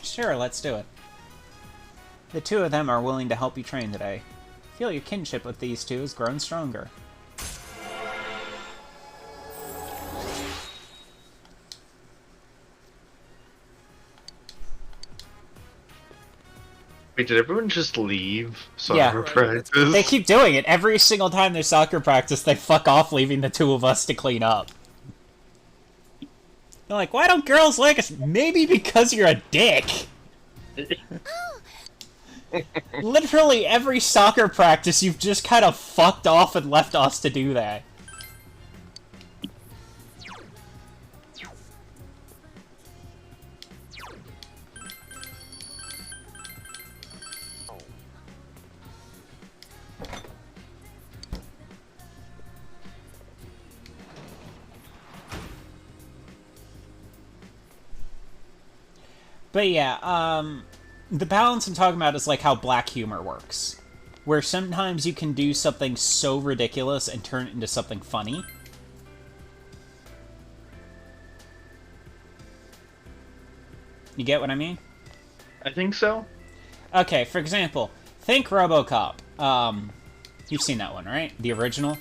A: Sure, let's do it. The two of them are willing to help you train today. Feel your kinship with these two has grown stronger.
B: Wait, did everyone just leave soccer
A: Yeah.
B: practice?
A: They keep doing it. Every single time there's soccer practice, they fuck off, leaving the two of us to clean up. They're like, why don't girls like us? Maybe because you're a dick. Literally every soccer practice, you've just kind of fucked off and left us to do that. But yeah, the balance I'm talking about is like how black humor works. Where sometimes you can do something so ridiculous and turn it into something funny. You get what I mean?
B: I think so.
A: Okay, for example, think RoboCop. You've seen that one, right? The original?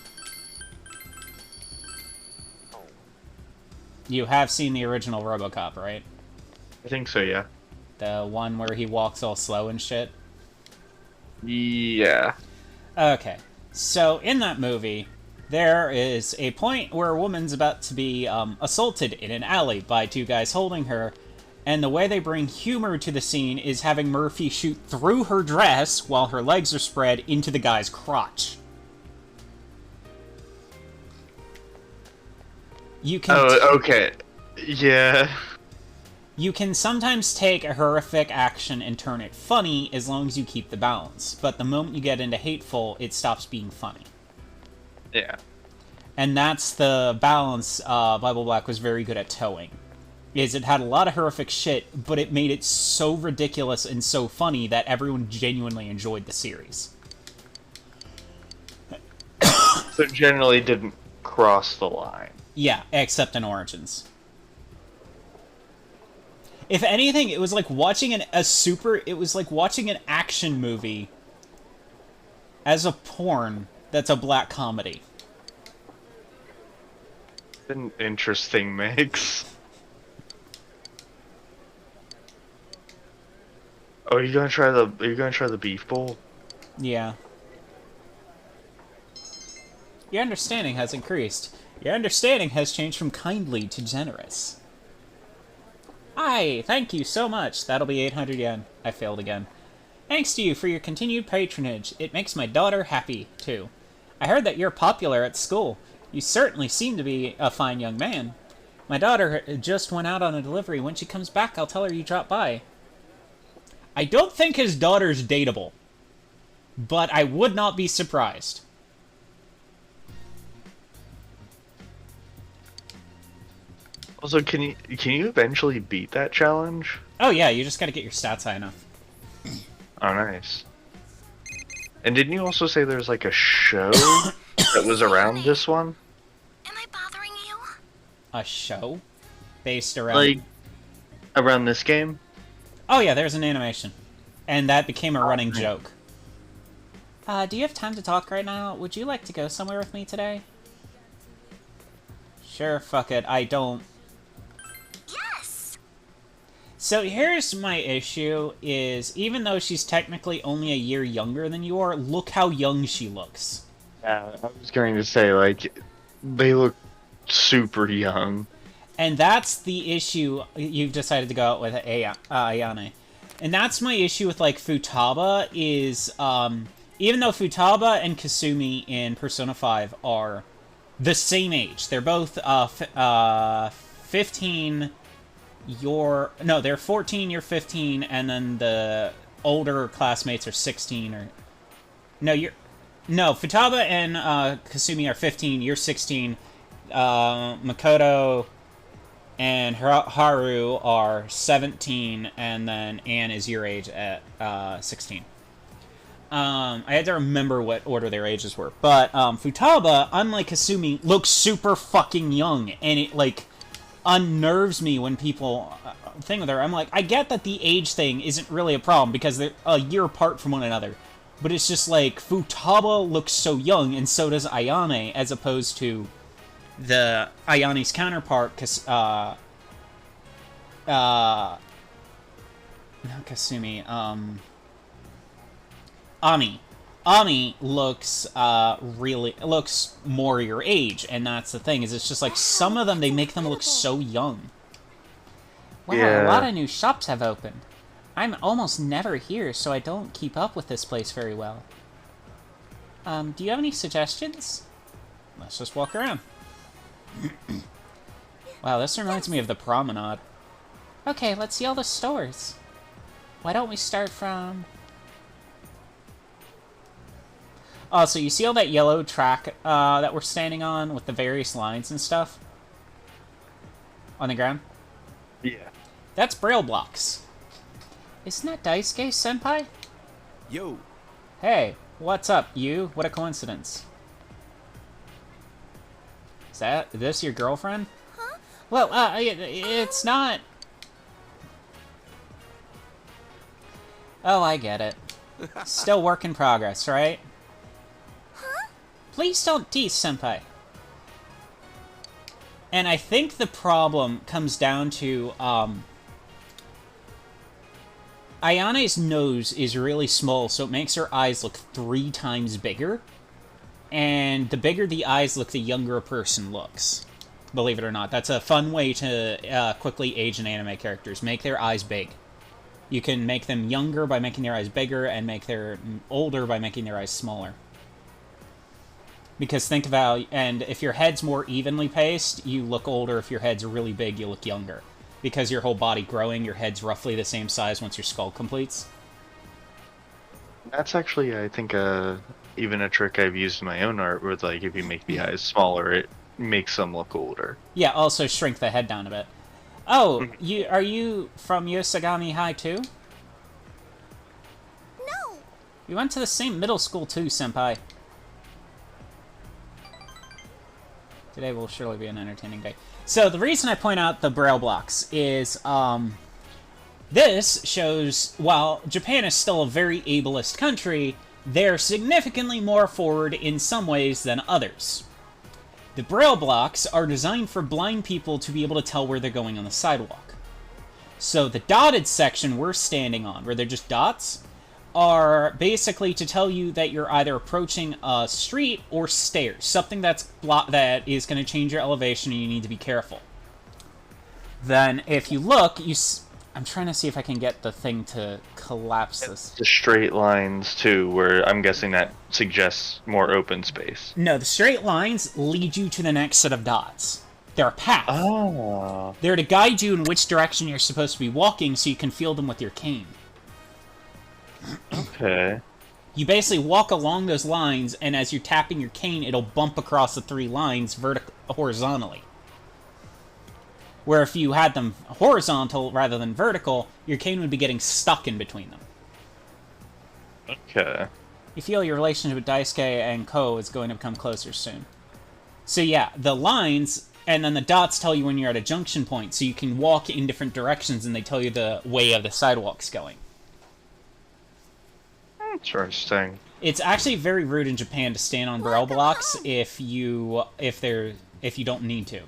A: You have seen the original RoboCop, right?
B: I think so, yeah.
A: The one where he walks all slow and shit?
B: Yeah.
A: Okay, so in that movie, there is a point where a woman's about to be assaulted in an alley by two guys holding her, and the way they bring humor to the scene is having Murphy shoot through her dress while her legs are spread into the guy's crotch. You can
B: Oh, okay. Yeah.
A: You can sometimes take a horrific action and turn it funny as long as you keep the balance, but the moment you get into hateful, it stops being funny.
B: Yeah.
A: And that's the balance Bible Black was very good at towing. Is it had a lot of horrific shit, but it made it so ridiculous and so funny that everyone genuinely enjoyed the series.
B: So it generally didn't cross the line.
A: Yeah, except in Origins. If anything, it was like watching it was like watching an action movie as a porn that's a black comedy.
B: An interesting mix. Oh, are you gonna try the beef bowl?
A: Yeah. Your understanding has increased. Your understanding has changed from kindly to generous. Aye, thank you so much. That'll be 800 yen. I failed again. Thanks to you for your continued patronage. It makes my daughter happy, too. I heard that you're popular at school. You certainly seem to be a fine young man. My daughter just went out on a delivery. When she comes back, I'll tell her you dropped by. I don't think his daughter's dateable, but I would not be surprised.
B: Also, can you eventually beat that challenge?
A: Oh yeah, you just gotta get your stats high enough.
B: Oh, nice. And didn't you also say there's like a show that was around this one?
E: Am I bothering you?
A: A show? Based around...
B: Like, around this game?
A: Oh yeah, there's an animation. And that became a running joke. Do you have time to talk right now? Would you like to go somewhere with me today? Sure, fuck it, I don't...
E: Yes!
A: So here's my issue, is even though she's technically only a year younger than you are, look how young she looks.
B: Yeah, I was going to say, like, they look super young.
A: And that's the issue you've decided to go out with Ayane. And that's my issue with, like, Futaba, is, even though Futaba and Kasumi in Persona 5 are the same age, they're both, 15, they're 14, you're 15, and then the older classmates are 16, or... No, Futaba and, Kasumi are 15, you're 16, Makoto and Haru are 17, and then Anne is your age at 16. I had to remember what order their ages were. But Futaba, unlike Kasumi, looks super fucking young, and it, like, unnerves me when people think with her. I'm like, I get that the age thing isn't really a problem, because they're a year apart from one another. But it's just like, Futaba looks so young, and so does Ayane, as opposed to the Ayane's counterpart, not Kasumi, Ami. Ami looks looks more your age, and that's the thing, is it's just like some of them, they make them look so young. Wow,
B: Yeah.
A: a lot of new shops have opened. I'm almost never here, so I don't keep up with this place very well. Do you have any suggestions? Let's just walk around. Wow, this reminds me of the promenade. Okay, let's see all the stores. Why don't we start from... Oh, so you see all that yellow track that we're standing on with the various lines and stuff? On the ground?
B: Yeah.
A: That's Braille blocks. Isn't that Daisuke, senpai?
F: Yo,
A: Hey, what's up, you? What a coincidence. Is this your girlfriend?
E: Huh?
A: Well, it's not... Oh, I get it. Still work in progress, right?
E: Huh?
A: Please don't tease, senpai. And I think the problem comes down to, Ayane's nose is really small, so it makes her eyes look 3 times bigger. And the bigger the eyes look, the younger a person looks. Believe it or not. That's a fun way to quickly age an anime characters. Make their eyes big. You can make them younger by making their eyes bigger, and make them older by making their eyes smaller. Because think about, and if your head's more evenly paced, you look older. If your head's really big, you look younger. Because your whole body growing, your head's roughly the same size once your skull completes.
B: That's actually, I think, even a trick I've used in my own art, where like if you make the eyes smaller, it makes them look older.
A: Yeah, also shrink the head down a bit. Oh, are you from Yosagami High too?
E: No!
A: We went to the same middle school too, senpai. Today will surely be an entertaining day. So, the reason I point out the Braille blocks is, this shows, while Japan is still a very ableist country, they're significantly more forward in some ways than others. The Braille blocks are designed for blind people to be able to tell where they're going on the sidewalk. So, the dotted section we're standing on, where they're just dots, are basically to tell you that you're either approaching a street or stairs. Something that is going to change your elevation and you need to be careful. Then, if you look, I'm trying to see if I can get the thing to collapse this.
B: The straight lines, too, where I'm guessing that suggests more open space.
A: No, the straight lines lead you to the next set of dots. They're a path.
B: Oh.
A: They're to guide you in which direction you're supposed to be walking so you can feel them with your cane.
B: Okay.
A: You basically walk along those lines, and as you're tapping your cane, it'll bump across the 3 lines horizontally. Where if you had them horizontal rather than vertical, your cane would be getting stuck in between them.
B: Okay.
A: You feel your relationship with Daisuke and Ko is going to become closer soon. So yeah, the lines, and then the dots tell you when you're at a junction point, so you can walk in different directions, and they tell you the way of the sidewalk's going.
B: Interesting.
A: It's actually very rude in Japan to stand on Braille blocks if you don't need to.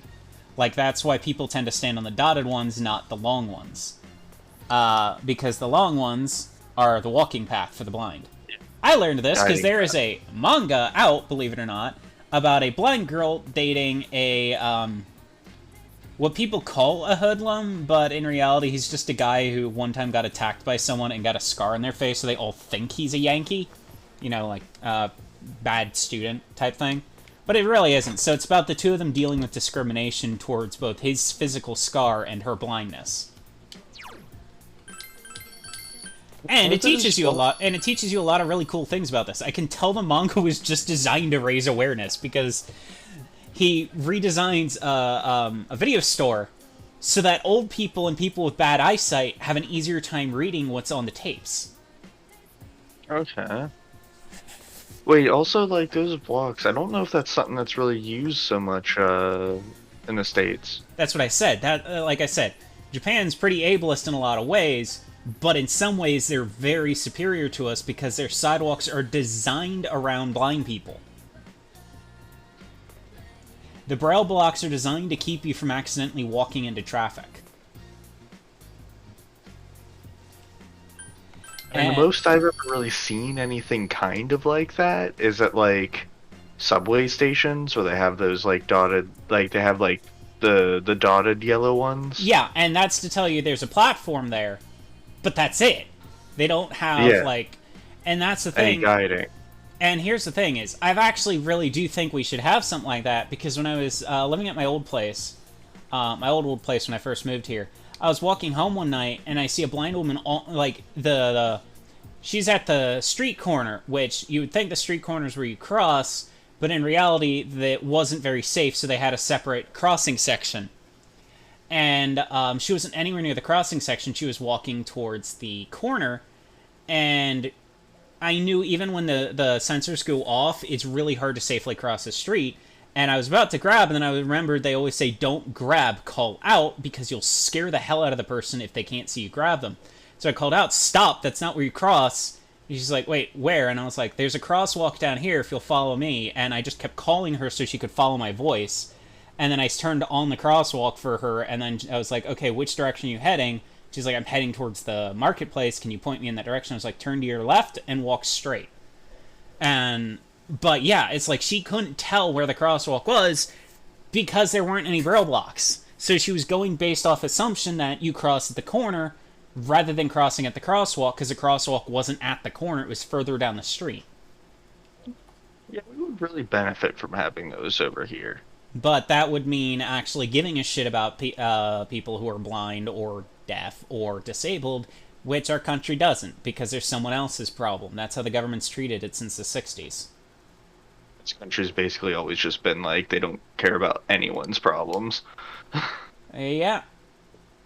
A: Like, that's why people tend to stand on the dotted ones, not the long ones. Because the long ones are the walking path for the blind. I learned this because there is a manga out, believe it or not, about a blind girl dating a, what people call a hoodlum, but in reality he's just a guy who one time got attacked by someone and got a scar on their face, so they all think he's a Yankee. You know, like, bad student type thing. But it really isn't. So it's about the two of them dealing with discrimination towards both his physical scar and her blindness. And it teaches you a lot, and it teaches you a lot of really cool things about this. I can tell the manga was just designed to raise awareness, because he redesigns a video store so that old people and people with bad eyesight have an easier time reading what's on the tapes.
B: Okay. Wait, also, like, those blocks, I don't know if that's something that's really used so much, in the States.
A: That's what I said. Like I said, Japan's pretty ableist in a lot of ways, but in some ways they're very superior to us because their sidewalks are designed around blind people. The Braille blocks are designed to keep you from accidentally walking into traffic.
B: And the most I've ever really seen anything kind of like that is at like subway stations where they have those like dotted, like they have like the dotted yellow ones.
A: Yeah, and that's to tell you there's a platform there, but that's it. They don't have like, and that's the thing.
B: Any guiding.
A: And here's the thing is, I've actually really do think we should have something like that, because when I was living at my old place, my old place when I first moved here, I was walking home one night and I see a blind woman, like she's at the street corner, which you would think the street corners where you cross, but in reality that wasn't very safe, so they had a separate crossing section. And she wasn't anywhere near the crossing section. She was walking towards the corner, and I knew even when the sensors go off, it's really hard to safely cross the street. And I was about to grab, and then I remembered they always say, don't grab, call out, because you'll scare the hell out of the person if they can't see you grab them. So I called out, stop, that's not where you cross. And she's like, wait, where? And I was like, there's a crosswalk down here if you'll follow me. And I just kept calling her so she could follow my voice. And then I turned on the crosswalk for her, and then I was like, okay, which direction are you heading? She's like, I'm heading towards the marketplace. Can you point me in that direction? I was like, turn to your left and walk straight. But yeah, it's like she couldn't tell where the crosswalk was because there weren't any braille blocks. So she was going based off assumption that you cross at the corner rather than crossing at the crosswalk, because the crosswalk wasn't at the corner, it was further down the street.
B: Yeah, we would really benefit from having those over here.
A: But that would mean actually giving a shit about people who are blind or deaf or disabled, which our country doesn't, because there's someone else's problem. That's how the government's treated it since the 60s.
B: This country's basically always just been like, they don't care about anyone's problems.
A: Yeah,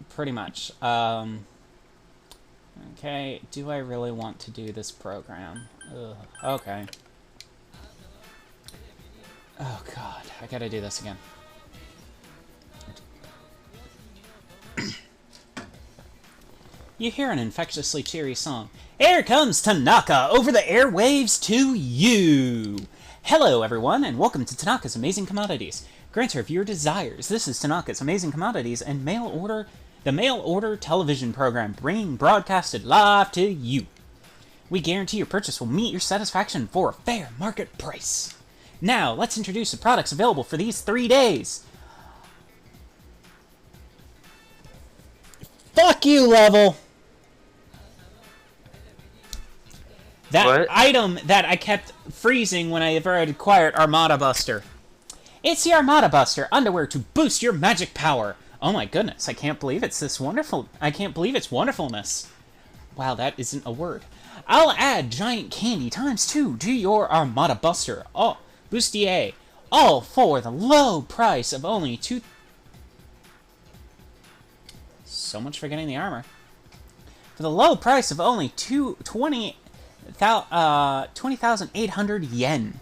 A: pretty much. Okay, do I really want to do this program? Ugh, okay. Oh god, I gotta do this again. You hear an infectiously cheery song. Here comes Tanaka over the airwaves to you! Hello everyone, and welcome to Tanaka's Amazing Commodities. Granter of your desires, this is Tanaka's Amazing Commodities and the mail order television program broadcasted live to you. We guarantee your purchase will meet your satisfaction for a fair market price. Now, let's introduce the products available for these 3 days. Fuck you, Level! That item that I kept freezing when I ever acquired Armada Buster. It's the Armada Buster underwear to boost your magic power. Oh my goodness, I can't believe it's this wonderful. I can't believe its wonderfulness. Wow, that isn't a word. I'll add giant candy ×2 to your Armada Buster. Oh, bustier. All for the low price of only $2. So much for getting the armor. For the low price of only 20,800 yen.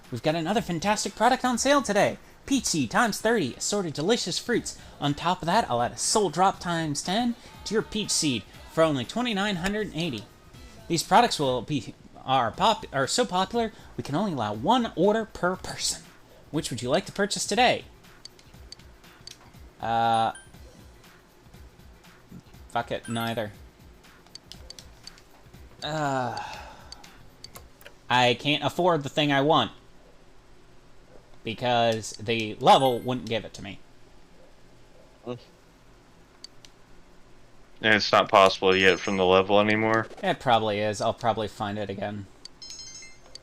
A: We've got another fantastic product on sale today. Peach Seed ×30, assorted delicious fruits. On top of that, I'll add a Soul Drop ×10 to your Peach Seed for only 2,980. These products are so popular, we can only allow one order per person. Which would you like to purchase today? Fuck it, neither. I can't afford the thing I want, because the level wouldn't give it to me.
B: And it's not possible to get it from the level anymore?
A: It probably is. I'll probably find it again.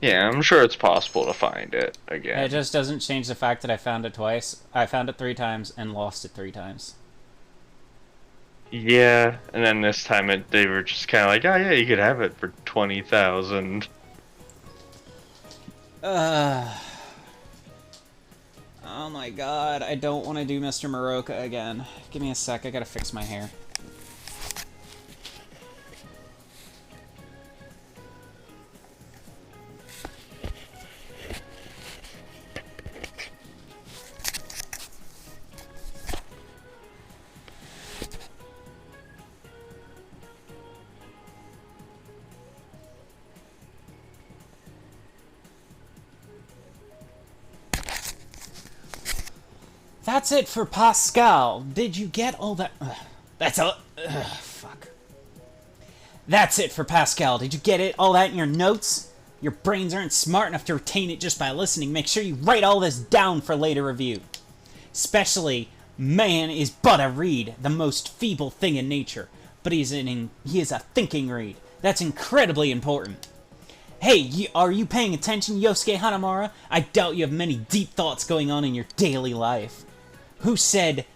B: Yeah, I'm sure it's possible to find it again.
A: It just doesn't change the fact that I found it twice. I found it 3 times and lost it 3 times.
B: Yeah, and then this time they were just kind of like, oh yeah, you could have it for 20,000.
A: Oh my god, I don't want to do Mr. Maroka again. Give me a sec, I gotta fix my hair. That's it for Pascal. Did you get all that? That's all. Fuck. That's it for Pascal. Did you get it? All that in your notes? Your brains aren't smart enough to retain it just by listening. Make sure you write all this down for later review. Especially, man is but a reed, the most feeble thing in nature. But he is a thinking reed. That's incredibly important. Hey, are you paying attention, Yosuke Hanamura? I doubt you have many deep thoughts going on in your daily life. Who said,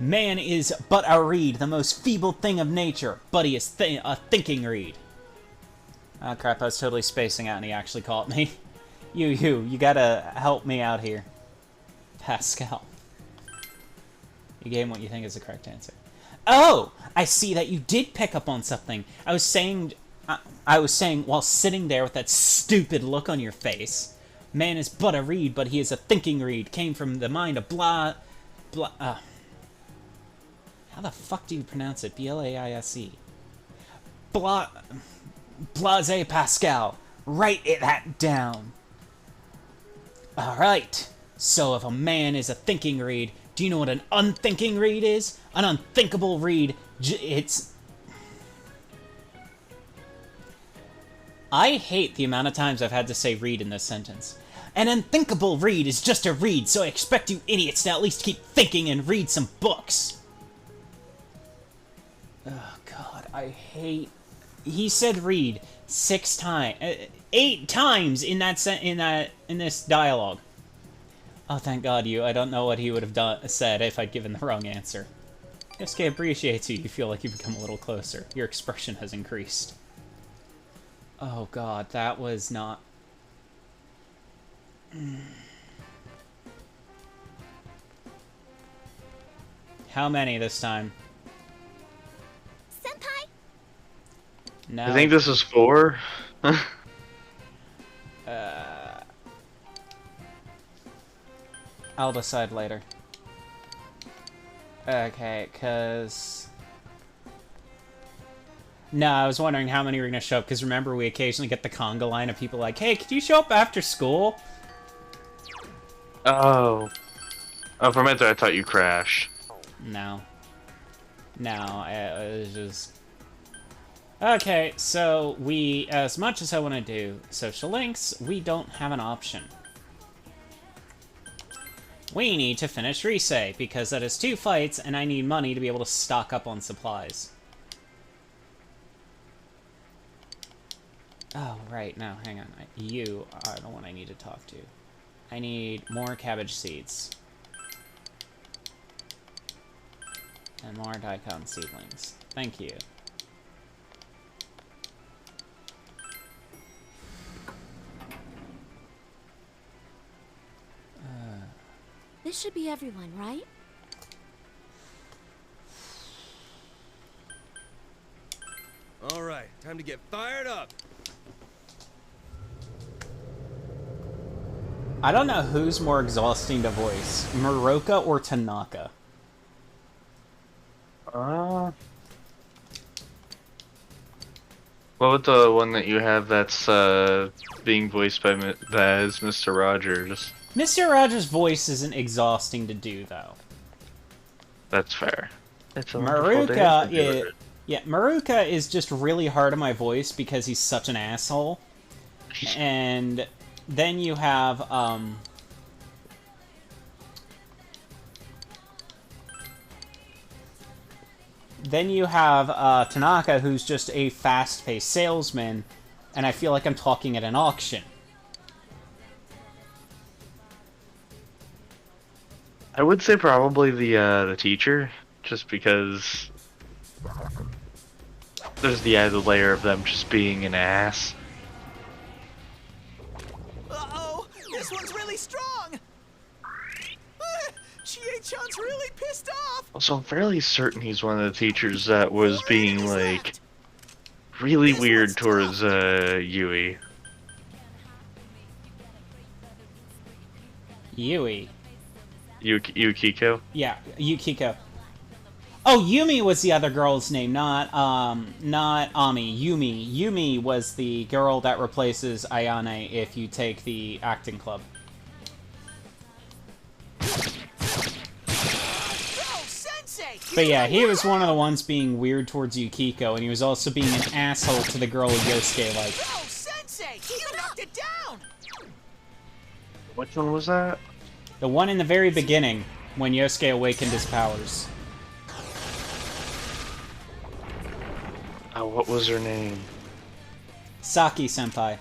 A: man is but a reed, the most feeble thing of nature, but he is a thinking reed? Oh crap, I was totally spacing out and he actually caught me. You gotta help me out here. Pascal. You gave him what you think is the correct answer. Oh! I see that you did pick up on something. I was saying while sitting there with that stupid look on your face, man is but a reed, but he is a thinking reed, came from the mind of how the fuck do you pronounce it? B-L-A-I-S-E. Blaise Pascal. Write that down. Alright. So if a man is a thinking reed, do you know what an unthinking reed is? An unthinkable reed, I hate the amount of times I've had to say reed in this sentence. An unthinkable reed is just a reed, so I expect you idiots to at least keep thinking and read some books. Oh god, I hate... He said read 6 times, 8 times in this dialogue. Oh, thank God, I don't know what he would have said if I'd given the wrong answer. Yosuke appreciates you. You feel like you've become a little closer. Your expression has increased. Oh god, that was not... How many this time?
E: Senpai?
A: No.
B: I think this is 4.
A: I'll decide later. Okay, cause... No, I was wondering how many were gonna show up, because remember we occasionally get the conga line of people like, hey, could you show up after school?
B: Oh. Oh, for a minute I thought you crashed.
A: No. No, it was just... Okay, so as much as I want to do social links, we don't have an option. We need to finish Risei, because that is 2 fights, and I need money to be able to stock up on supplies. Oh, right, no, hang on. You are the one I need to talk to. I need more cabbage seeds. And more daikon seedlings. Thank you.
E: This should be everyone, right?
F: All right, time to get fired up.
A: I don't know who's more exhausting to voice, Muroka or Tanaka.
B: What about the one that you have that's being voiced by as Mr. Rogers?
A: Mr. Rogers' voice isn't exhausting to do, though.
B: That's fair. It's a
A: Maruka is... Yeah, Maruka is just really hard on my voice because he's such an asshole. And then you have, Tanaka, who's just a fast-paced salesman, and I feel like I'm talking at an auction.
B: I would say probably the teacher, just because there's the added layer of them just being an ass.
C: Uh-oh! This one's really strong! Chie-chan's really pissed off!
B: Also, I'm fairly certain he's one of the teachers that was being, like, really weird towards, Yui.
A: Yui.
B: Yukiko?
A: Yeah, Yukiko. Oh, Yumi was the other girl's name, not Ami. Yumi. Yumi was the girl that replaces Ayane if you take the acting club.
C: Oh, Sensei!
A: But yeah, he was one of the ones being weird towards Yukiko, and he was also being an asshole to the girl Yosuke liked.
C: Yo, Sensei! You knocked it down!
B: Which one was that?
A: The one in the very beginning, when Yosuke awakened his powers.
B: Oh, what was her name?
A: Saki-senpai.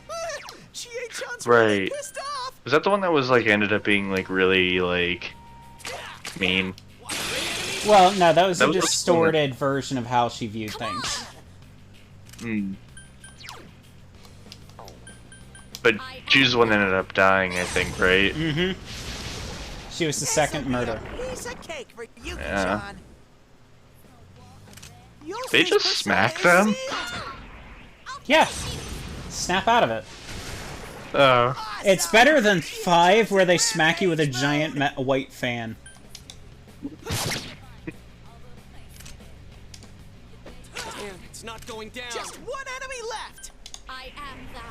C: Chie-chan's
B: Right.
C: really pissed off!
B: Was that the one that was like ended up being like really like mean?
A: Well, no, that was
B: That
A: a
B: was the
A: distorted version of how she viewed things.
B: Hmm. But she's the one that ended up dying, I think, right?
A: Mm-hmm. She was the second murder.
C: Piece of cake for Yuki-chan.
B: Yeah.
C: Yosuke's
B: They just
C: persona
B: smack
C: is
B: them?
C: sealed.
A: Yeah. Snap out of it.
B: Oh.
A: It's better than 5, where they smack you with a giant white fan.
F: Damn, it's not going down.
C: Just one enemy left!
E: I am thou.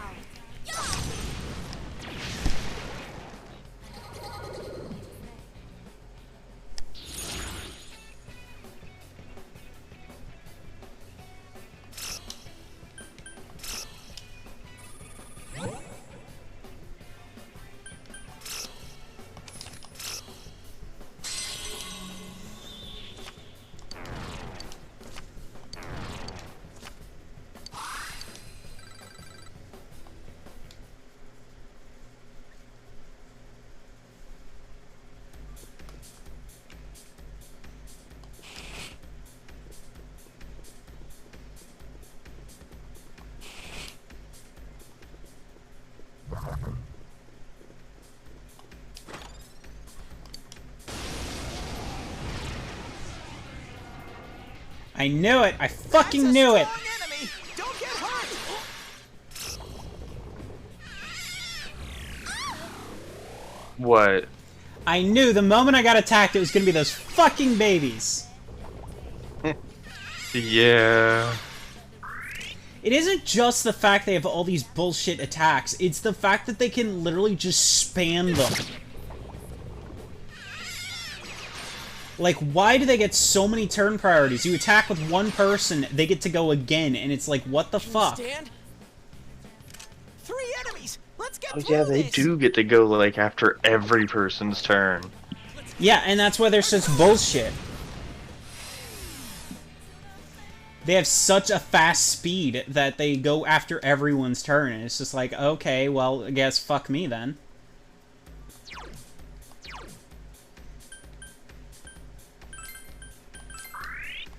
A: I knew it! I fucking
C: That's a
A: knew it!
C: strong enemy. Don't get hurt!
B: What?
A: I knew the moment I got attacked it was gonna be those fucking babies!
B: Yeah.
A: It isn't just the fact they have all these bullshit attacks, it's the fact that they can literally just spam them. Like, why do they get so many turn priorities? You attack with one person, they get to go again, and it's like, what the fuck?
C: Stand. 3 enemies! Let's get
B: Oh
C: through
B: yeah, they
C: this.
B: do get to go like after every person's turn.
A: Yeah, and that's why they're such bullshit. They have such a fast speed that they go after everyone's turn, and it's just like, okay, well, I guess fuck me then.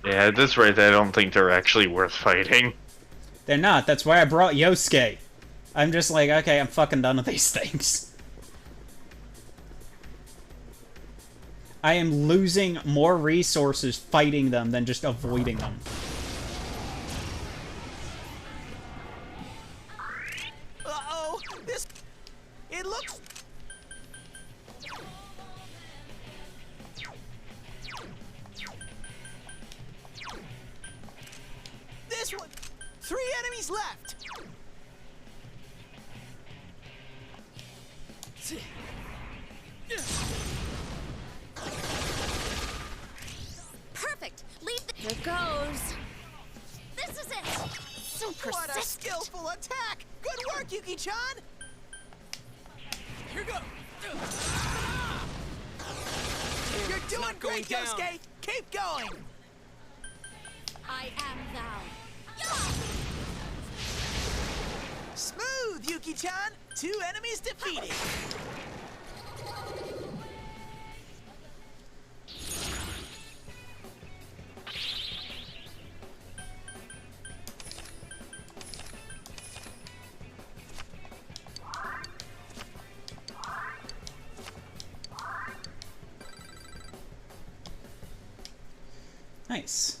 B: Yeah, at this rate, I don't think they're actually worth fighting.
A: They're not, that's why I brought Yosuke. I'm just like, okay, I'm fucking done with these things. I am losing more resources fighting them than just avoiding them.
C: Uh-oh! This... It looks... This one... 3 enemies left!
E: Perfect. Lead the. Here goes. This is it. So
C: What a
E: persistent.
C: skillful attack! Good work, Yuki-chan!
F: Here go.
C: You're doing
F: not going
C: great,
F: down.
C: Yosuke! Keep going!
E: I am thou.
C: Smooth, Yuki-chan! 2 enemies defeated!
A: Nice.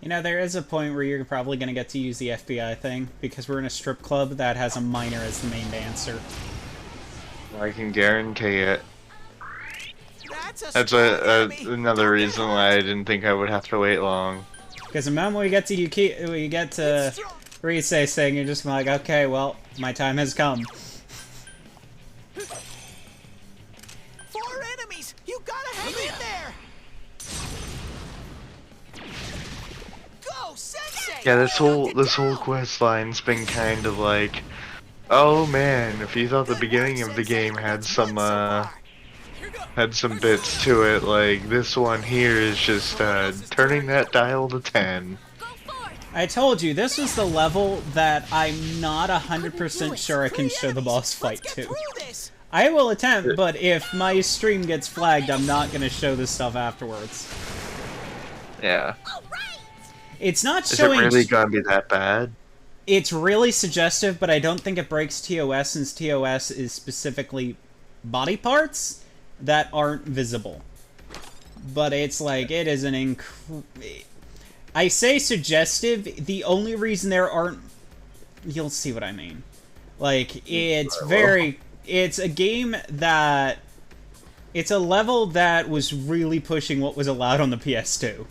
A: You know, there is a point where you're probably going to get to use the FBI thing, because we're in a strip club that has a minor as the main dancer.
B: I can guarantee it.
C: That's a
B: That's
C: strong enemy.
B: another
C: Don't
B: reason
C: get
B: why I
C: hurt.
B: didn't think I would have to wait long.
A: Because the moment we get to
C: It's strong.
A: Risei's thing, you're just like, okay, well, my time has come.
C: 4 enemies. You gotta hang in there. Go, Sensei.
B: Yeah, this whole quest line's been kind of like, oh man, if you thought the beginning of the game had some bits to it, like this one here is just turning that dial to 10.
A: I told you, this was the level that I'm not 100% sure I can show the boss fight to. I will attempt, but if my stream gets flagged, I'm not going to show this stuff afterwards.
B: Yeah.
A: It's not
B: Is it
A: showing...
B: really gonna be that bad?
A: It's really suggestive, but I don't think it breaks TOS, since TOS is specifically body parts that aren't visible. But it's like, it is an I say suggestive, the only reason there aren't... You'll see what I mean. Like, it's very... It's a game that... It's a level that was really pushing what was allowed on the PS2.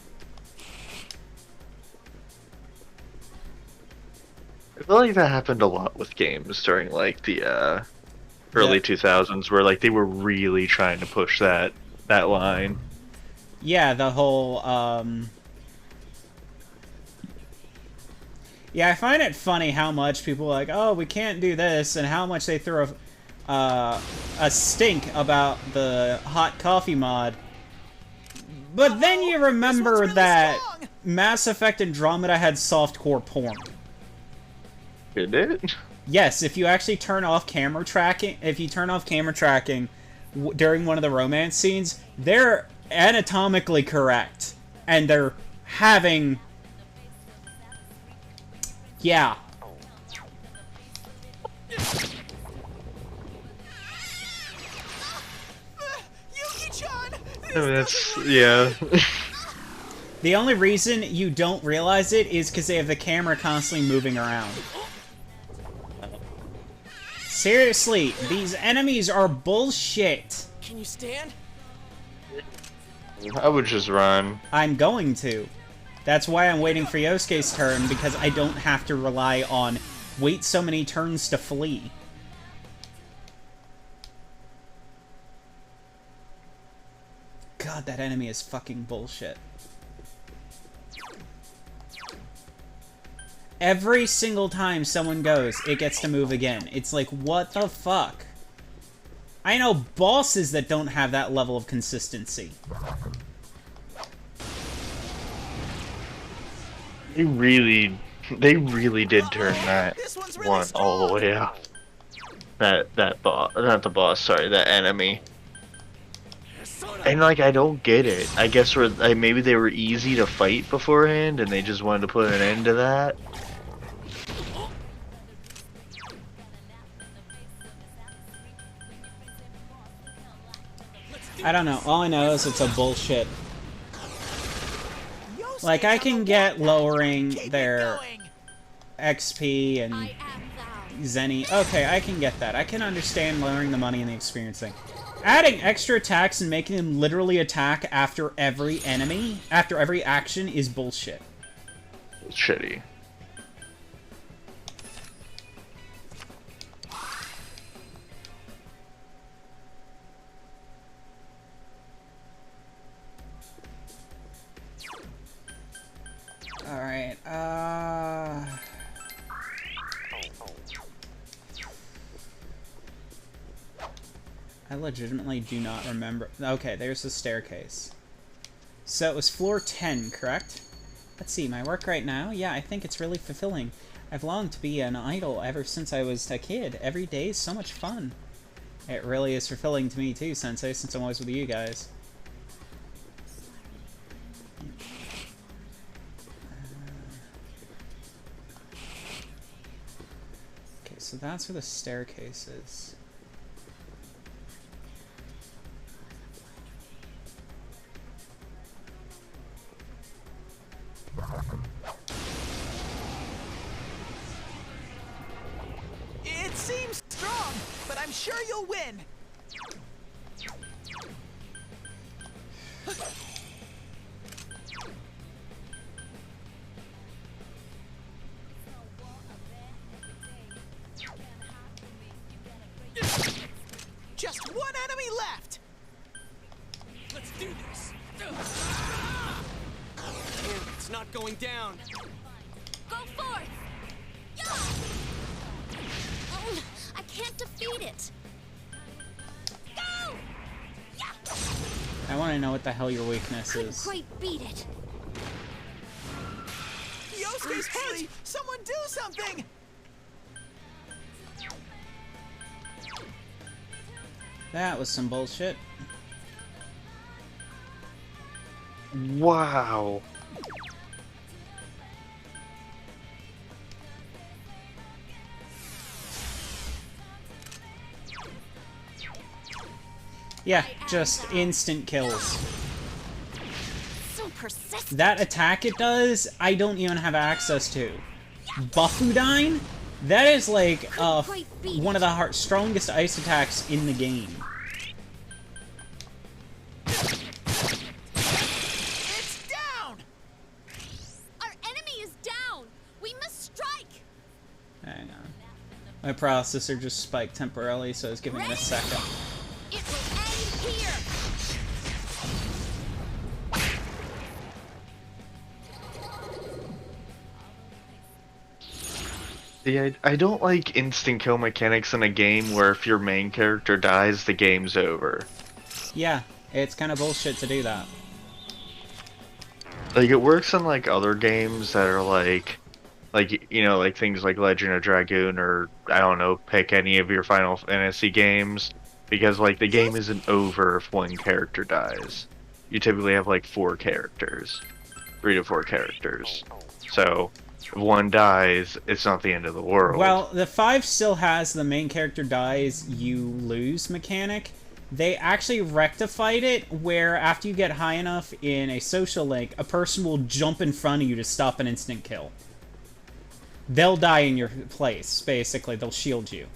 B: I feel like that happened a lot with games during like the early 2000s, where like they were really trying to push that line.
A: Yeah, the whole, Yeah, I find it funny how much people are like, oh, we can't do this, and how much they throw a stink about the hot coffee mod. But then you remember
C: really
A: that
C: strong.
A: Mass Effect Andromeda had softcore porn.
B: Did it?
A: Yes, if you actually turn off camera tracking, during one of the romance scenes, they're anatomically correct, and they're having... Yeah.
C: Yuki-chan!
B: I mean, that's yeah.
A: The only reason you don't realize it is because they have the camera constantly moving around. Seriously, these enemies are bullshit.
C: Can you stand?
B: I would just run.
A: I'm going to. That's why I'm waiting for Yosuke's turn, because I don't have to rely on wait so many turns to flee. God, that enemy is fucking bullshit. Every single time someone goes, it gets to move again. It's like, what the fuck? I know bosses that don't have that level of consistency.
B: They really did turn that
C: This one's really
B: one all the way up. That boss, not the boss, sorry, that enemy. And like, I don't get it. I guess maybe they were easy to fight beforehand, and they just wanted to put an end to that.
A: I don't know. All I know is it's a bullshit. Like, I can get lowering their XP and Zenny. Okay, I can get that. I can understand lowering the money and the experience thing. Adding extra attacks and making them literally attack after every enemy, after every action, is bullshit.
B: It's shitty.
A: Alright, I legitimately do not remember. Okay, there's the staircase. So it was floor 10, correct? Let's see, my work right now? Yeah, I think it's really fulfilling. I've longed to be an idol ever since I was a kid. Every day is so much fun. It really is fulfilling to me too, Sensei, since I'm always with you guys. Okay, so that's where the staircase is.
C: It seems strong, but I'm sure you'll win. Just one enemy left!
F: Let's do this! It's not going down.
E: Go forth! Yeah! Oh, I can't defeat it. Go! Yeah!
A: I want to know what the hell your weakness
E: Couldn't
A: is.
E: quite beat it.
C: Yosuke's hurt! Someone do something!
A: That was some bullshit.
B: Wow.
A: Yeah, just instant kills.
E: So persistent.
A: That attack it does, I don't even have access to. Buffudine? That is like one of the strongest ice attacks in the game.
C: It's down!
E: Our enemy is down. We must strike.
A: Hang on. My processor just spiked temporarily, so I was giving it a second.
E: It will end here.
B: Yeah, I don't like instant kill mechanics in a game where if your main character dies, the game's over.
A: Yeah, it's kind of bullshit to do that.
B: Like, it works in, like, other games that are, like, you know, like things like Legend of Dragoon or, I don't know, pick any of your Final Fantasy games. Because, like, the game isn't over if one character dies. You typically have, like, 4 characters. 3 to 4 characters. So, if one dies, it's not the end of the world.
A: Well, the 5 still has the main character dies, you lose mechanic. They actually rectified it where after you get high enough in a social link, a person will jump in front of you to stop an instant kill. They'll die in your place, basically. They'll shield you.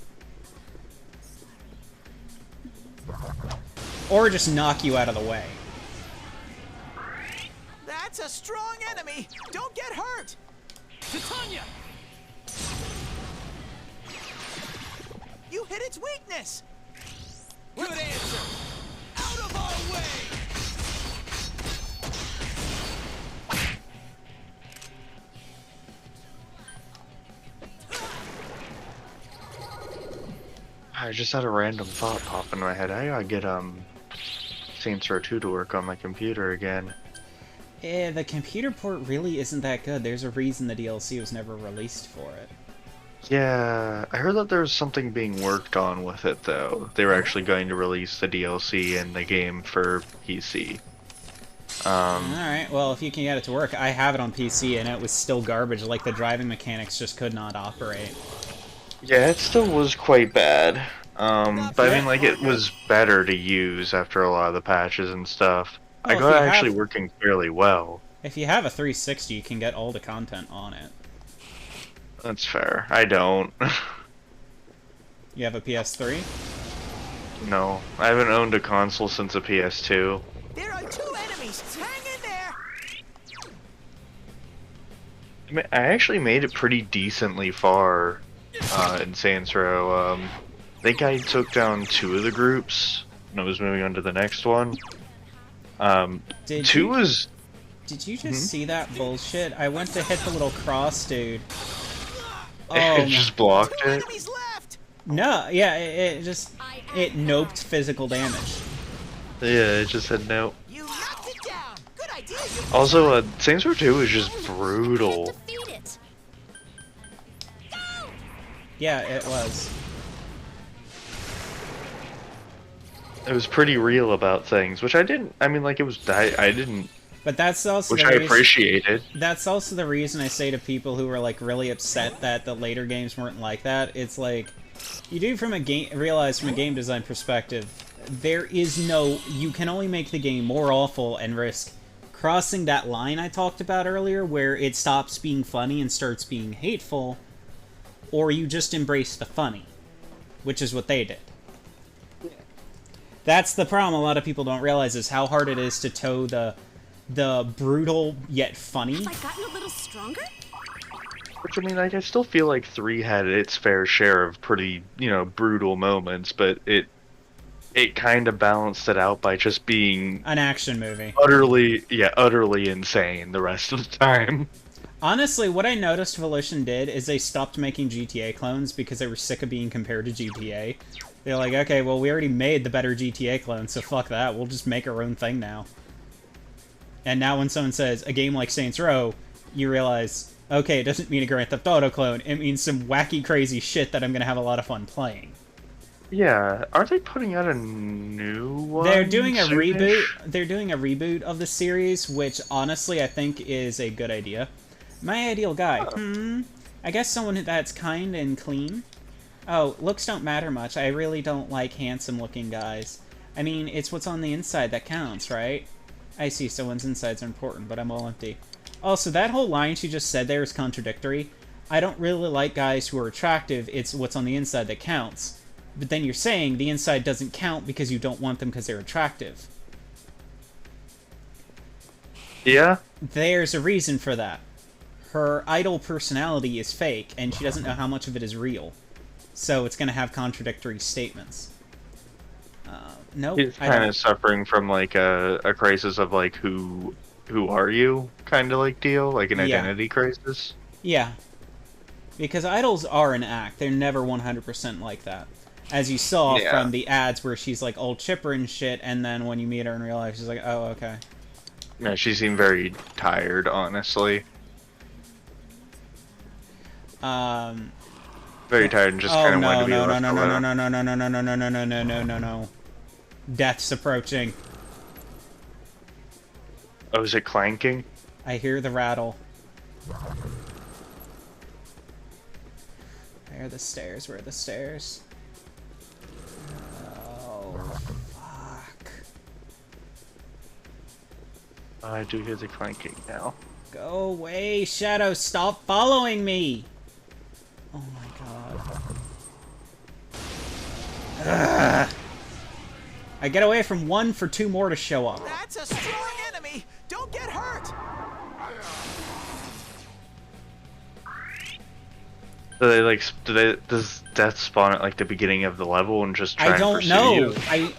A: Or just knock you out of the way.
C: That's a strong enemy! Don't get hurt!
F: Titania!
C: You hit its weakness!
F: Good answer! Out of our way!
B: I just had a random thought pop in my head. I gotta get, Saints Row 2 to work on my computer again.
A: The computer port really isn't that good. There's a reason the DLC was never released for it.
B: Yeah, I heard that there was something being worked on with it, though. They were actually going to release the DLC and the game for PC.
A: Alright, well, if you can get it to work. I have it on PC, and it was still garbage. Like, the driving mechanics just could not operate.
B: Yeah, it still was quite bad. But I mean, like, it was better to use after a lot of the patches and stuff.
A: Well,
B: I got it actually working fairly well.
A: If you have a 360, you can get all the content on it.
B: That's fair. I don't.
A: You have a PS3?
B: No, I haven't owned a console since a PS2.
C: There are 2 enemies! Hang in there!
B: I mean, I actually made it pretty decently far in Saints Row. I think I took down 2 of the groups, and I was moving on to the next one.
A: Did
B: 2
A: you-
B: was...
A: Did you just see that bullshit? I went to hit the little cross dude. Oh,
B: it
A: my-
B: just blocked
C: 2
B: it.
C: enemies left!
A: No, yeah, it just... It noped physical damage.
B: Yeah, it just said no.
C: You knocked it down! Good idea! You
B: Also, Saints Row 2 is just
E: Can't
B: brutal.
E: defeat it. Go!
A: Yeah, it was.
B: It was pretty real about things, which I didn't... I mean, like, it was... I didn't...
A: But that's also
B: Which
A: the
B: I
A: reason,
B: appreciated.
A: That's also the reason I say to people who are like really upset that the later games weren't like that. It's like you do realize from a game design perspective, there is no. You can only make the game more awful and risk crossing that line I talked about earlier, where it stops being funny and starts being hateful, or you just embrace the funny, which is what they did. That's the problem a lot of people don't realize is how hard it is to toe the brutal yet funny.
D: Have I gotten a little stronger?
B: Which, I mean, like, I still feel like 3 had its fair share of pretty, brutal moments, but it kind of balanced it out by just being
A: An action movie.
B: utterly insane the rest of the time.
A: Honestly, what I noticed Volition did is they stopped making GTA clones because they were sick of being compared to GTA. They're like, okay, well, we already made the better GTA clone, so fuck that. We'll just make our own thing now. And now when someone says a game like Saints Row, you realize, okay, it doesn't mean a Grand Theft Auto clone. It means some wacky, crazy shit that I'm going to have a lot of fun playing.
B: Yeah, aren't they putting out a new one?
A: They're doing a
B: soonish?
A: reboot. They're doing a reboot of the series, which honestly I think is a good idea. My ideal guy. I guess someone that's kind and clean. Oh, looks don't matter much. I really don't like handsome-looking guys. I mean, it's what's on the inside that counts, right? I see, someone's insides are important, but I'm all empty. Also, that whole line she just said there is contradictory. I don't really like guys who are attractive, it's what's on the inside that counts. But then you're saying the inside doesn't count because you don't want them because they're attractive.
B: Yeah?
A: There's a reason for that. Her idol personality is fake, and she doesn't know how much of it is real. So it's going to have contradictory statements. Nope.
B: He's kind of suffering from, like, a crisis of, like, who are you kind of, like, deal? Like an identity crisis?
A: Yeah. Because idols are an act. They're never 100% like that. As you saw from the ads where she's, like, all chipper and shit, and then when you meet her in real life, she's like, oh, okay.
B: Yeah, she seemed very tired, honestly. Very tired and just kind of wanted to be left alone.
A: No. Death's approaching.
B: Oh, is it clanking?
A: I hear the rattle. Where are the stairs? Where are the stairs? Oh, fuck.
B: I do hear the clanking now.
A: Go away, Shadow. Stop following me. Oh my god. Ugh. I get away from one for 2 more to show up.
C: That's a strong enemy! Don't get hurt!
B: Does death spawn at, like, the beginning of the level and just try
A: I don't
B: and
A: know.
B: you?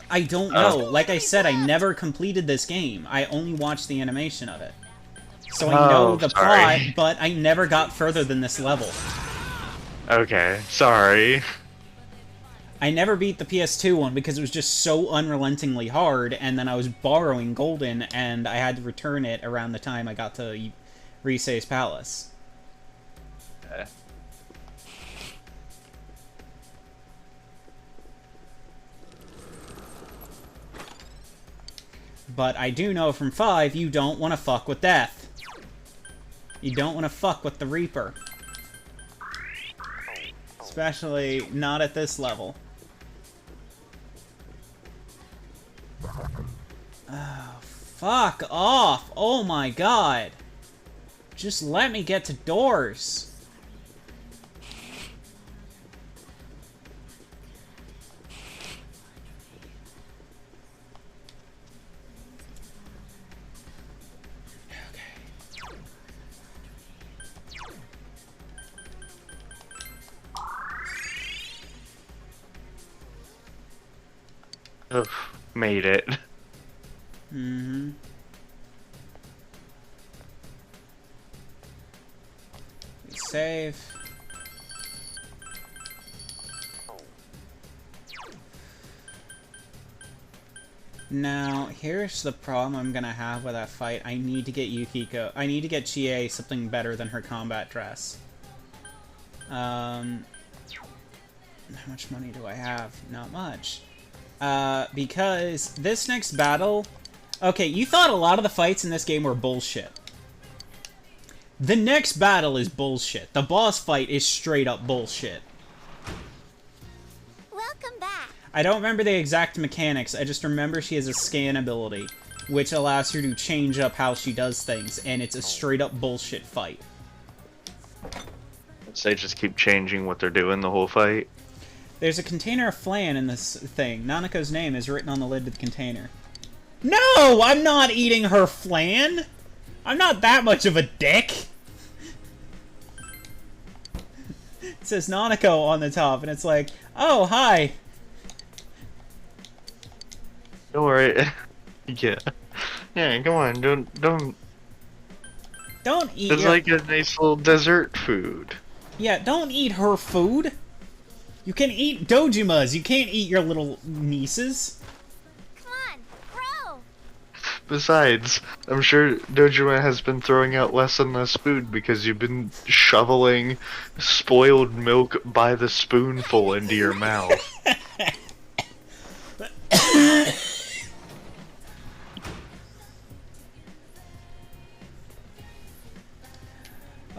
A: I don't know. Like I said, I never completed this game. I only watched the animation of it. So I know the plot, but I never got further than this level.
B: Okay, sorry.
A: I never beat the PS2 one because it was just so unrelentingly hard, and then I was borrowing Golden, and I had to return it around the time I got to Risei's Palace. But I do know from 5, you don't want to fuck with Death. You don't want to fuck with the Reaper. Especially not at this level. Oh, fuck off! Oh my god! Just let me get to doors!
B: Ugh, made it.
A: Mm-hmm. Save. Now, here's the problem I'm gonna have with that fight. I need to get Yukiko. I need to get Chie something better than her combat dress. How much money do I have? Not much. Because this next battle... Okay, you thought a lot of the fights in this game were bullshit. The next battle is bullshit. The boss fight is straight up bullshit.
E: Welcome back.
A: I don't remember the exact mechanics, I just remember she has a scan ability, which allows her to change up how she does things, and it's a straight up bullshit fight.
B: They just keep changing what they're doing the whole fight.
A: There's a container of flan in this thing. Nanako's name is written on the lid of the container. No! I'm not eating her flan! I'm not that much of a dick! It says Nanako on the top, and it's like, oh, hi!
B: Don't worry. Yeah. Yeah, come on, don't...
A: Don't eat
B: It's
A: your...
B: like a nice little dessert food.
A: Yeah, don't eat her food! You can eat Dojima's, you can't eat your little nieces.
E: Come on, grow!
B: Besides, I'm sure Dojima has been throwing out less and less food because you've been shoveling spoiled milk by the spoonful into your mouth.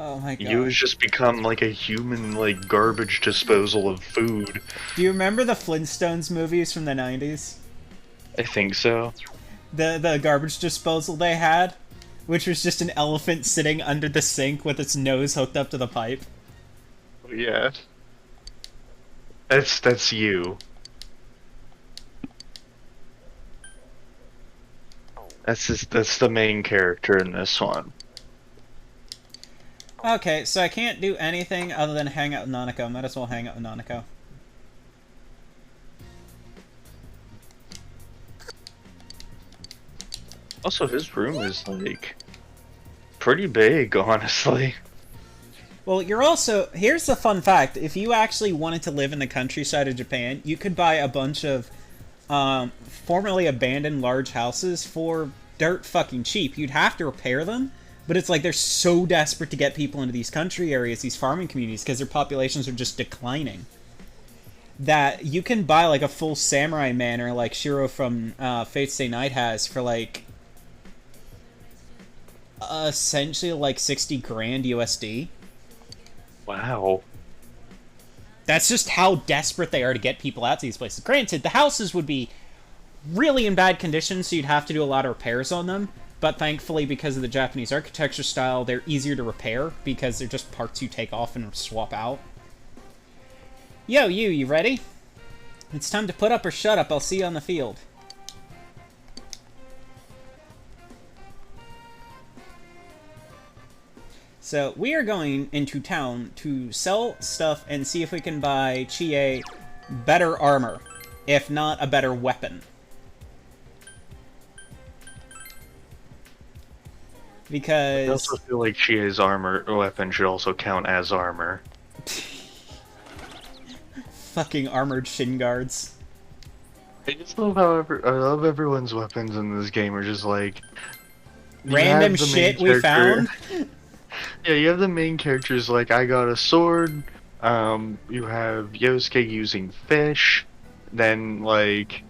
A: Oh my god.
B: You has just become like a human, like, garbage disposal of food.
A: Do you remember the Flintstones movies from the 90s?
B: I think so.
A: The garbage disposal they had? Which was just an elephant sitting under the sink with its nose hooked up to the pipe.
B: Yeah. That's you. That's the main character in this one.
A: Okay, so I can't do anything other than hang out with Nanako. Might as well hang out with Nanako.
B: Also, his room is, like, pretty big, honestly.
A: Well, you're also... Here's the fun fact. If you actually wanted to live in the countryside of Japan, you could buy a bunch of formerly abandoned large houses for dirt fucking cheap. You'd have to repair them, but it's like they're so desperate to get people into these country areas, these farming communities, because their populations are just declining, that you can buy, like, a full samurai manor like Shiro from Fate Stay Night has for, like, essentially, like, 60 grand USD.
B: Wow.
A: That's just how desperate they are to get people out to these places. Granted, the houses would be really in bad condition, so you'd have to do a lot of repairs on them. But thankfully, because of the Japanese architecture style, they're easier to repair because they're just parts you take off and swap out. Yo, you ready? It's time to put up or shut up. I'll see you on the field. So, we are going into town to sell stuff and see if we can buy Chie better armor, if not a better weapon. Because...
B: I also feel like Chie's armor weapon should also count as armor.
A: Fucking armored shin guards.
B: I just love how I love everyone's weapons in this game are just like...
A: Random shit we found?
B: Yeah, you have the main characters like, I got a sword, you have Yosuke using fish, then, like,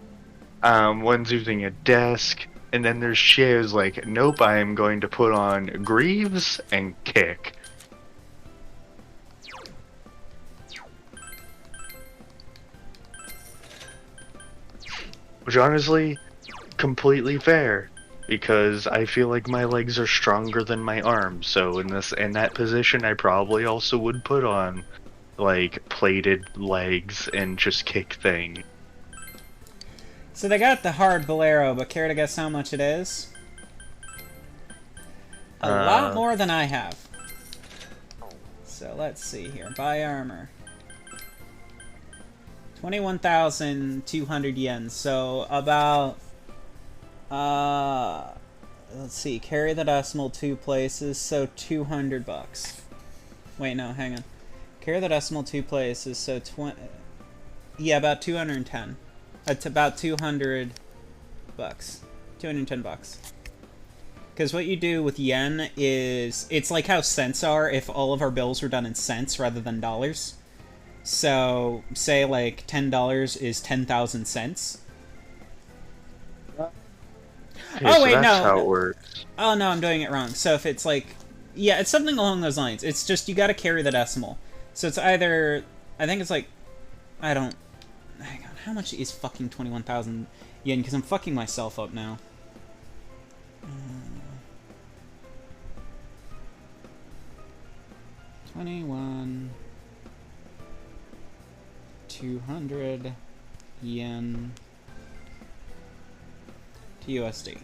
B: one's using a desk, and then there's Shio's like, nope, I am going to put on greaves and kick. Which honestly, completely fair. Because I feel like my legs are stronger than my arms, so in that position I probably also would put on like plated legs and just kick thing.
A: So they got the hard bolero, but care to guess how much it is? A lot more than I have. So let's see here. Buy armor. 21,200 yen. So about... let's see. Carry the decimal 2 places, so 200 bucks. Wait, no, hang on. Carry the decimal 2 places, so 20... Yeah, about 210. It's about 200 bucks. 210 bucks. Because what you do with yen is... It's like how cents are if all of our bills were done in cents rather than dollars. So, say like $10 is 10,000 cents.
B: Okay,
A: oh,
B: so
A: wait,
B: that's
A: no.
B: how it works.
A: Oh, no, I'm doing it wrong. So if it's like... Yeah, it's something along those lines. It's just you gotta carry the decimal. So it's either... I think it's like... I don't... Hang on. How much is fucking 21,000 yen? Because I'm fucking myself up now. 21... 200 yen to USD.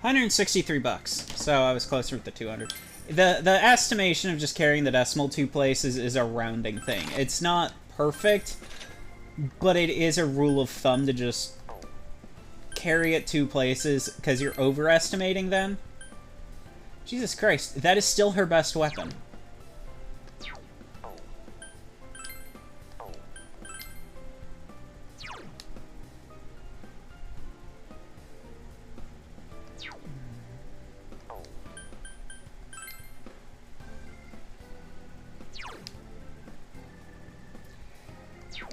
A: 163 bucks. So I was closer with the 200. The estimation of just carrying the decimal 2 places is a rounding thing. It's not perfect, but it is a rule of thumb to just carry it 2 places because you're overestimating them. Jesus Christ, that is still her best weapon.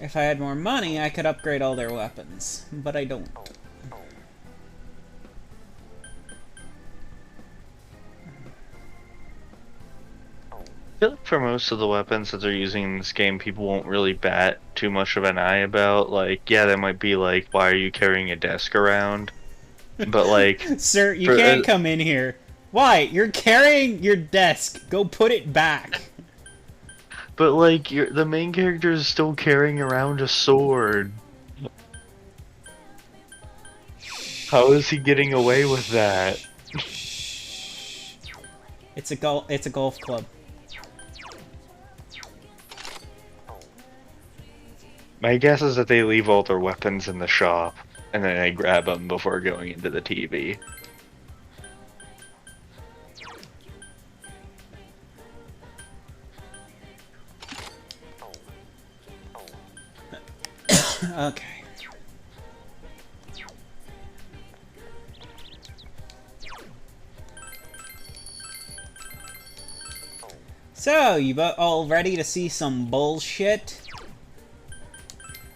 A: If I had more money, I could upgrade all their weapons, but I don't.
B: I feel like for most of the weapons that they're using in this game, people won't really bat too much of an eye about. Like, yeah, that might be like, why are you carrying a desk around? But like...
A: Sir, you can't come in here. Why? You're carrying your desk. Go put it back.
B: But like, the main character is still carrying around a sword. How is he getting away with that?
A: It's a golf club.
B: My guess is that they leave all their weapons in the shop, and then they grab them before going into the TV.
A: Okay. So, you all ready to see some bullshit?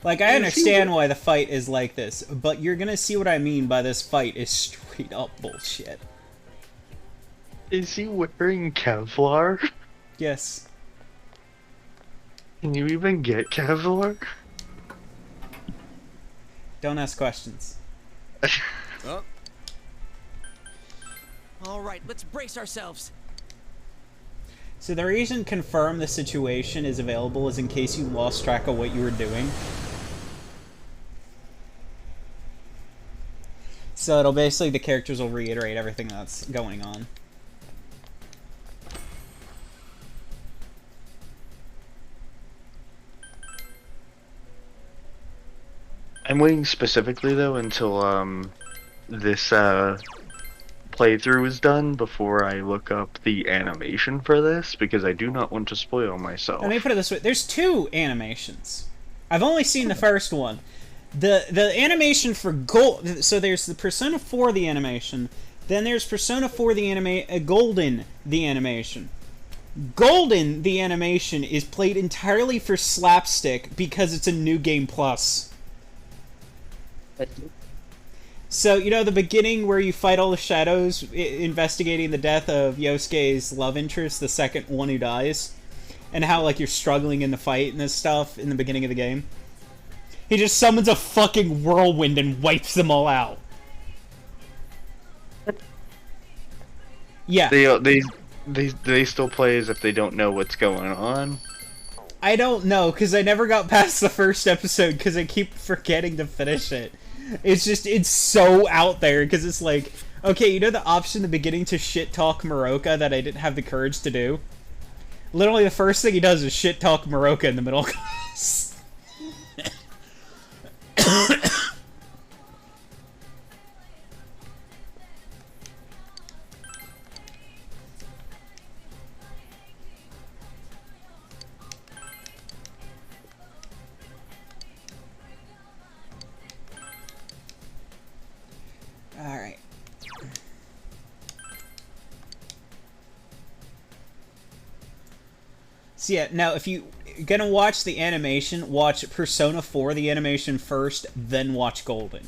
A: Like, I understand why the fight is like this, but you're gonna see what I mean by this fight is straight up bullshit.
B: Is he wearing Kevlar?
A: Yes.
B: Can you even get Kevlar?
A: Don't ask questions.
C: Oh. All right, let's brace ourselves.
A: So the reason confirm the situation is available is in case you lost track of what you were doing. So it'll basically, the characters will reiterate everything that's going on.
B: I'm waiting specifically though until this playthrough is done before I look up the animation for this, because I do not want to spoil myself.
A: Let me put it this way: there's 2 animations. I've only seen the first one. The animation for Gold. So there's the Persona 4 the animation. Then there's Persona 4 the Golden the animation. Golden the animation is played entirely for slapstick because it's a new game plus. So, you know the beginning where you fight all the shadows investigating the death of Yosuke's love interest, the second one who dies? And how, like, you're struggling in the fight and this stuff in the beginning of the game? He just summons a fucking whirlwind and wipes them all out. Yeah.
B: They still play as if they don't know what's going on?
A: I don't know, because I never got past the first episode because I keep forgetting to finish it. It's just, it's so out there, because it's like, okay, you know the option in the beginning to shit-talk Maroka that I didn't have the courage to do? Literally the first thing he does is shit-talk Maroka in the middle of class. Alright. So yeah, now if you're gonna watch the animation, watch Persona 4 the animation first, then watch Golden.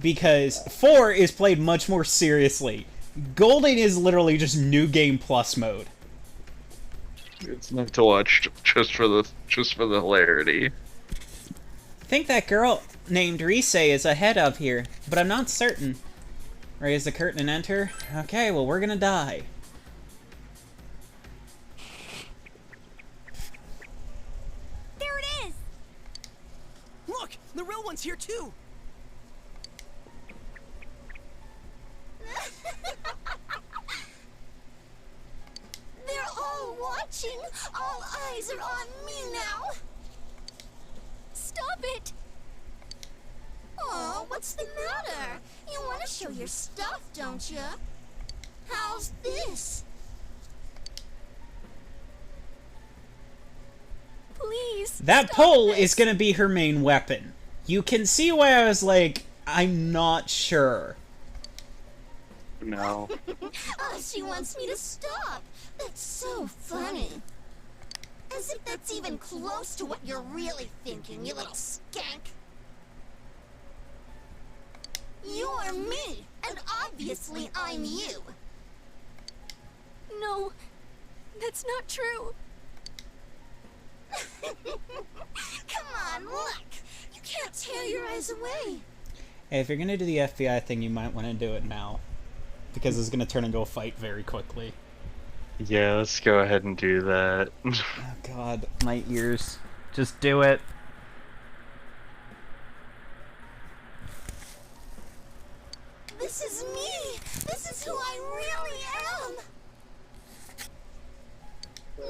A: Because 4 is played much more seriously. Golden is literally just New Game Plus mode.
B: It's meant to watch just for the hilarity.
A: I think that girl named Rise is ahead of here, but I'm not certain. Raise the curtain and enter? Okay, well we're gonna die.
E: There it
C: The real one's here too.
E: They're all watching. All eyes are on me now. Stop it! Oh, what's the matter? You want to show your stuff, don't you? How's this? Please.
A: That
E: stop
A: pole
E: this.
A: is gonna be her main weapon. You can see why I was like, I'm not sure.
B: No.
E: Oh, she wants me to stop. That's so funny. As if that's even close to what you're really thinking, you little skank. You're me, and obviously I'm you. No, that's not true. Come on, look. You can't tear your eyes away.
A: Hey, if you're gonna do the FBI thing, you might want to do it now. Because it's gonna turn into a fight very quickly.
B: Yeah, let's go ahead and do that.
A: Oh god, my ears. Just do it.
E: This is me. This is who I really am.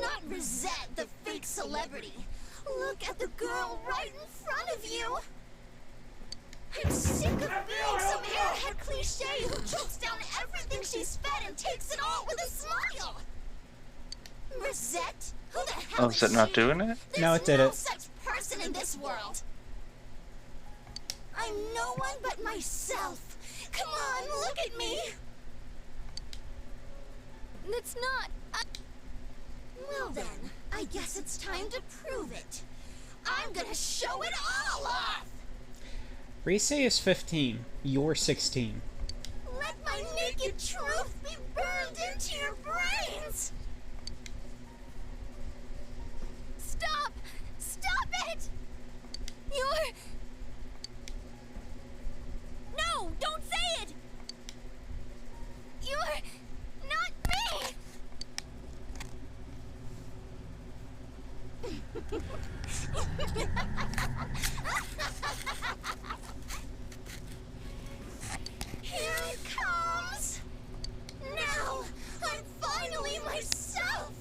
E: Not Rosette, the fake celebrity. Look at the girl right in front of you. I'm sick of being some airhead cliche who chokes down everything she's fed and takes it all with a smile. Rosette? Who the hell
B: Oh, is it not
E: she?
B: doing it?
E: There's
A: No, it did
E: no
A: it.
E: such person in this world. I'm no one but myself. Come on, look at me. That's not. Well then, I guess it's time to prove it. I'm gonna show it all off.
A: Rise is 15. You're 16.
E: Let my naked truth be burned into your brains. Stop! Stop it! You're... No, don't say it! You're not me! Here it comes! Now, I'm finally myself!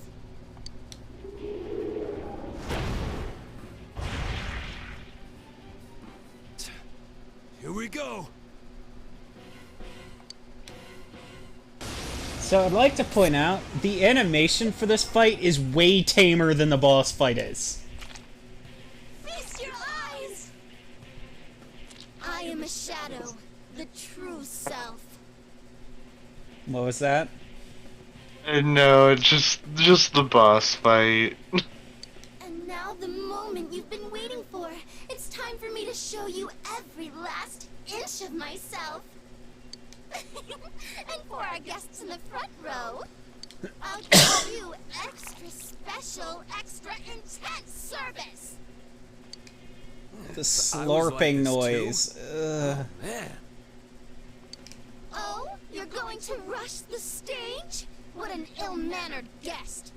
F: Here we go.
A: So I'd like to point out, the animation for this fight is way tamer than the boss fight is.
E: Feast your eyes! I am a shadow, the true self.
A: What was that?
B: No, it's just the boss fight.
E: And now the moment you've been waiting for. It's time for me to show you every last inch of myself. And for our guests in the front row, I'll give you extra special, extra intense service.
A: The
F: I was like
A: slurping
F: this too.
A: noise. Ugh.
F: Man,
E: Oh, you're going to rush the stage? What an ill-mannered guest.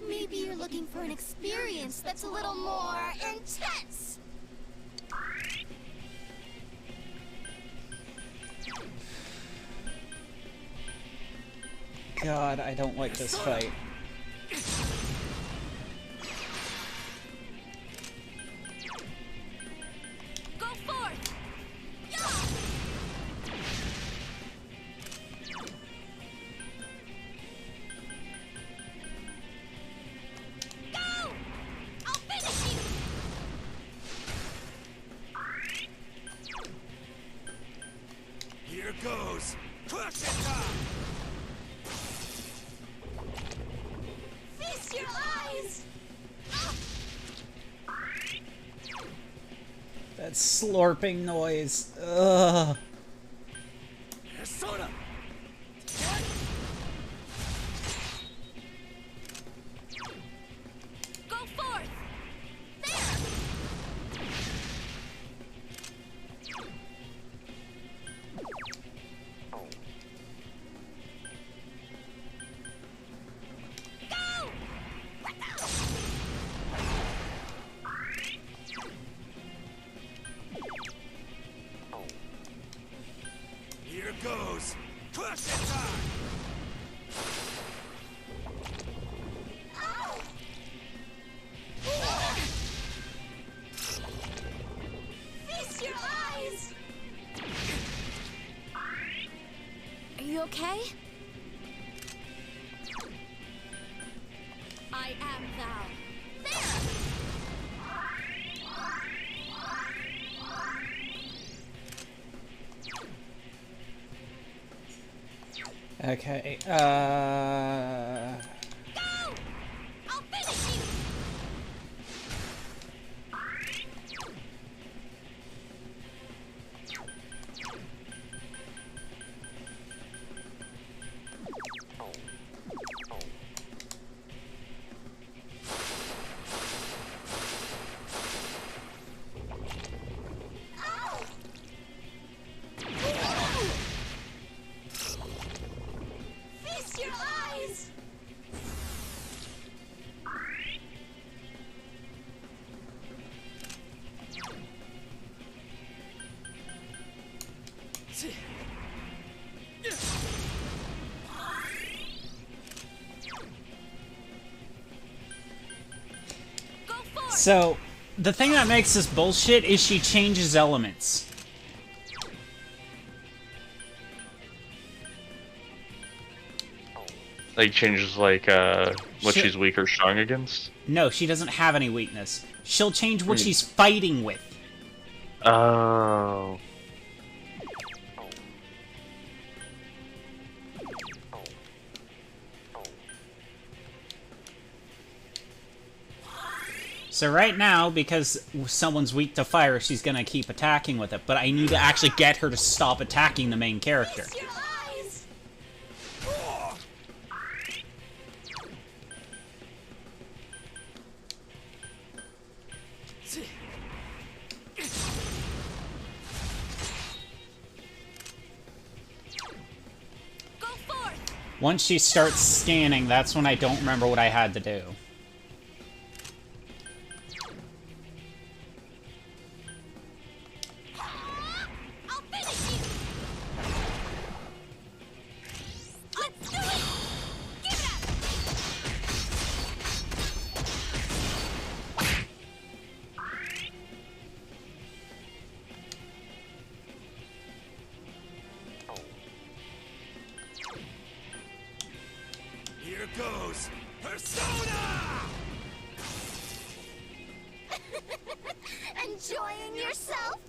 E: Maybe you're looking for an experience that's a little more intense.
A: God, I don't like this fight.
E: Go forth! Yeah! Go! I'll finish you!
F: here goes. Crush it time.
E: Feast your eyes! Ah!
A: That slurping noise. Ugh.
F: Persona.
E: Go forth! There! Go! What the?
F: Crush it time!
E: Feast your eyes! Are you okay? I am thou. There!
A: Okay,
E: Go! I'll finish you! Feast your eyes! Go forth!
A: so the thing that makes this bullshit is she changes elements.
B: Like changes like what
A: Shit.
B: she's weak or strong against.
A: No, she doesn't have any weakness. She'll change what she's fighting with.
B: Oh.
A: So right now, because someone's weak to fire, she's gonna keep attacking with it, but I need to actually get her to stop attacking the main character.
E: Feast your eyes! Go forth!
A: Once she starts scanning, that's when I don't remember what I had to do.
E: I'll finish you! Let's do it! Give it up!
F: Here goes Persona!
E: Enjoying yourself?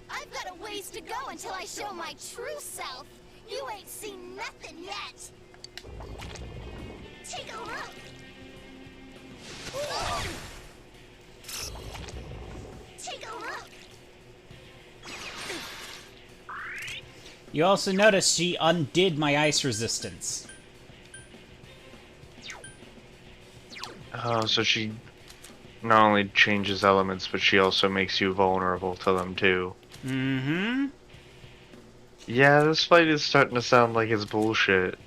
E: I've got a ways to go until I show my true self. You ain't seen nothing yet. Take a look. Take a look.
A: You also notice she undid my ice resistance.
B: Oh, so she not only changes elements, but she also makes you vulnerable to them too.
A: Mm-hmm.
B: Yeah, this fight is starting to sound like it's bullshit.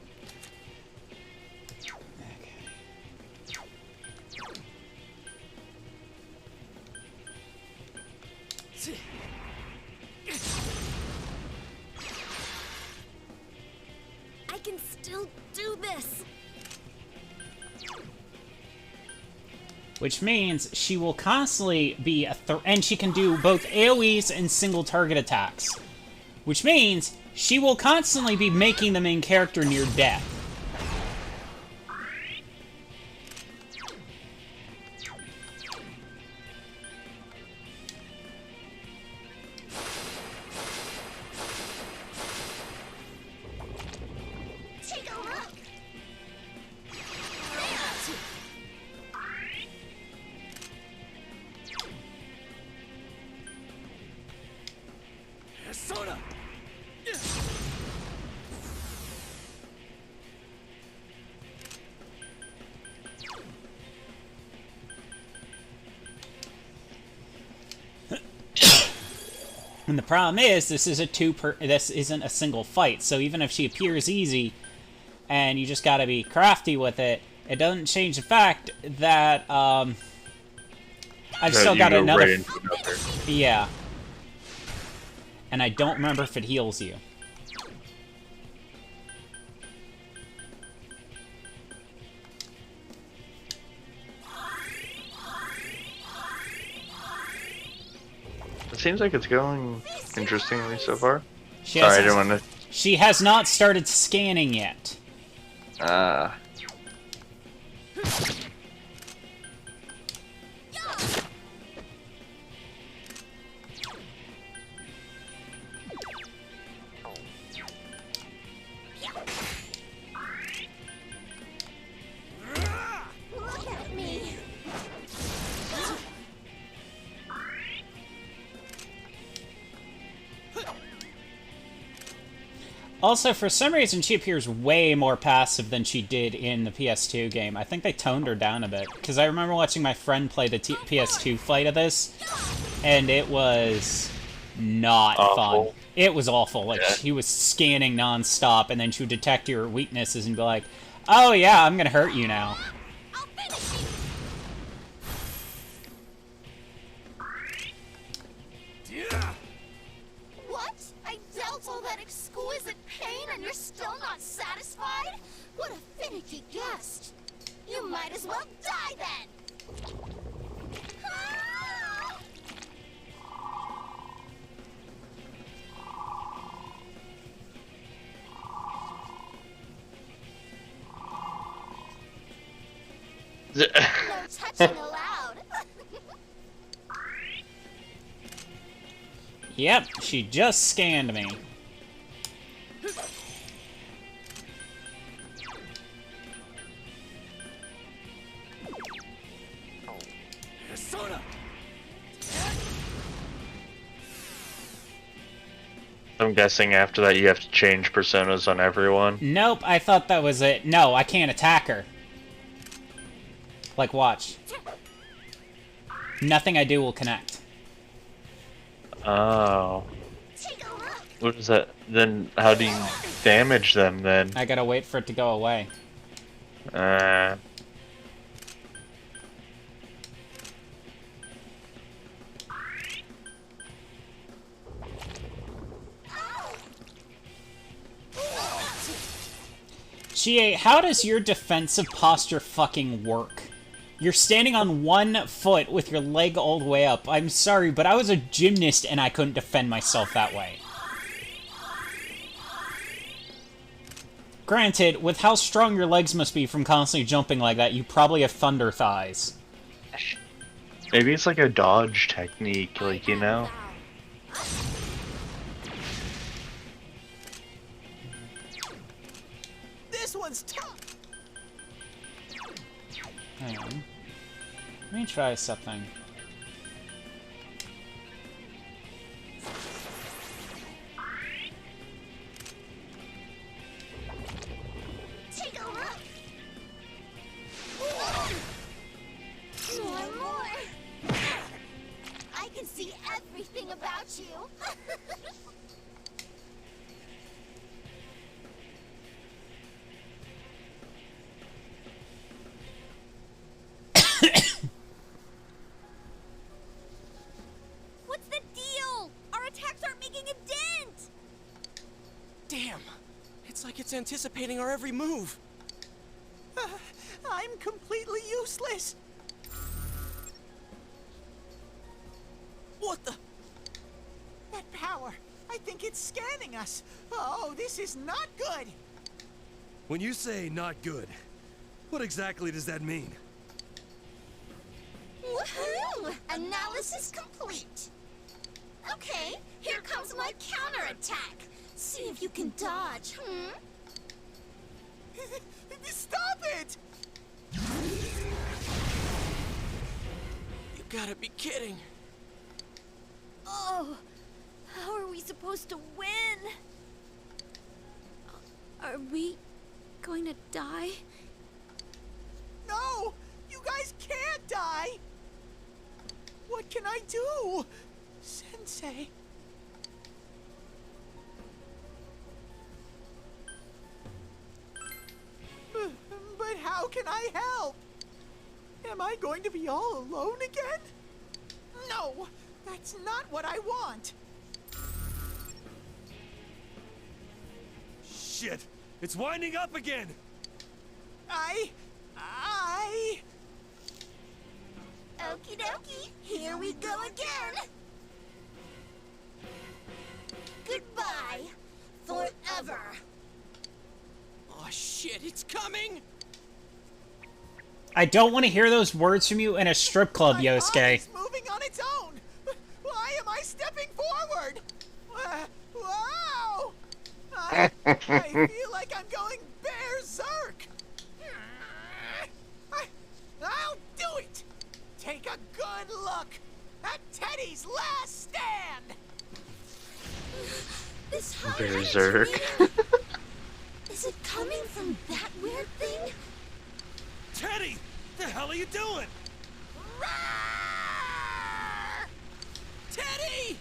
E: I can still do this.
A: Which means she will constantly be and she can do both AoEs and single target attacks. Which means she will constantly be making the main character near death.
E: Take a look.
F: Persona!
A: And the problem is, this isn't a single fight, so even if she appears easy, and you just gotta be crafty with it, it doesn't change the fact that, I've still
B: You
A: got
B: go
A: another...
B: right into another.
A: Yeah. And I don't remember if it heals you.
B: It seems like it's going interestingly so far.
A: She
B: Sorry, I
A: hasn't-
B: didn't want to.
A: She has not started scanning yet.
E: Look at me.
A: Also, for some reason, she appears way more passive than she did in the PS2 game. I think they toned her down a bit. Because I remember watching my friend play the PS2 fight of this, and it was not
B: Awful.
A: fun. It was awful. Like,
B: Yeah.
A: she was scanning nonstop, and then she would detect your weaknesses and be like, oh yeah, I'm gonna hurt you now.
E: I'll finish you. What? I dealt all that exquisite pain and you're still not satisfied? What a finicky guest. You might as well die then. Ah! No touching allowed.
A: Yep, she just scanned me.
F: Persona!
B: I'm guessing after that you have to change personas on everyone.
A: Nope, I thought that was it. No, I can't attack her. Like, watch. Nothing I do will connect.
B: Oh.
E: Take a look.
B: What is that? Then how do you damage them then?
A: I gotta wait for it to go away. GA, how does your defensive posture fucking work? You're standing on one foot with your leg all the way up. I'm sorry, but I was a gymnast and I couldn't defend myself that way. Granted, with how strong your legs must be from constantly jumping like that, you probably have thunder thighs.
B: Maybe it's like a dodge technique, like, you know?
C: This one's tough.
A: Hang on. Let me try something.
E: Take a look. More. I can see everything about you. What's the deal? Our attacks aren't making a dent.
C: Damn. It's like it's anticipating our every move. I'm completely useless. What the? That power. I think it's scanning us. Oh, this is not good.
F: When you say not good, what exactly does that mean?
E: Woohoo! Analysis complete. Okay, here comes my counterattack. See if you can dodge,
C: Stop it! You gotta be kidding.
E: Oh, how are we supposed to win? Are we going to die?
C: No! You guys can't die! What can I do? Sensei. But how can I help? Am I going to be all alone again? No! That's not what I want!
F: Shit! It's winding up again!
E: Okie dokie, here we go again.
F: It's coming!
A: I don't want to hear those words from you in a strip club,
C: My
A: Yosuke.
C: body's moving on its own. Why am I stepping forward? Wow! I feel like I'm going berserk. I'll do it. Take a good look at Teddy's last stand.
E: This high
B: Berserk.
E: energy meter? Is it coming from that weird thing?
F: Teddy! The hell are you doing?
C: Roar! Teddy!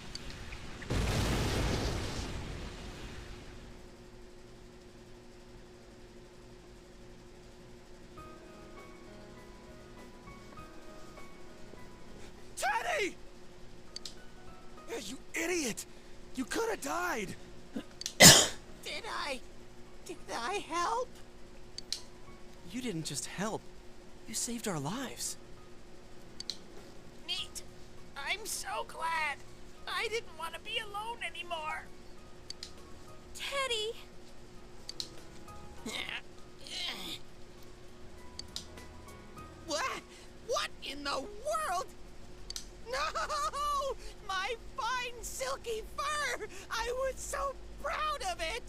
F: Teddy! Yeah, you idiot! You could have died!
C: Did I help?
I: You didn't just help. You saved our lives.
C: Neat. I'm so glad. I didn't want to be alone anymore.
E: Teddy!
C: What in the world? No! My fine silky fur! I was so proud of it!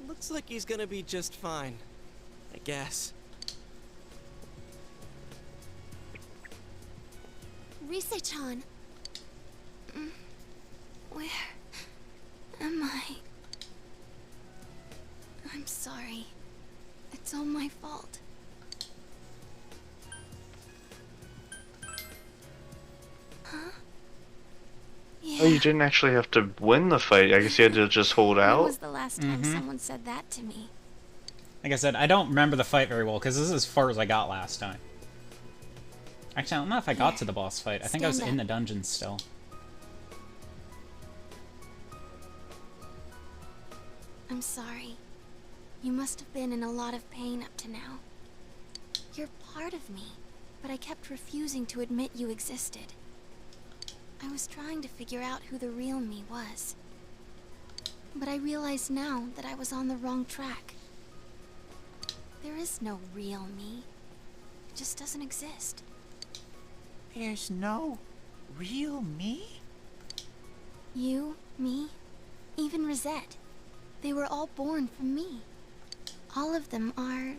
I: Looks like he's gonna be just fine. I guess.
E: Rise-chan. Where am I? I'm sorry. It's all my fault. Huh? Yeah.
B: Oh, you didn't actually have to win the fight. I guess you had to just hold
E: When
B: out.
E: was the last time someone said that to me?
A: Like I said, I don't remember the fight very well, because this is as far as I got last time. Actually, I don't know if I got to the boss fight. I think I was
E: Stand
A: in
E: up.
A: the dungeon still.
E: I'm sorry. You must have been in a lot of pain up to now. You're part of me, but I kept refusing to admit you existed. I was trying to figure out who the real me was. But I realize now that I was on the wrong track. There is no real me. It just doesn't exist.
C: There's no real me?
E: You, me, even Rosette. They were all born from me. All of them are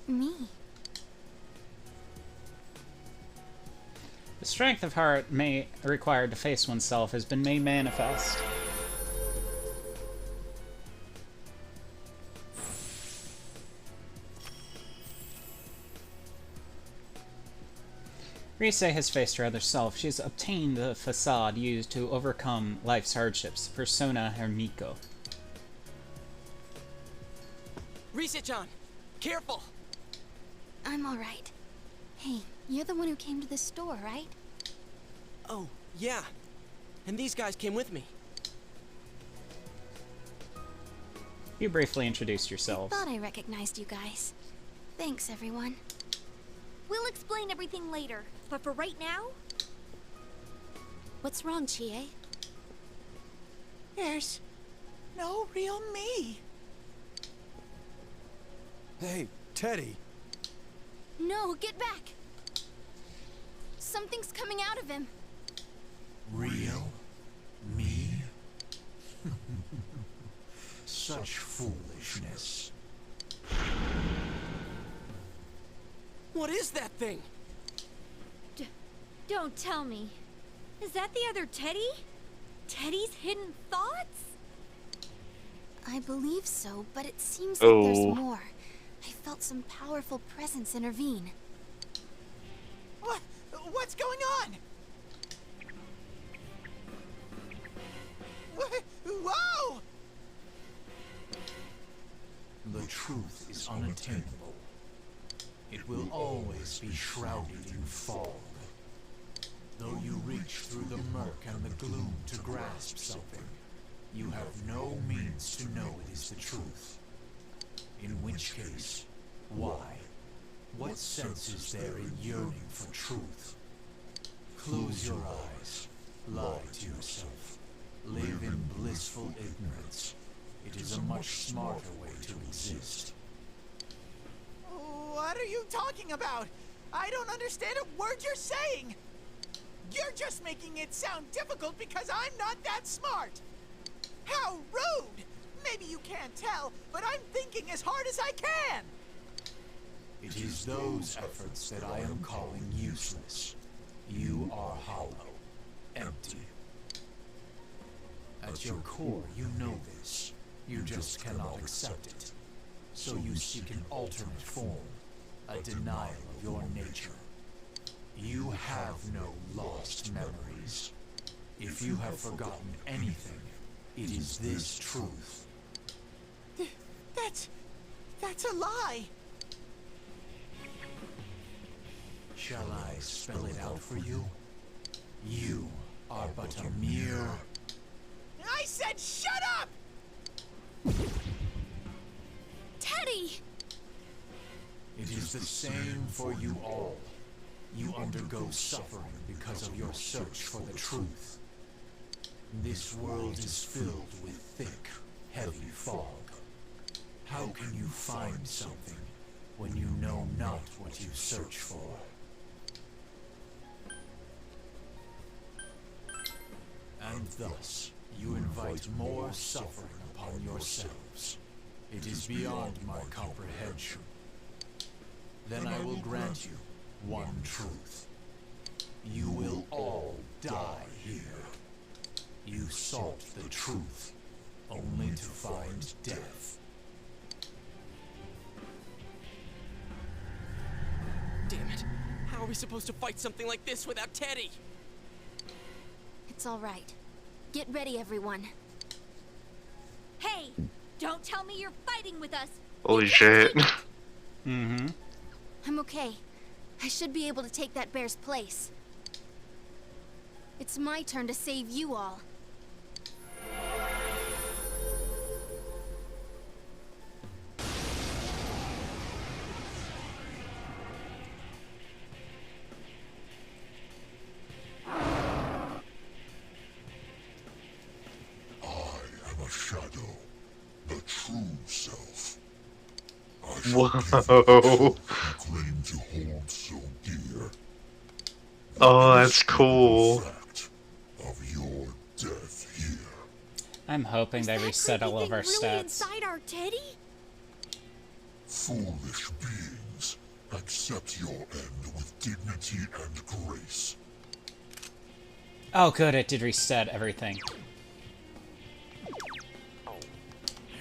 E: me.
A: The strength of heart required to face oneself has been made manifest. Rise has faced her other self. She has obtained the facade used to overcome life's hardships, persona Hermiko.
I: Rise-chan, careful!
E: I'm alright. Hey, you're the one who came to the store, right?
I: Oh, yeah. And these guys came with me.
A: You briefly introduced yourselves.
E: Thought I recognized you guys. Thanks, everyone.
J: We'll explain everything later, but for right now...
E: What's wrong, Chie?
C: There's no real me.
F: Hey, Teddy.
E: No, get back! Something's coming out of him.
H: Real? Me? Such foolishness.
I: What is that thing?
J: Don't tell me. Is that the other Teddy? Teddy's hidden thoughts?
E: I believe so, but it seems like there's
B: Oh.
E: more. I felt some powerful presence intervene.
C: What's going on? Whoa!
H: The truth is unattainable. It will always be shrouded in fog. Though you reach through the murk and the gloom to grasp something, you have no means to know it is the truth. In which case, why? What sense is there in yearning for truth? Close your eyes, lie to yourself, live in blissful ignorance. It is a much smarter way to exist.
C: What are you talking about? I don't understand a word you're saying. You're just making it sound difficult because I'm not that smart. How rude! Maybe you can't tell, but I'm thinking as hard as I can.
H: It is those efforts that I am calling useless. You are hollow, empty. At your core, you know this. You just cannot accept it. So you seek an alternate form, a denial of your nature. You have no lost memories. If you have forgotten anything, it is this truth.
C: That's a lie.
H: Shall I spell it out for you? You are but a mere...
C: I said shut up!
J: Teddy!
H: It is the same for you all. You undergo suffering because of your search for the truth. This world is filled with thick, heavy fog. How can you find something when you know not what you search for? And thus, you invite more suffering upon yourselves. It is beyond my comprehension. Then I will grant you one truth. You will all die here. You sought the truth, only to find death.
I: Damn it. How are we supposed to fight something like this without Teddy?
E: It's all right. Get ready, everyone.
J: Hey! Don't tell me you're fighting with us!
B: Holy shit.
A: Mm-hmm.
E: I'm okay. I should be able to take that bear's place. It's my turn to save you all.
K: Shadow, the true self.
B: Whoa.
K: Claim to hold so dear.
B: Oh, that's cool.
K: Of your death here.
A: I'm hoping they reset all of our
J: really
A: stats.
J: inside our Teddy?
K: Foolish beings, accept your end with dignity and grace.
A: Oh, good, it did reset everything.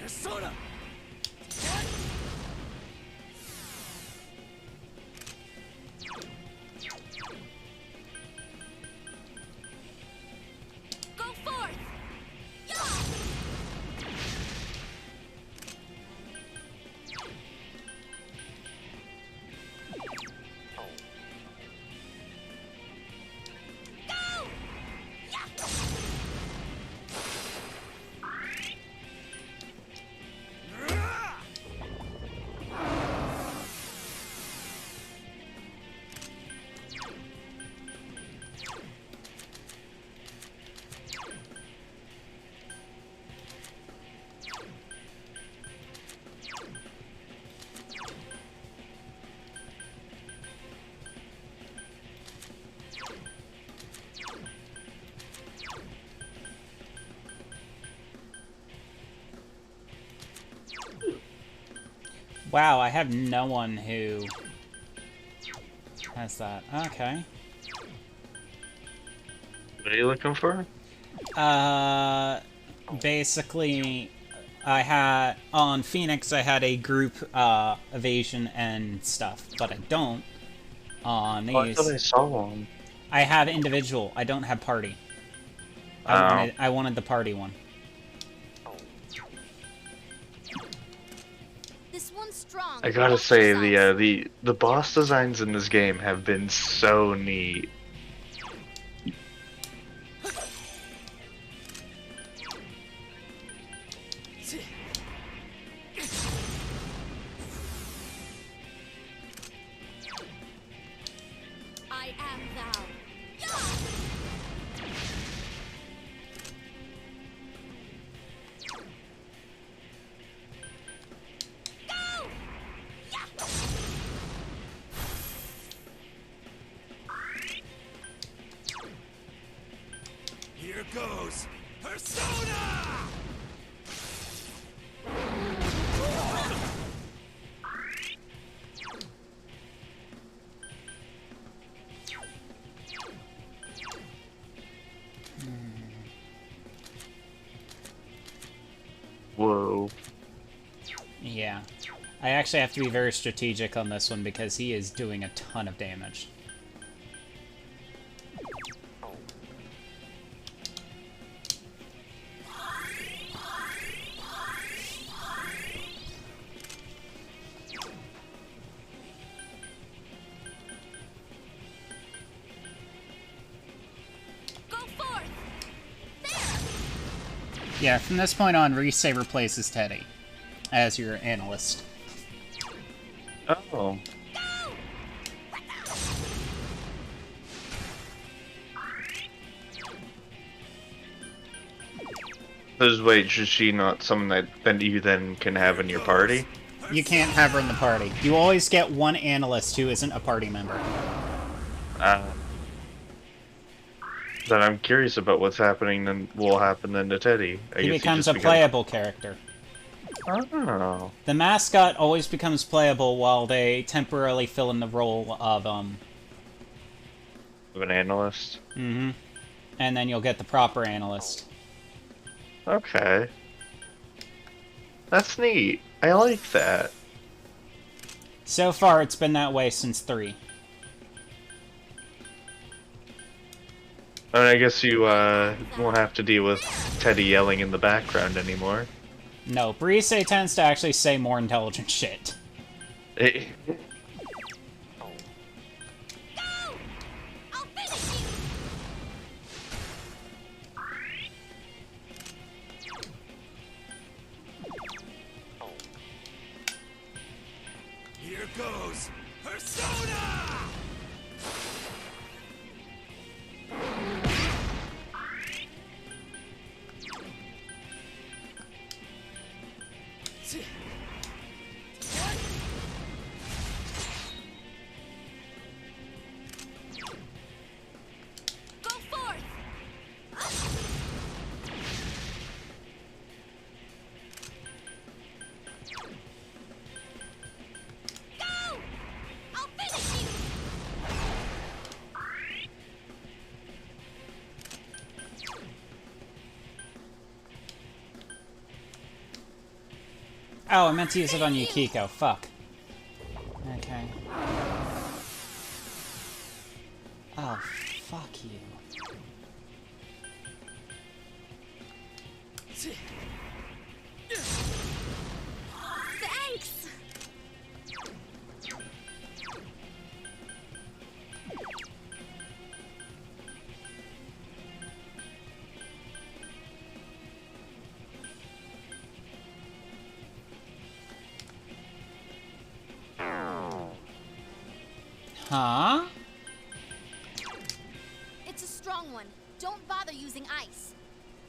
F: Soda!
J: Go forth! Yeah! Go! Yeah!
A: Wow, I have no one who has that. Okay.
B: What are you looking for?
A: Basically, I had, on Phoenix, I had a group, evasion and stuff, but I don't on these.
B: Oh, I thought I saw one.
A: I have individual, I don't have party.
B: Oh.
A: I wanted the party one.
E: This one's strong.
B: I gotta say, the boss designs in this game have been so neat.
J: I am thou.
F: goes Persona!
B: Whoa.
A: Yeah. I actually have to be very strategic on this one because he is doing a ton of damage. Yeah, from this point on, Rise replaces Teddy as your analyst.
B: Oh. Because wait, should she not someone that you then can have in your party?
A: You can't have her in the party. You always get one analyst who isn't a party member.
B: Then I'm curious about what's happening then will happen then to Teddy.
A: He becomes a playable character.
B: Oh.
A: The mascot always becomes playable while they temporarily fill in the role of
B: Of an analyst?
A: Mm-hmm. And then you'll get the proper analyst.
B: Okay. That's neat. I like that.
A: So far, it's been that way since 3.
B: I mean, I guess you won't have to deal with Teddy yelling in the background anymore.
A: No, Brise tends to actually say more intelligent shit.
F: Here goes Persona!
J: Go forth! Go! I'll finish you!
A: Oh, I meant to use it on Yukiko. Fuck. Okay. Oh, fuck you.
J: Thanks!
A: Huh?
E: It's a strong one. Don't bother using ice.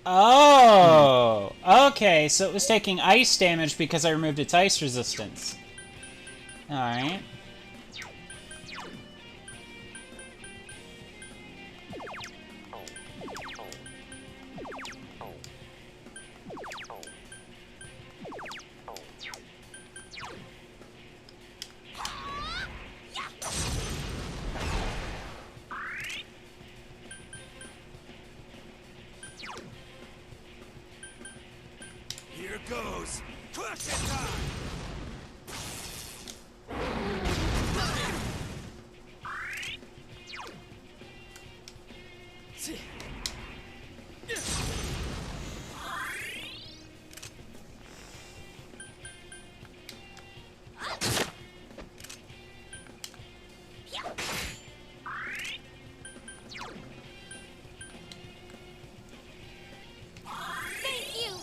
A: Oh! Okay, so it was taking ice damage because I removed its ice resistance. Alright.
F: Here goes Crush It Time!
E: Thank you!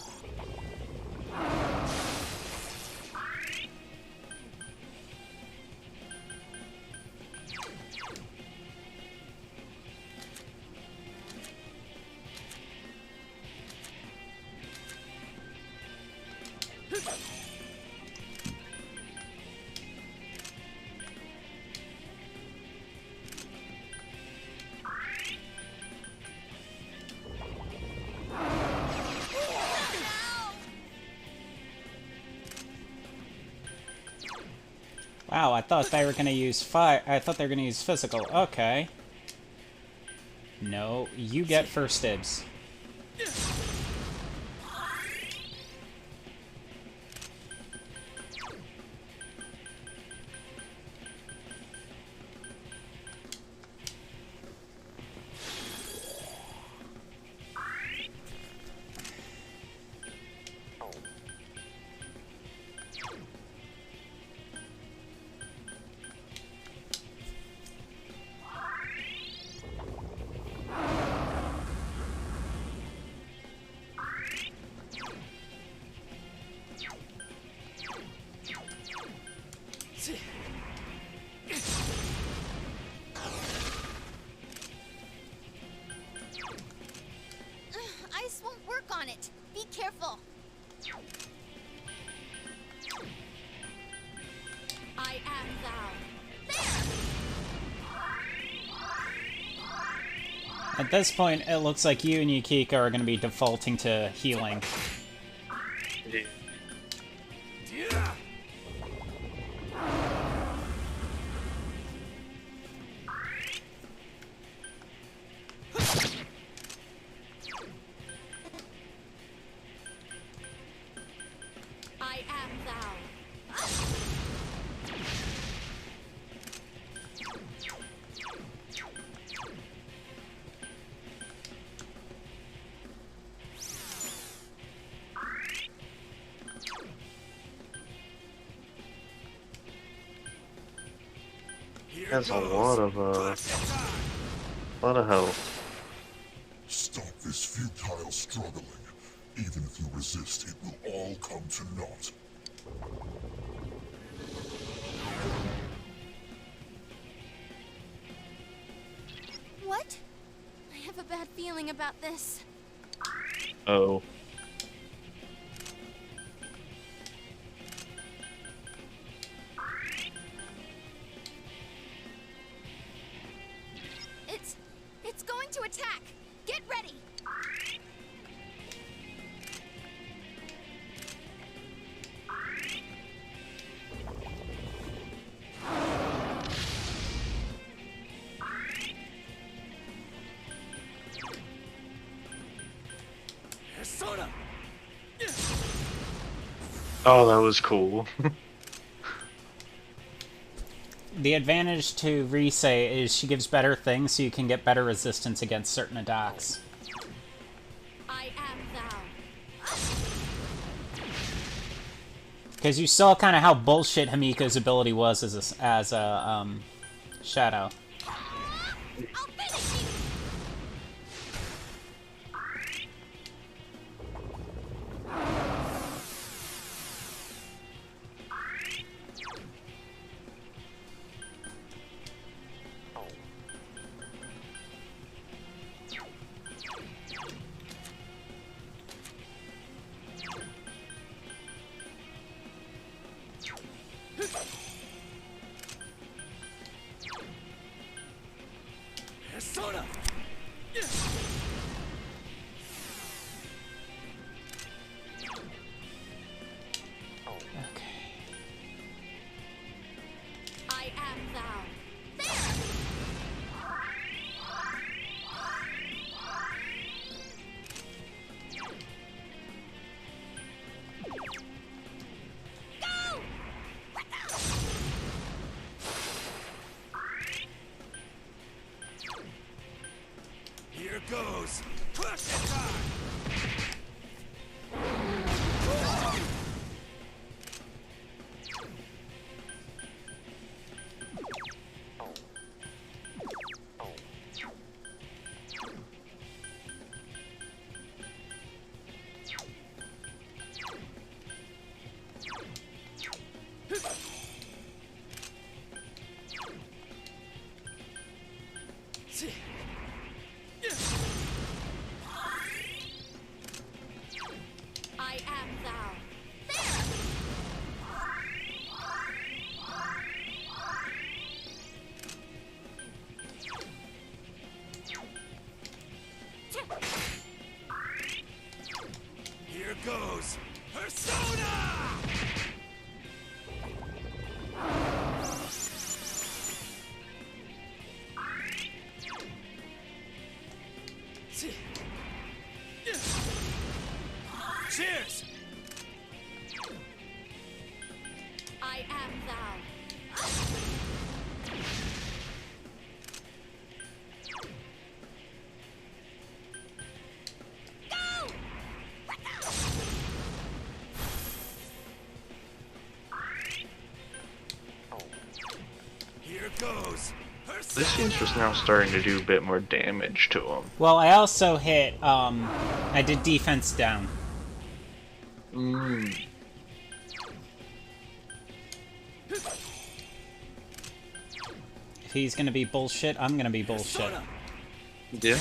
A: Wow, I thought they were gonna use fire. I thought they were gonna use physical. Okay. No, you get first dibs.
E: Ice won't work on it. Be careful. I am thou.
A: At this point, it looks like you and Yukiko are going to be defaulting to healing.
E: I am thou.
B: That's a lot of health.
K: Stop this futile struggling. Even if you resist, it will all come to naught.
E: What? I have a bad feeling about this.
B: Oh.
E: It's going to attack. Get ready.
F: Persona!
B: Oh, that was cool.
A: The advantage to Rise is she gives better things, so you can get better resistance against certain attacks.
E: I am thou.
A: Because you saw kind of how bullshit Himiko's ability was as a shadow.
E: I'll finish you.
F: Persona!
E: I am thou. Go!
F: Here goes! Crush it time! Cheers!
E: I am thou. Go!
F: Here goes.
B: This seems just now starting to do a bit more damage to him.
A: Well, I also hit, I did defense down.
B: Mm.
A: If he's gonna be bullshit, I'm gonna be bullshit.
B: Yeah.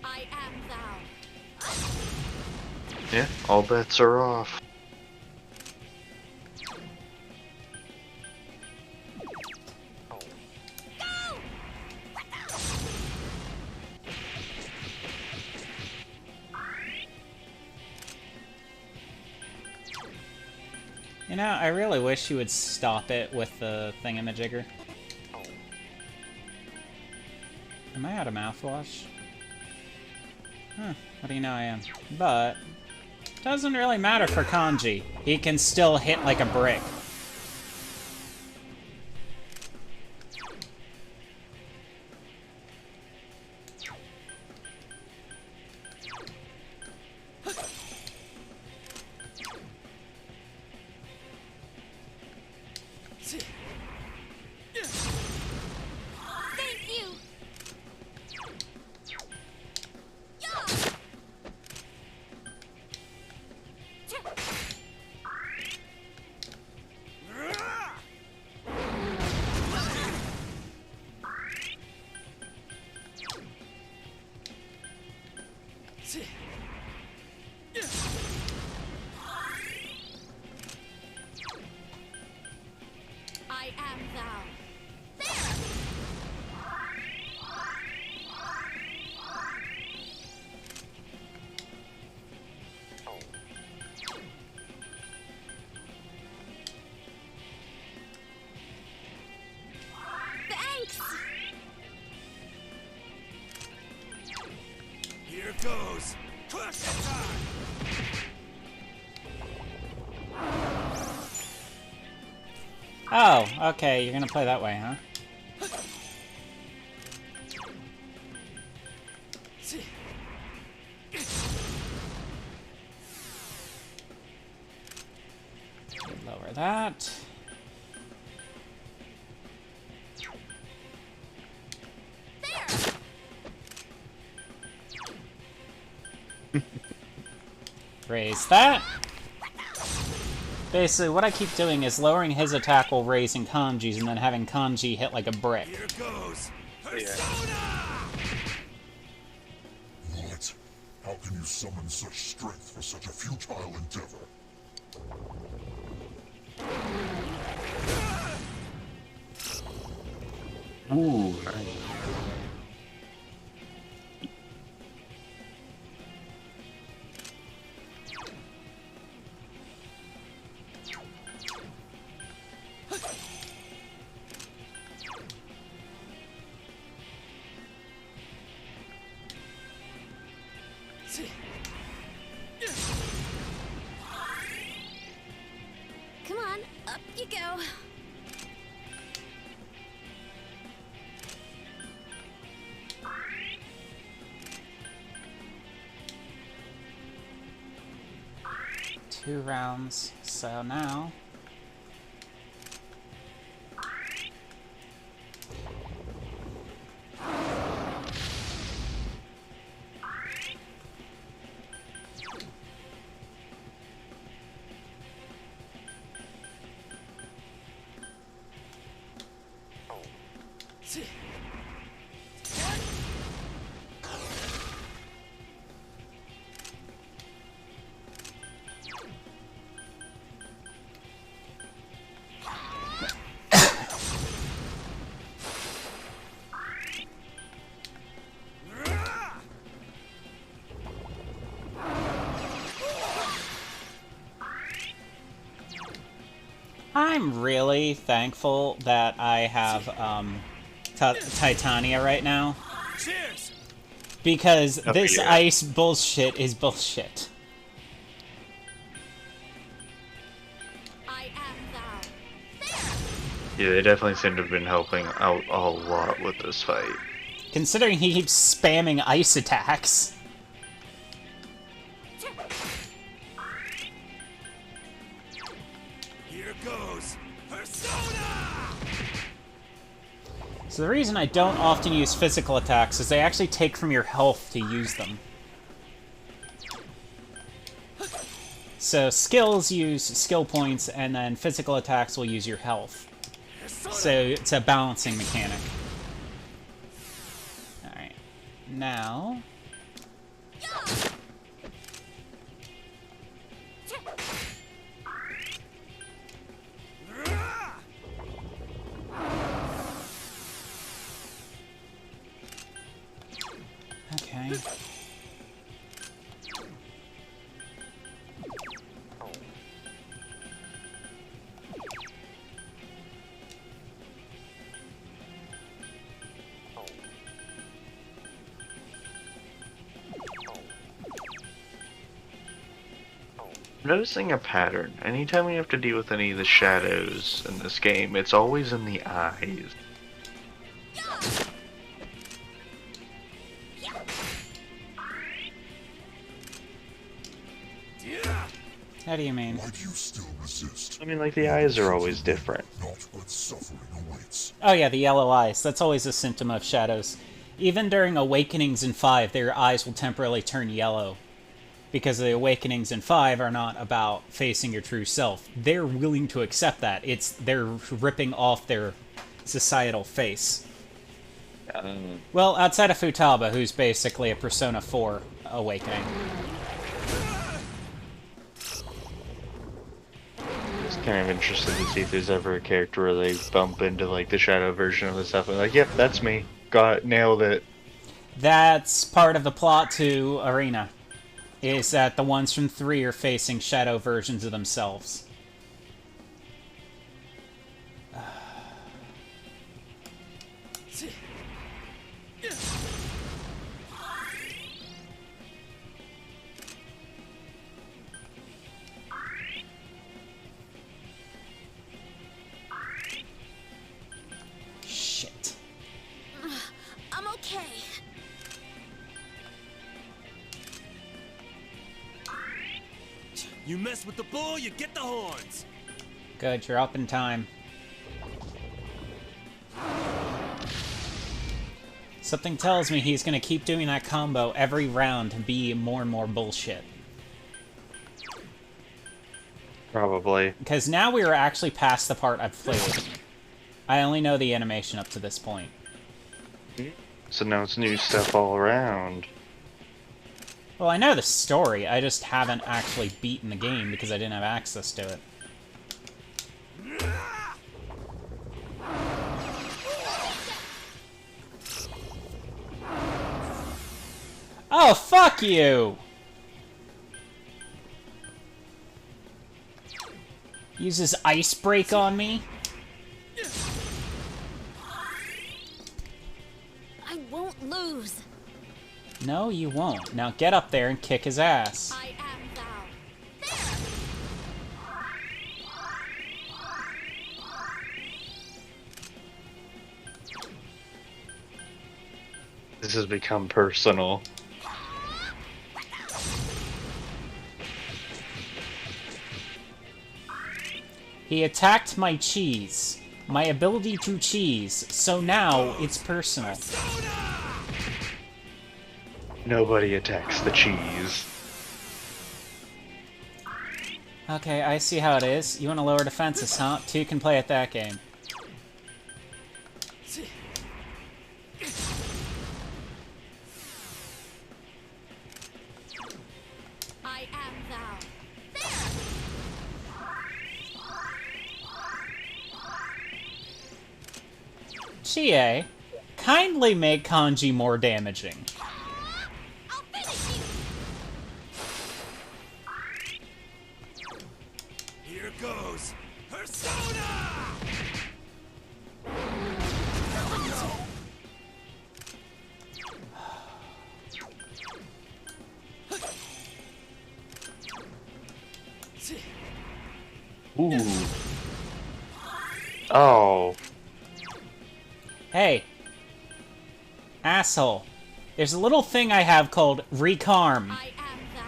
E: I am thou.
B: Yeah, all bets are off.
A: You know, I really wish you would stop it with the thingamajigger. Am I out of mouthwash? Huh, what do you know I am? But, doesn't really matter for Kanji. He can still hit like a brick.
E: Thank you. I am thou. There! Thanks!
F: Here goes. Crush it time!
A: Oh, okay, you're gonna play that way, huh? Lower that. Raise that. Basically, what I keep doing is lowering his attack while raising Kanji's, and then having Kanji hit like a brick.
F: Here goes.
K: What? How can you summon such strength for such a futile endeavor?
B: Ooh.
E: Come on, up you go.
A: Two rounds, so now... I'm really thankful that I have Titania right now.
F: Cheers!
A: Because
B: Oh,
A: this
B: yeah.
A: ice bullshit is bullshit.
E: I am thou.
B: Yeah, they definitely seem to have been helping out a lot with this fight.
A: Considering he keeps spamming ice attacks.
F: Here goes Persona!
A: So the reason I don't often use physical attacks is they actually take from your health to use them. So skills use skill points, and then physical attacks will use your health. So it's a balancing mechanic. Alright. Now... Okay.
B: I'm noticing a pattern. Anytime we have to deal with any of the shadows in this game, it's always in the eyes.
A: How do you mean?
K: Why do you still resist?
B: I mean, like, the eyes are always different.
K: Not when suffering awaits.
A: Oh yeah, the yellow eyes. That's always a symptom of shadows. Even during Awakenings in 5, their eyes will temporarily turn yellow. Because the Awakenings in 5 are not about facing your true self. They're willing to accept that. They're ripping off their societal face. Well, outside of Futaba, who's basically a Persona 4 Awakening.
B: Just kind of interested to see if there's ever a character where they bump into, like, the shadow version of the stuff and like, yep, that's me. Nailed it.
A: That's part of the plot to Arena. Is that the ones from 3 are facing shadow versions of themselves. Shit.
E: I'm okay.
F: You mess with the bull, you get the horns.
A: Good, you're up in time. Something tells me he's gonna keep doing that combo every round to be more and more bullshit.
B: Probably.
A: Because now we are actually past the part I've played. I only know the animation up to this point.
B: So now it's new stuff all around.
A: Well, I know the story, I just haven't actually beaten the game because I didn't have access to it. Oh, fuck you! Uses Ice Break on me?
E: I won't lose.
A: No, you won't. Now get up there and kick his ass.
E: I am thou.
B: This has become personal.
A: He attacked my cheese. My ability to cheese. So now it's personal.
B: Nobody attacks the cheese.
A: Okay, I see how it is. You want to lower defenses, huh? 2 can play at that game.
E: I am thou.
A: Chie, kindly make Kanji more damaging.
E: I'll finish you.
F: Here goes Persona!
B: Ooh. Oh.
A: Hey. Asshole. There's a little thing I have called Recarm.
E: I am thou.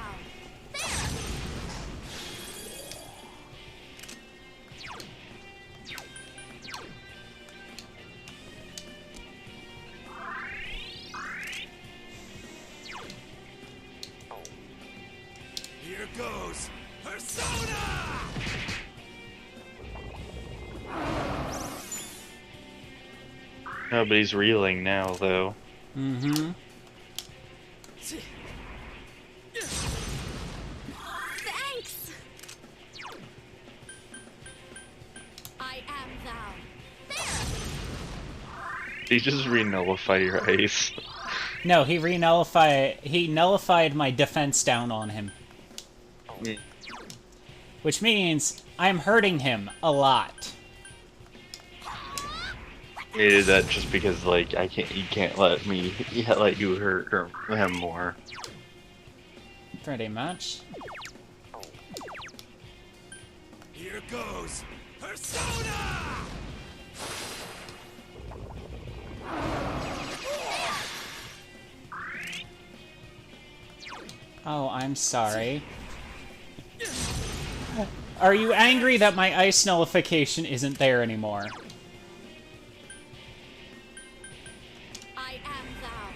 F: Here goes Persona!
B: No, but he's reeling now, though.
A: Mm-hmm.
E: Thanks! I am thou.
B: He just re-nullified your ice.
A: No, he nullified my defense down on him.
B: Mm.
A: Which means I'm hurting him a lot.
B: He did that just because, like, you can't let you hurt him more.
A: Pretty much.
F: Here goes Persona!
A: Oh, I'm sorry. Are you angry that my ice nullification isn't there anymore?
E: I am thou.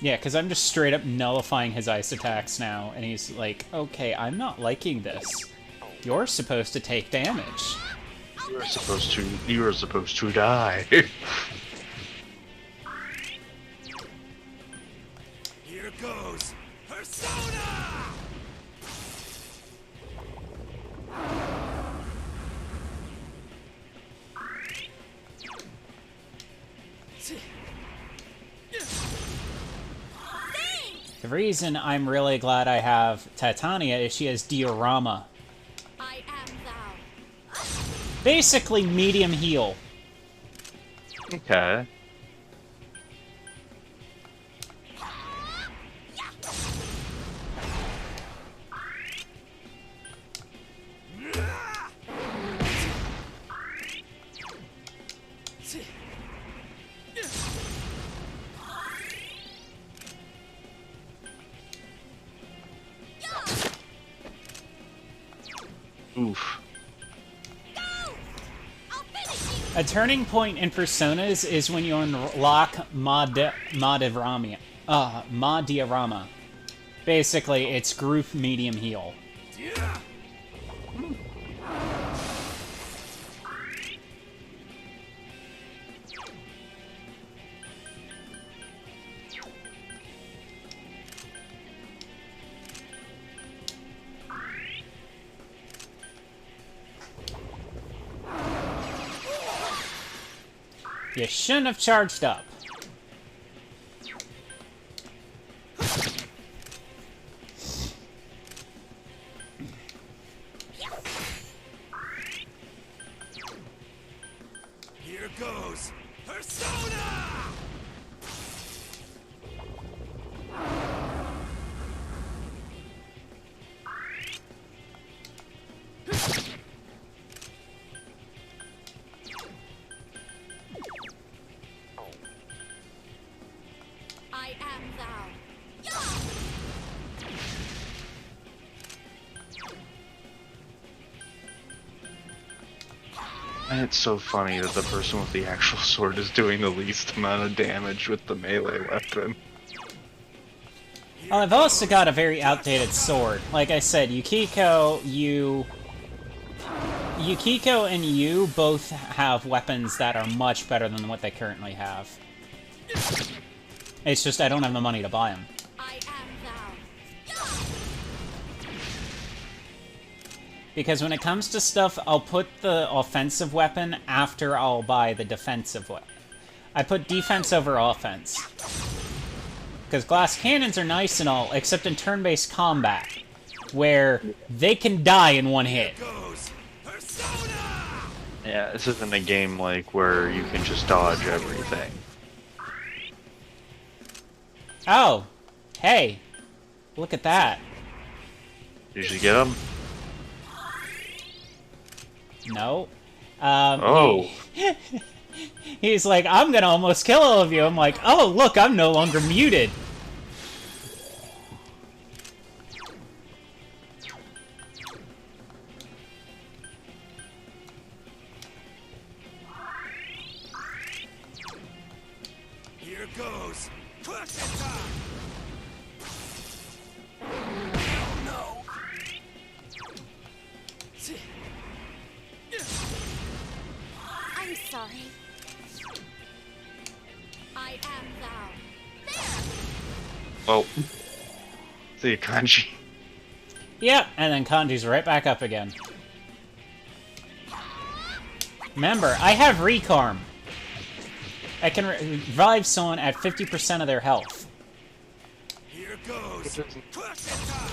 A: Yeah, because I'm just straight up nullifying his ice attacks now, and he's like, okay, I'm not liking this. You're supposed to take damage.
B: You were supposed to die.
F: Here goes Persona!
A: The reason I'm really glad I have Titania is she has Diorama.
E: I am thou.
A: Basically, medium heal.
B: Okay. Oof.
A: A turning point in Personas is when you unlock Ma Diorama. Basically, it's group medium heal. You shouldn't have charged up.
F: Here goes Persona!
E: I am thou.
B: And it's so funny that the person with the actual sword is doing the least amount of damage with the melee weapon.
A: Well, I've also got a very outdated sword. Like I said, Yukiko and you both have weapons that are much better than what they currently have. It's just I don't have the money to buy them.
E: I am thou.
A: Because when it comes to stuff, I'll put the offensive weapon after I'll buy the defensive weapon. I put defense over offense. Because glass cannons are nice and all, except in turn-based combat, where they can die in one hit.
B: Yeah, this isn't a game like where you can just dodge everything.
A: Oh, hey, look at that.
B: Did you get him?
A: No.
B: Oh.
A: He's like, I'm gonna almost kill all of you. I'm like, oh, look, I'm no longer muted.
F: Here goes. Crushing time. No.
E: I'm sorry. I am thou. There!
B: Well, see you, Kanji.
A: Yep, and then Kanji's right back up again. Remember, I have Recarm. I can revive someone at 50% of their health.
F: Here goes. Crushing time.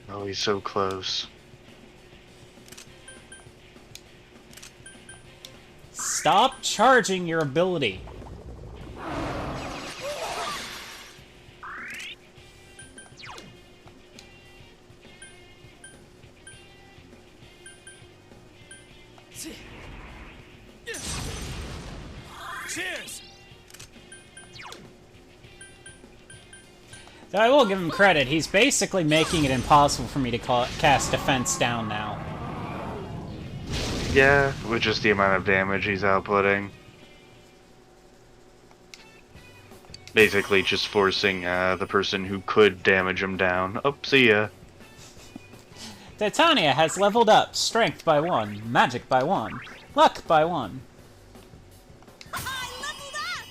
B: Oh, he's so close.
A: Stop charging your ability.
F: Cheers.
A: Though I will give him credit, he's basically making it impossible for me to cast Defense down now.
B: Yeah, with just the amount of damage he's outputting. Basically just forcing the person who could damage him down. Oh, see ya.
A: Titania has leveled up. Strength by 1. Magic by 1. Luck by 1.
E: I leveled up!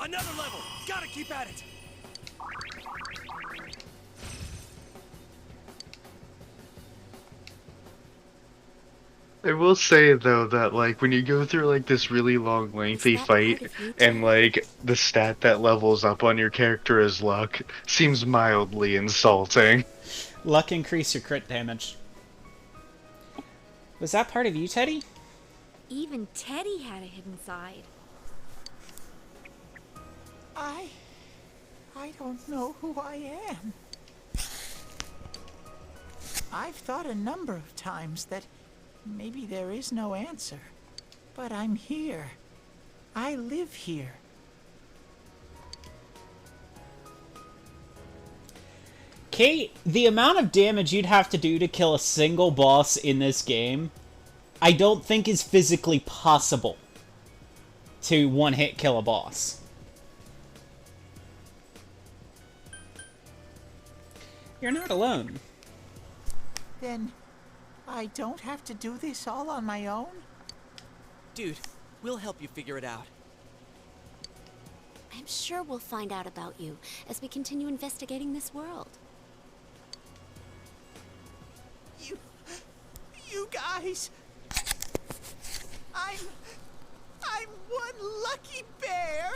F: Another level. Gotta keep at it.
B: I will say though that like when you go through like this really long lengthy fight and like the stat that levels up on your character is luck seems mildly insulting.
A: Luck increase your crit damage. Was that part of you, Teddy?
J: Even Teddy had a hidden side.
C: I don't know who I am. I've thought a number of times that maybe there is no answer. But I'm here. I live here.
A: Kate, the amount of damage you'd have to do to kill a single boss in this game, I don't think is physically possible to one-hit kill a boss. You're not alone.
C: Then I don't have to do this all on my own?
I: Dude, we'll help you figure it out.
D: I'm sure we'll find out about you as we continue investigating this world.
C: You guys! I'm one lucky bear!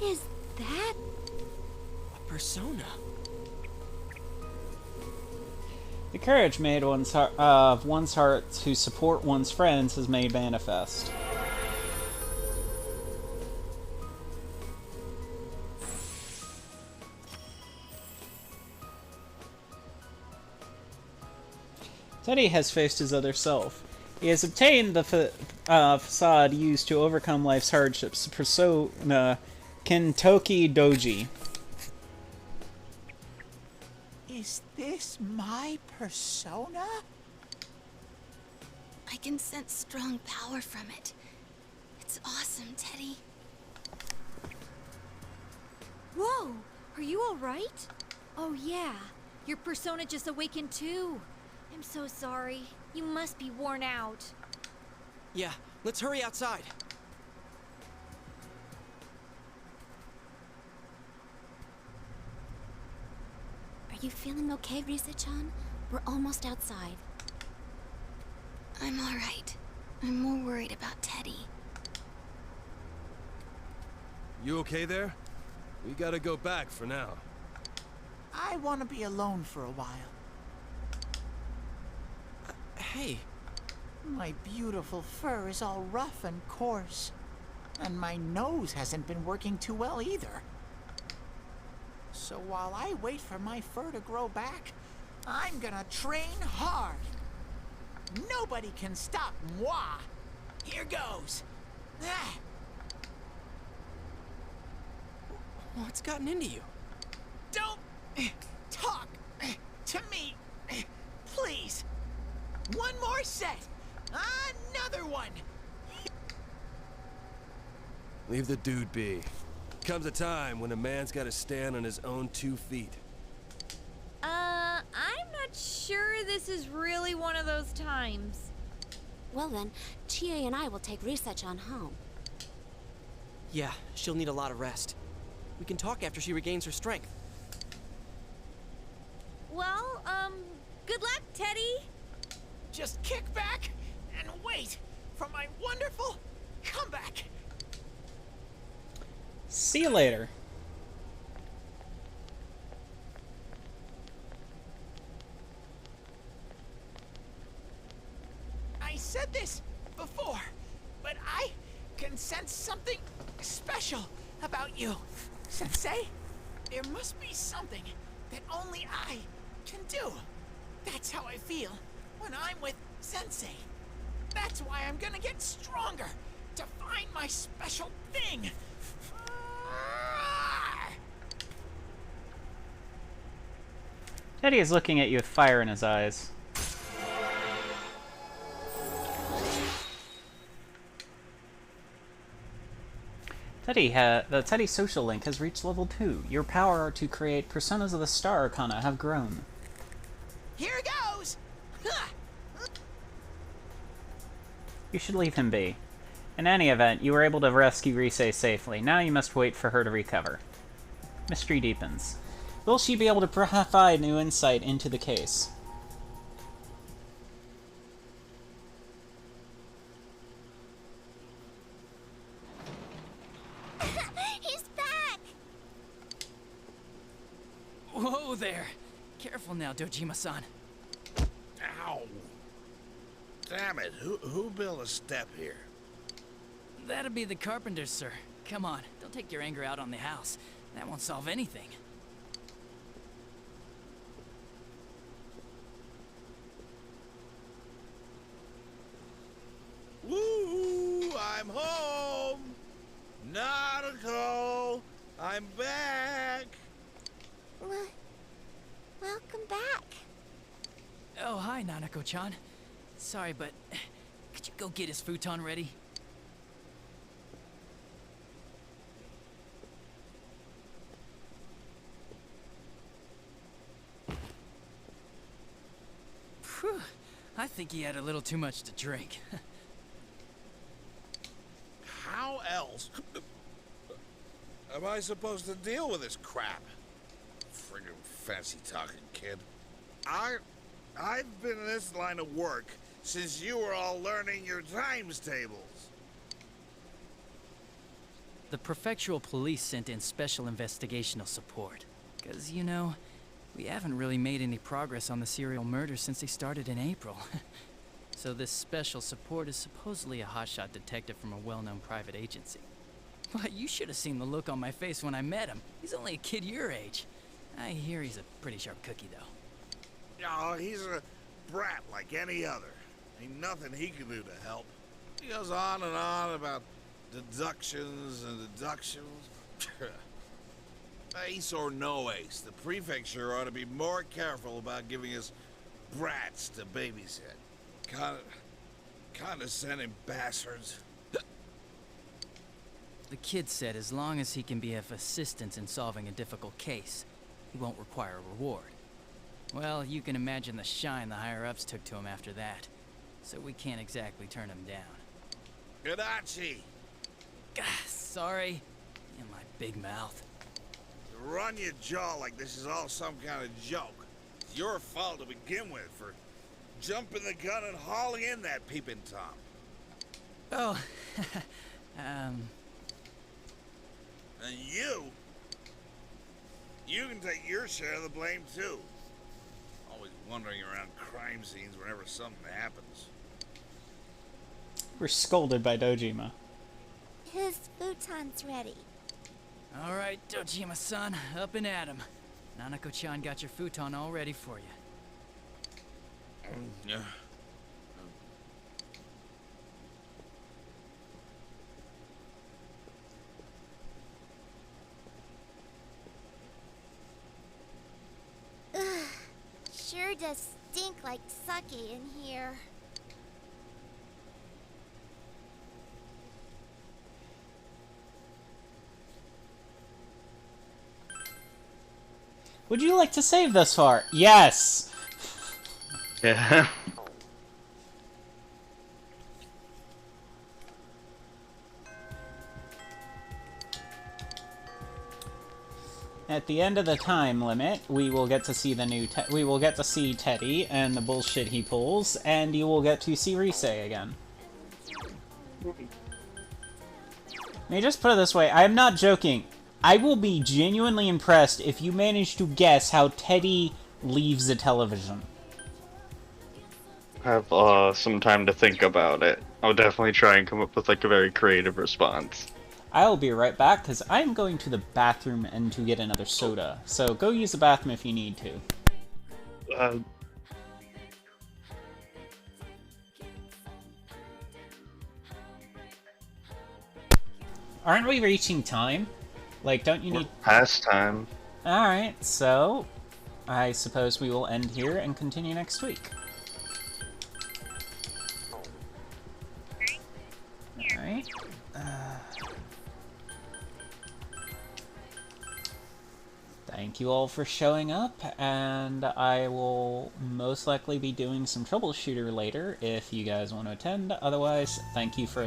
J: Is that
I: A persona?
A: The courage made of one's heart to support one's friends is made manifest. Teddy has faced his other self. He has obtained the facade used to overcome life's hardships, persona Kentoki Doji.
C: Is this my persona?
E: I can sense strong power from it. It's awesome, Teddy.
J: Whoa! Are you alright? Oh yeah, your persona just awakened too. I'm so sorry. You must be worn out.
I: Yeah, let's hurry outside.
D: Are you feeling okay, Risa-chan? We're almost outside.
E: I'm alright. I'm more worried about Teddy.
F: You okay there? We gotta go back for now.
C: I want to be alone for a while.
I: Hey.
C: My beautiful fur is all rough and coarse. And my nose hasn't been working too well either. So while I wait for my fur to grow back, I'm gonna train hard. Nobody can stop moi. Here goes. Ah.
I: What's gotten into you?
C: Don't talk to me, please. One more set. Another one.
F: Leave the dude be. Comes a time when a man's gotta stand on his own 2 feet.
J: I'm not sure this is really one of those times.
E: Well then, Chie and I will take Risachan home.
I: Yeah, she'll need a lot of rest. We can talk after she regains her strength.
J: Well, good luck, Teddy.
C: Just kick back and wait for my wonderful comeback.
A: See you later.
C: I said this before, but I can sense something special about you, Sensei. There must be something that only I can do. That's how I feel when I'm with Sensei. That's why I'm gonna get stronger to find my special thing.
A: Teddy is looking at you with fire in his eyes. The Teddy social link has reached level 2. Your power to create Personas of the Star Arcana have grown.
C: Here goes!
A: You should leave him be. In any event, you were able to rescue Rise safely. Now you must wait for her to recover. Mystery deepens. Will she be able to provide new insight into the case?
E: He's back!
L: Whoa there! Careful now, Dojima-san.
M: Ow! Damn it, who built a step here?
L: That'd be the carpenters, sir. Come on, don't take your anger out on the house. That won't solve anything.
M: Woo! I'm home! Naruto! I'm back!
E: Welcome back.
L: Oh, hi, Nanako-chan. Sorry, but could you go get his futon ready? Phew, I think he had a little too much to drink.
M: How else am I supposed to deal with this crap? Friggin' fancy-talking kid. I've been in this line of work since you were all learning your times tables.
L: The prefectural police sent in special investigational support. 'Cause, you know, we haven't really made any progress on the serial murders since they started in April. So this special support is supposedly a hotshot detective from a well-known private agency. Well, you should have seen the look on my face when I met him. He's only a kid your age. I hear he's a pretty sharp cookie, though.
M: Oh, he's a brat like any other. Ain't nothing he can do to help. He goes on and on about deductions and deductions. Ace or no ace, the prefecture ought to be more careful about giving us brats to babysit. Condescending bastards.
L: The kid said as long as he can be of assistance in solving a difficult case, he won't require a reward. Well, you can imagine the shine the higher-ups took to him after that, so we can't exactly turn him down.
M: Gadachi!
L: Sorry. In my big mouth.
M: Run your jaw like this is all some kind of joke. It's your fault to begin with for jumping the gun and hauling in that peeping Tom.
L: Oh,
M: And you You can take your share of the blame, too. Always wandering around crime scenes whenever something happens.
A: We're scolded by Dojima.
E: His futon's ready.
L: Alright, Dojima-san, up and at 'em. Nanako-chan got your futon all ready for you.
M: Yeah.
E: Ugh, sure does stink like sake in here.
A: Would you like to save thus far? Yes!
B: Yeah.
A: At the end of the time limit, we will get to see the new we will get to see Teddy and the bullshit he pulls, and you will get to see Rise again. Let me just put it this way, I am not joking. I will be genuinely impressed if you manage to guess how Teddy leaves the television.
B: Have some time to think about it. I'll definitely try and come up with like a very creative response.
A: I'll be right back, because I'm going to the bathroom and to get another soda. So go use the bathroom if you need to. Aren't we reaching time? Like, don't you need...
B: Past time.
A: Alright, so... I suppose we will end here and continue next week. Alright. Thank you all for showing up, and I will most likely be doing some troubleshooter later if you guys want to attend. Otherwise, thank you for